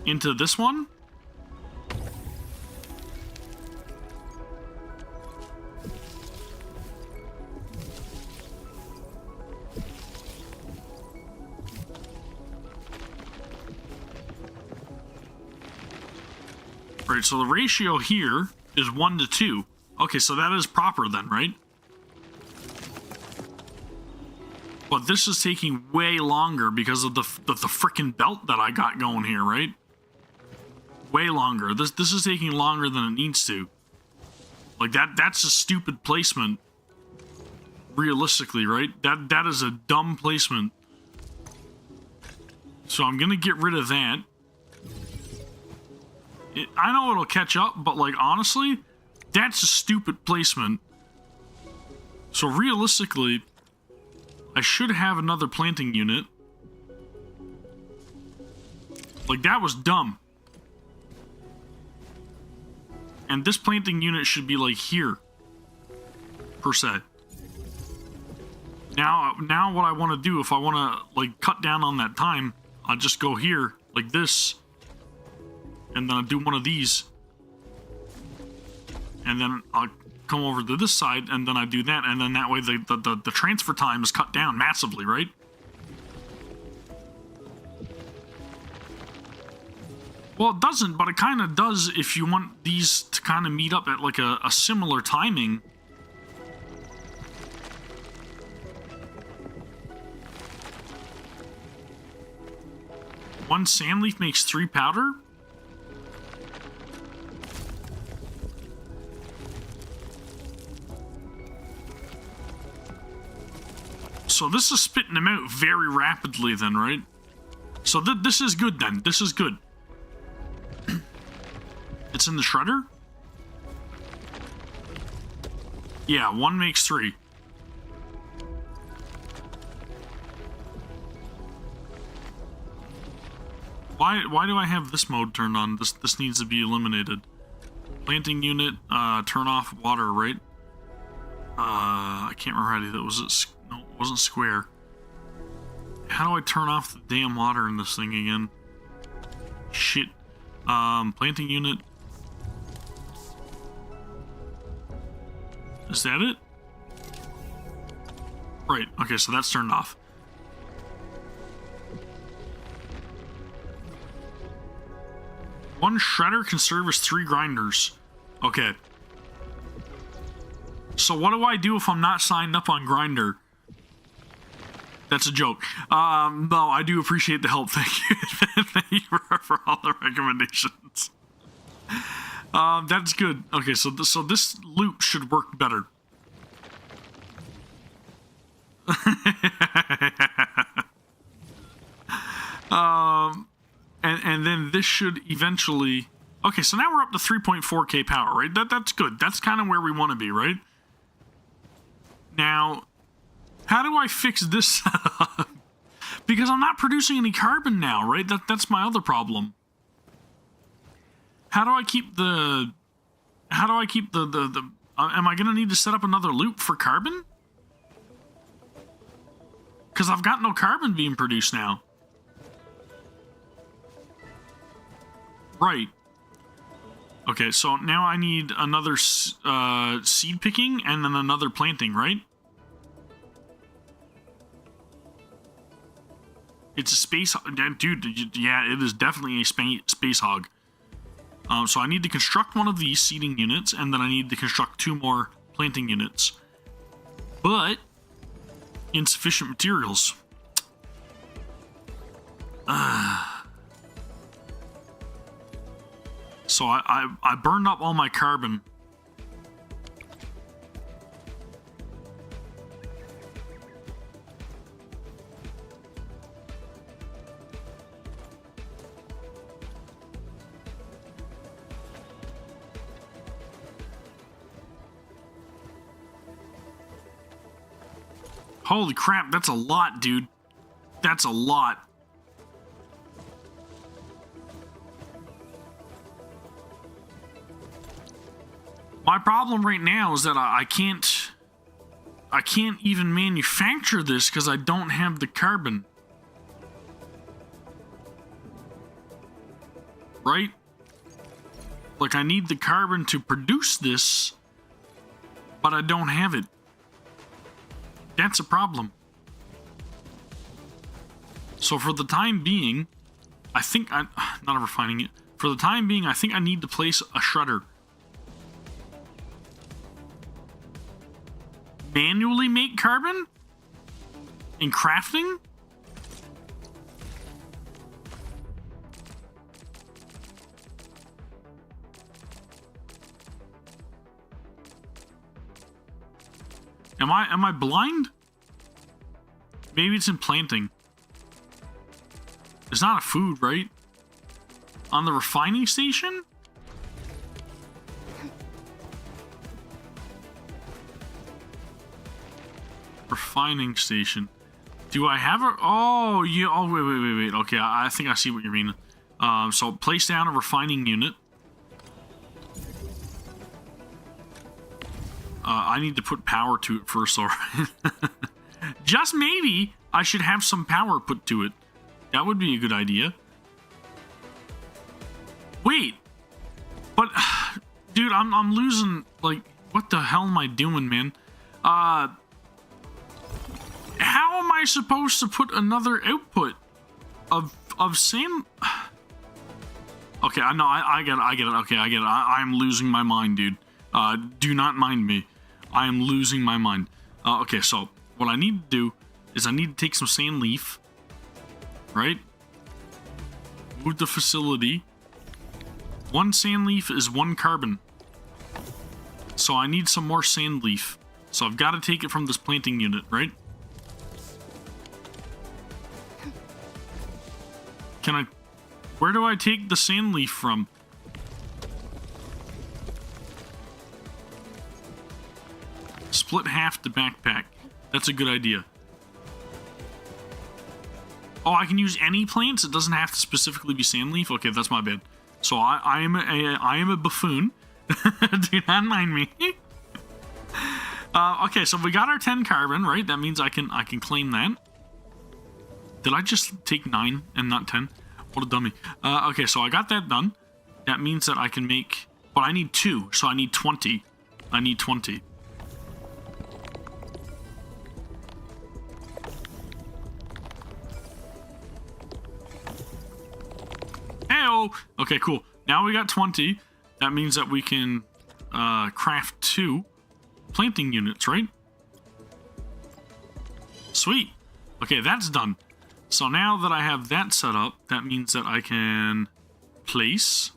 Into this one? Right, so the ratio here is 1 to 2. Okay, so that is proper then, right? But this is taking way longer because of the frickin' belt that I got going here, right? Way longer. This is taking longer than it needs to. Like, that's a stupid placement. Realistically, right? That is a dumb placement. So I'm gonna get rid of that. I know it'll catch up, but, like, honestly, that's a stupid placement. So realistically, I should have another planting unit. Like, that was dumb. And this planting unit should be, like, here. Per se. Now what I want to do, if I want to, like, cut down on that time, I'll just go here, like this. And then I'll do one of these. And then I'll come over to this side, and then I do that, and then that way the transfer time is cut down massively, right? Well, it doesn't, but it kind of does if you want these to kind of meet up at like a similar timing. One sandleaf makes 3 powder? So this is spitting them out very rapidly then, right? So this is good then. This is good. It's in the shredder? Yeah, 1 makes 3. Well, why do I have this mode turned on? This needs to be eliminated. Planting unit, turn off water, right? I can't remember how to do that. Was it? No, it wasn't square. How do I turn off the damn water in this thing again? Shit. Planting unit. Is that it? Right, okay, so that's turned off. One shredder can serve as 3 grinders. Okay. So what do I do if I'm not signed up on Grinder? That's a joke. No, I do appreciate the help. Thank you. Thank you for all the recommendations. That's good. Okay, so this loop should work better. And then this should eventually... Okay, so now we're up to 3.4k power, right? That's good. That's kind of where we want to be, right? Now, how do I fix this? Because I'm not producing any carbon now, right? That's my other problem. How do I keep the... How do I keep the am I going to need to set up another loop for carbon? Because I've got no carbon being produced now. Right. Okay, so now I need another seed picking and then another planting, right? It's a space... Dude, yeah, it is definitely a space hog. So I need to construct one of these seeding units, and then I need to construct 2 more planting units. But... insufficient materials. So I burned up all my carbon. Holy crap, that's a lot, dude. That's a lot. My problem right now is that I can't even manufacture this because I don't have the carbon. Right? Like, I need the carbon to produce this, but I don't have it. That's a problem. So for the time being, I think not refining it. For the time being, I think I need to place a shredder. Manually make carbon? In crafting? Am I blind? Maybe it's in planting. It's not a food, right? On the refining station? Refining station. Do I have a... Oh, yeah. Oh, wait. Okay, I think I see what you mean. So place down a refining unit. I need to put power to it first, alright. Just maybe I should have some power put to it. That would be a good idea. Wait. But, dude, I'm losing, like, what the hell am I doing, man? How am I supposed to put another output of sand? Okay, I know, I get it. Okay, I get it. I'm losing my mind, dude. Do not mind me. I am losing my mind. Okay, so what I need to do is I need to take some sand leaf, right? Move the facility. 1 sand leaf is 1 carbon. So I need some more sand leaf. So I've got to take it from this planting unit, right? Can I... Where do I take the sand leaf from? Split half the backpack. That's a good idea. Oh, I can use any plants? It doesn't have to specifically be sand leaf? Okay, that's my bad. So I am a buffoon. Do not mind me. Okay, so we got our 10 carbon, right? That means I can claim that. Did I just take 9 and not 10? What a dummy. Okay, so I got that done. That means that I can make... But I need 2, so I need 20. I need 20. Hey-oh! Okay, cool. Now we got 20. That means that we can craft 2 planting units, right? Sweet. Okay, that's done. So now that I have that set up, that means that I can place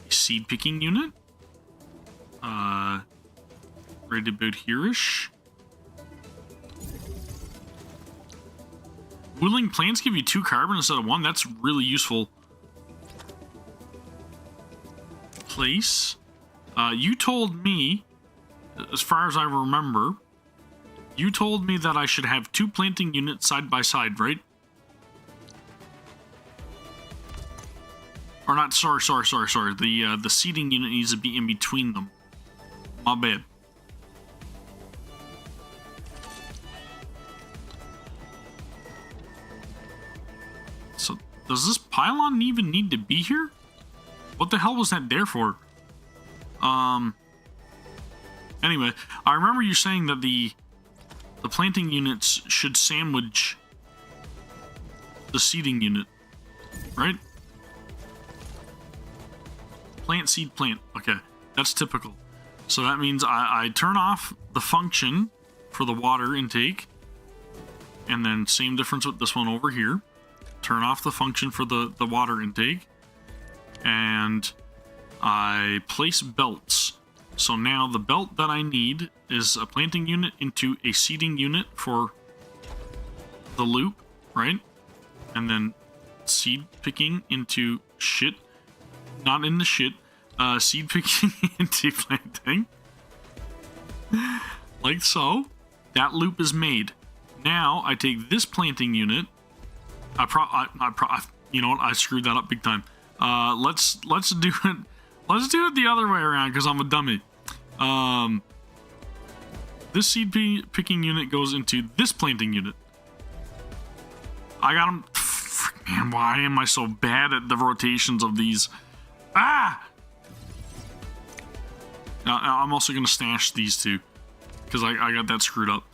a seed picking unit. Right about here-ish. Woodling plants give you 2 carbon instead of 1. That's really useful. Place. You told me, as far as I remember, you told me that I should have 2 planting units side by side, right? Or not, sorry. The seeding unit needs to be in between them. My bad. So, does this pylon even need to be here? What the hell was that there for? Anyway, I remember you saying that the planting units should sandwich the seeding unit, right? Plant, seed, plant. Okay, that's typical. So that means I turn off the function for the water intake, and then same difference with this one over here. Turn off the function for the water intake, and I place belts. So now the belt that I need is a planting unit into a seeding unit for the loop, right? And then seed picking into shit. Not in the shit. Seed picking into planting. Like so. That loop is made. Now I take this planting unit. You know what? I screwed that up big time. Let's do it. Let's do it the other way around because I'm a dummy. This seed picking unit goes into this planting unit. I got them. Man, why am I so bad at the rotations of these? Ah! Now, I'm also going to stash these two because I got that screwed up.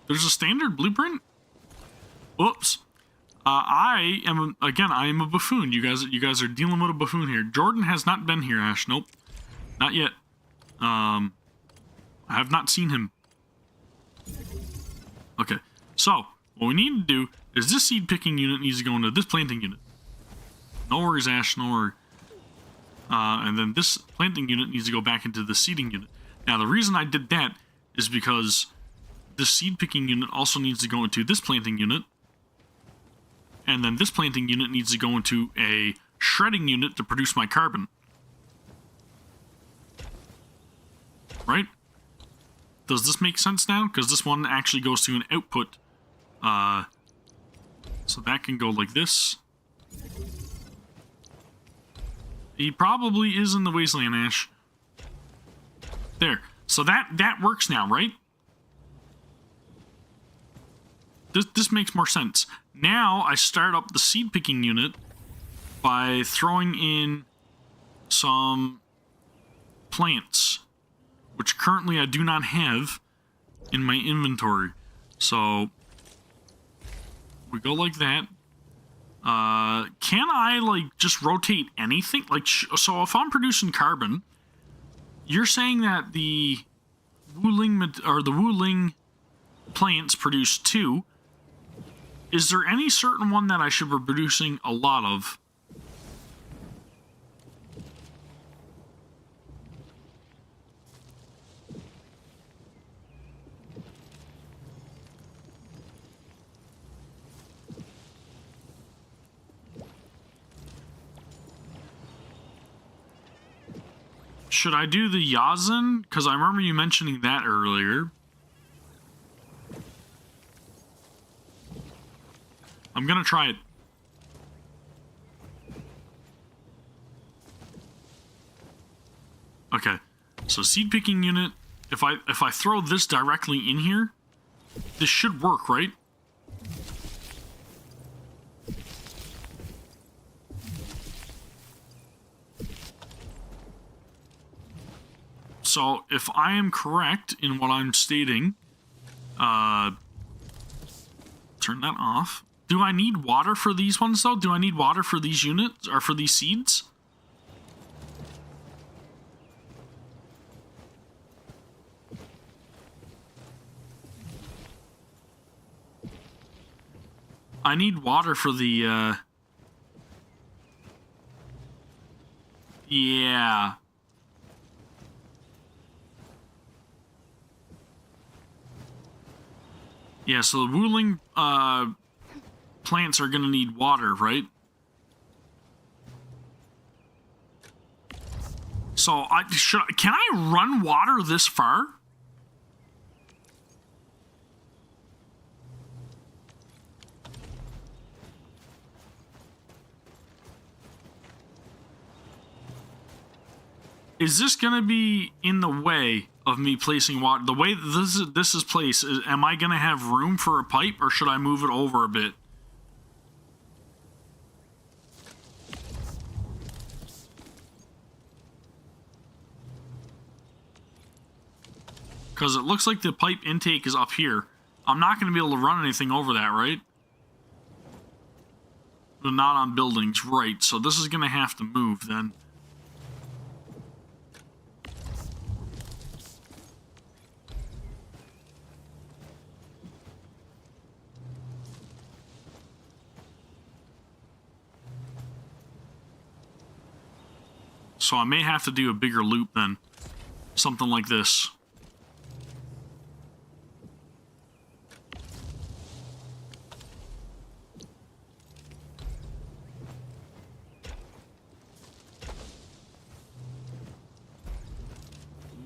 There's a standard blueprint? Whoops. I am a buffoon. You guys are dealing with a buffoon here. Jordan has not been here, Ash. Nope. Not yet. I have not seen him. Okay. So, what we need to do is this seed picking unit needs to go into this planting unit. No worries, Ash, no worries. And then this planting unit needs to go back into the seeding unit. Now, the reason I did that is because this seed picking unit also needs to go into this planting unit. And then this planting unit needs to go into a shredding unit to produce my carbon. Right? Does this make sense now? Because this one actually goes to an output. So that can go like this. He probably is in the wasteland, Ash. There. So that works now, right? This makes more sense. Now I start up the seed picking unit by throwing in some plants, which currently I do not have in my inventory. So we go like that. Can I like just rotate anything? Like, so if I'm producing carbon, you're saying that the Wuling plants produce 2. Is there any certain one that I should be producing a lot of? Should I do the Yazan? Because I remember you mentioning that earlier. I'm gonna try it. Okay, so seed picking unit. If I throw this directly in here, this should work, right? So if I am correct in what I'm stating, turn that off. Do I need water for these ones though? Do I need water for these units or for these seeds? I need water for the, yeah. Yeah, so the wooling, plants are gonna need water, right? So, can I run water this far? Is this gonna be in the way of me placing water? The way this is placed, am I gonna have room for a pipe, or should I move it over a bit? Because it looks like the pipe intake is up here. I'm not gonna be able to run anything over that, right? But not on buildings, right? So this is gonna have to move then. So I may have to do a bigger loop then. Something like this.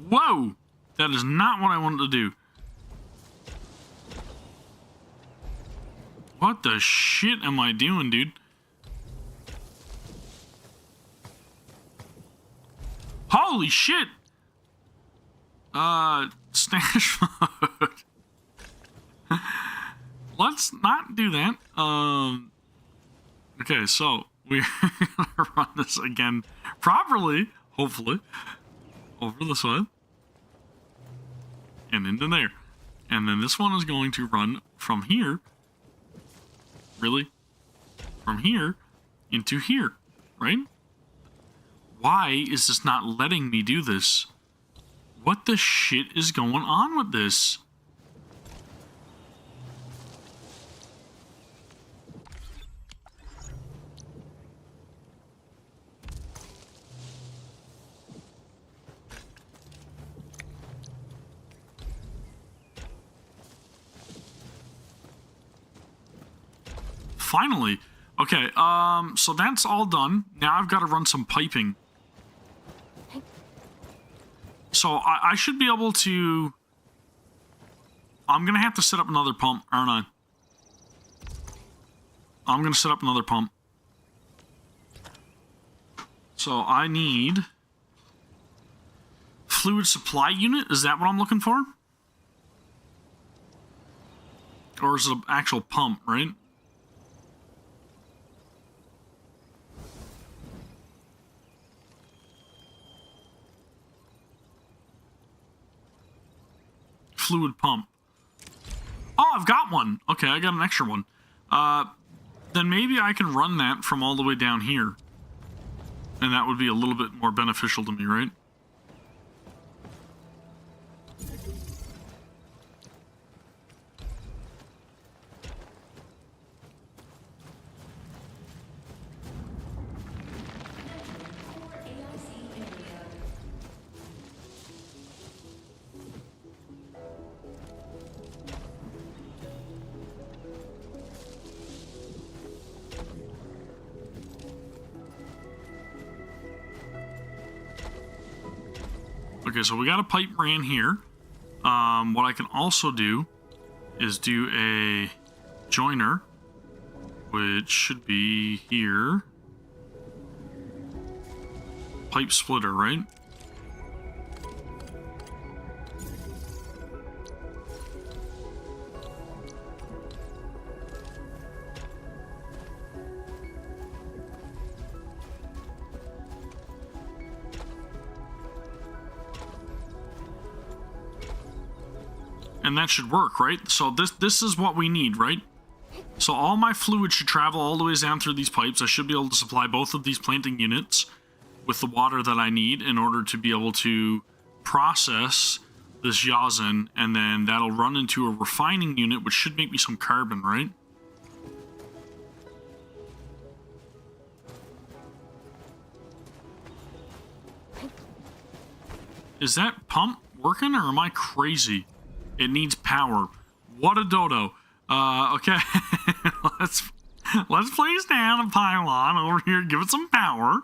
Whoa! That is not what I wanted to do. What the shit am I doing, dude? Holy shit! Stash mode. Let's not do that. Okay, so we're gonna run this again properly, hopefully. Over this way. And into there. And then this one is going to run from here. Really? From here into here, right? Why is this not letting me do this? What the shit is going on with this? Finally. Okay, so that's all done. Now I've got to run some piping. So I should be able to... I'm going to have to set up another pump, aren't I? I'm going to set up another pump. So I need... Fluid supply unit? Is that what I'm looking for? Or is it an actual pump, right? Fluid pump. Oh, I've got one. Okay, I got an extra one. Then maybe I can run that from all the way down here. And that would be a little bit more beneficial to me, right? Okay, so we got a pipe ran here. What I can also do is do a joiner which should be here. Pipe splitter, right? And that should work, right? So this is what we need, right? So all my fluid should travel all the way down through these pipes. I should be able to supply both of these planting units with the water that I need in order to be able to process this yazen, and then that'll run into a refining unit, which should make me some carbon, right? Is that pump working, or am I crazy? It needs power. What a dodo. Okay. let's place down a pylon over here, give it some power.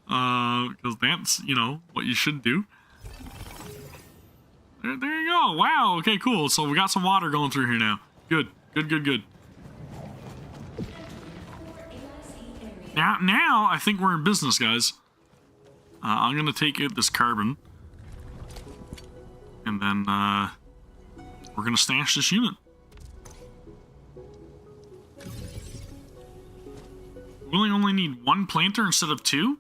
Because that's, you know, what you should do. There you go. Wow. Okay, cool. So we got some water going through here now. Good. Good. Now I think we're in business, guys. I'm gonna take out this carbon. And then, we're gonna stash this unit. We only need one planter instead of two?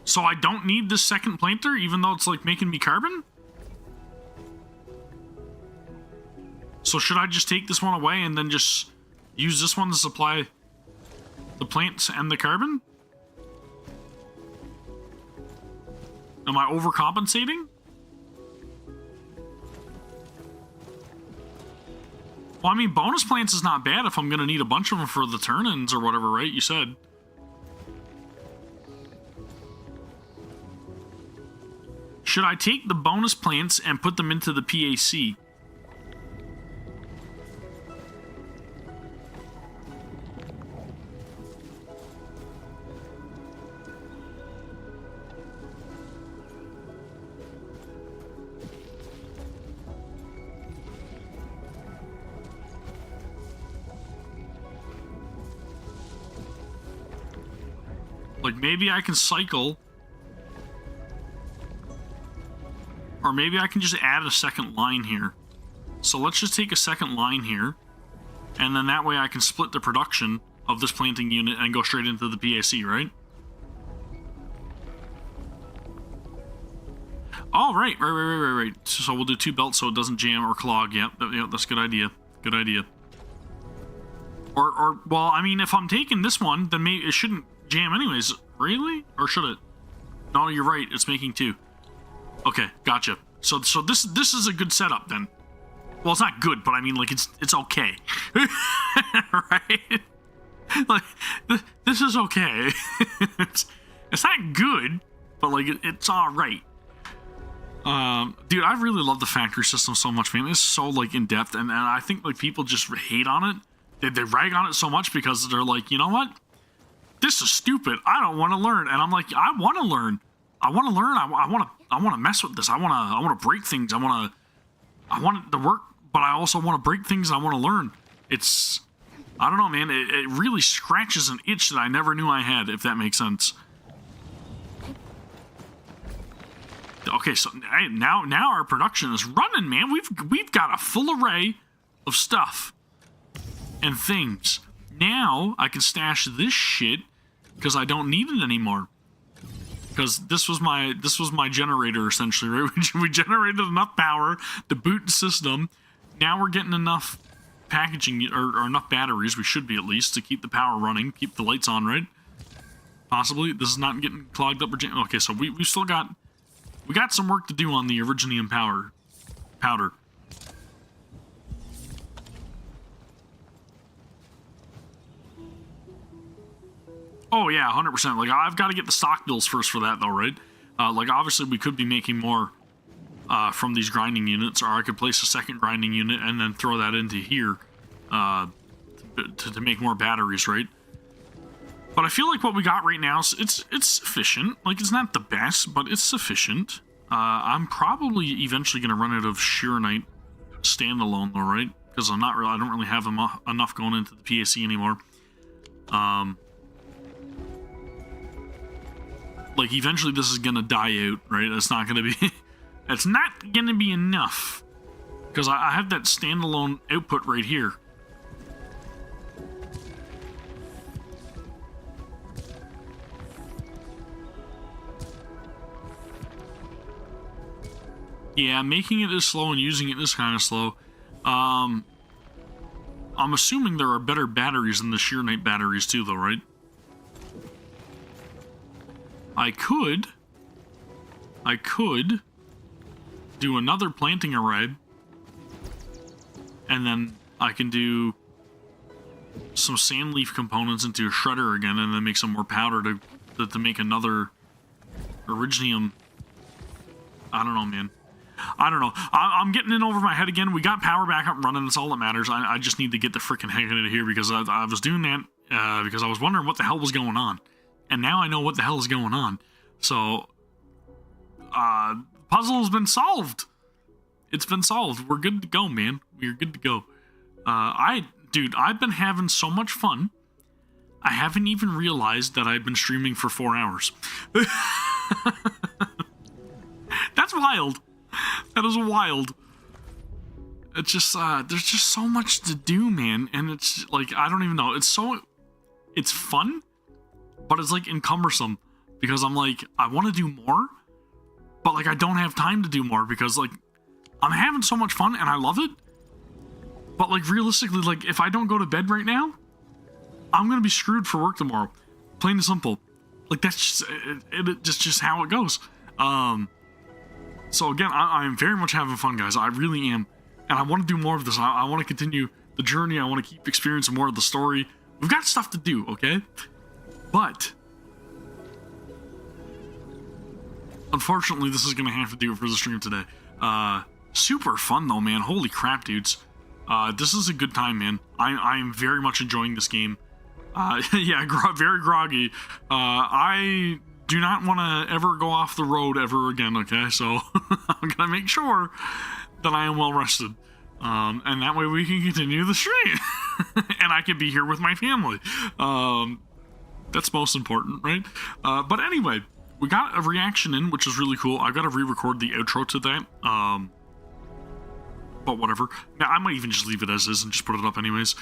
So I don't need this second planter, even though it's like making me carbon? So should I just take this one away and then just use this one to supply the plants and the carbon? Am I overcompensating? Well, I mean, bonus plants is not bad if I'm going to need a bunch of them for the turn-ins or whatever, right? You said. Should I take the bonus plants and put them into the PAC? Like, maybe I can cycle. Or maybe I can just add a second line here. So let's just take a second line here. And then that way I can split the production of this planting unit and go straight into the PAC, right? Oh, right. So we'll do 2 belts so it doesn't jam or clog. Yep, that's a good idea. Good idea. Or, well, I mean, if I'm taking this one, then maybe it shouldn't jam anyways. Really? Or should it? No, you're right. It's making 2. Okay, gotcha. So this is a good setup then. Well, it's not good, but I mean, like, it's okay. Right? Like, this is okay. it's not good, but like it's all right. Dude, I really love the factory system so much, man. It's so like in depth, and I think like people just hate on it. They rag on it so much because they're like, you know what? This is stupid. I don't want to learn. And I'm like, I want to learn. I want to mess with this. I want to break things. I want it to work, but I also want to break things and I want to learn. It's, I don't know, man. It really scratches an itch that I never knew I had, if that makes sense. Okay, so now our production is running, man. We've got a full array of stuff and things. Now I can stash this shit because I don't need it anymore. Because this was my generator essentially, right? We generated enough power to boot the system. Now we're getting enough packaging or enough batteries. We should be at least to keep the power running, keep the lights on, right? Possibly. This is not getting clogged up or jammed. Okay, so we still got some work to do on the Originium powder. Oh yeah, 100%. Like, I've got to get the stock bills first for that though, right? Like, obviously we could be making more from these grinding units, or I could place a second grinding unit and then throw that into here to make more batteries, right? But I feel like what we got right now, it's sufficient. Like, it's not the best, but it's sufficient. I'm probably eventually going to run out of Sheeranite standalone though, right? because I don't really have enough going into the PAC anymore. Like, eventually this is gonna die out, right? It's not gonna be it's not gonna be enough, because I have that standalone output right here. Yeah, making it this slow and using it this kind of slow. I'm assuming there are better batteries than the Sheer Knight batteries too, though, right? I could do another planting array, and then I can do some sand leaf components into a shredder again, and then make some more powder to make another Originium. I don't know, man. I don't know. I'm getting in over my head again. We got power back up and running. That's all that matters. I just need to get the freaking heck out of here, because I was doing that because I was wondering what the hell was going on. And now I know what the hell is going on. So, puzzle has been solved. It's been solved. We're good to go, man. We're good to go. Dude, I've been having so much fun. I haven't even realized that I've been streaming for 4 hours. That's wild. That is wild. It's just, there's just so much to do, man. And it's like, I don't even know. It's fun, but it's like encumbersome, because I'm like, I want to do more, but like I don't have time to do more, because like I'm having so much fun and I love it. But like realistically, like if I don't go to bed right now, I'm gonna be screwed for work tomorrow. Plain and simple. Like that's just how it goes. So again, I'm very much having fun, guys. I really am, and I want to do more of this. I want to continue the journey. I want to keep experiencing more of the story. We've got stuff to do, okay? But unfortunately, this is going to have to do it for the stream today. Super fun, though, man. Holy crap, dudes. This is a good time, man. I'm very much enjoying this game. Yeah, very groggy. I do not want to ever go off the road ever again, okay? So I'm going to make sure that I am well rested. And that way we can continue the stream. And I can be here with my family. That's most important, right? But anyway, we got a reaction in, which is really cool. I got to re-record the outro to that. But whatever. Now, I might even just leave it as is and just put it up anyways.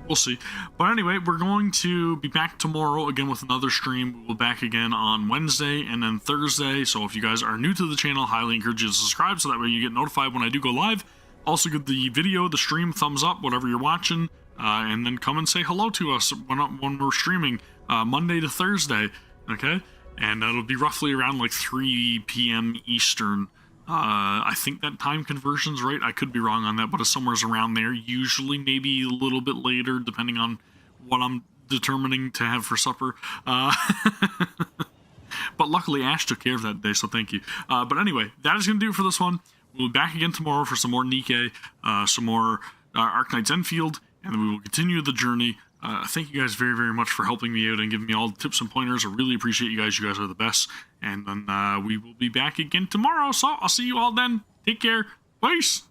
We'll see. But anyway, we're going to be back tomorrow again with another stream. We'll be back again on Wednesday and then Thursday. So if you guys are new to the channel, highly encourage you to subscribe so that way you get notified when I do go live. Also give the video, the stream, thumbs up, whatever you're watching. And then come and say hello to us when we're streaming Monday to Thursday. Okay? And it'll be roughly around like 3 p.m. Eastern. I think that time conversion's right. I could be wrong on that, but it's somewhere around there. Usually maybe a little bit later, depending on what I'm determining to have for supper. But luckily, Ash took care of that day, so thank you. But anyway, that is going to do it for this one. We'll be back again tomorrow for some more NIKKE, some more Arknights Endfield, and then we will continue the journey. Thank you guys very, very much for helping me out and giving me all the tips and pointers. I really appreciate you guys. You guys are the best. And then we will be back again tomorrow. So I'll see you all then. Take care. Peace.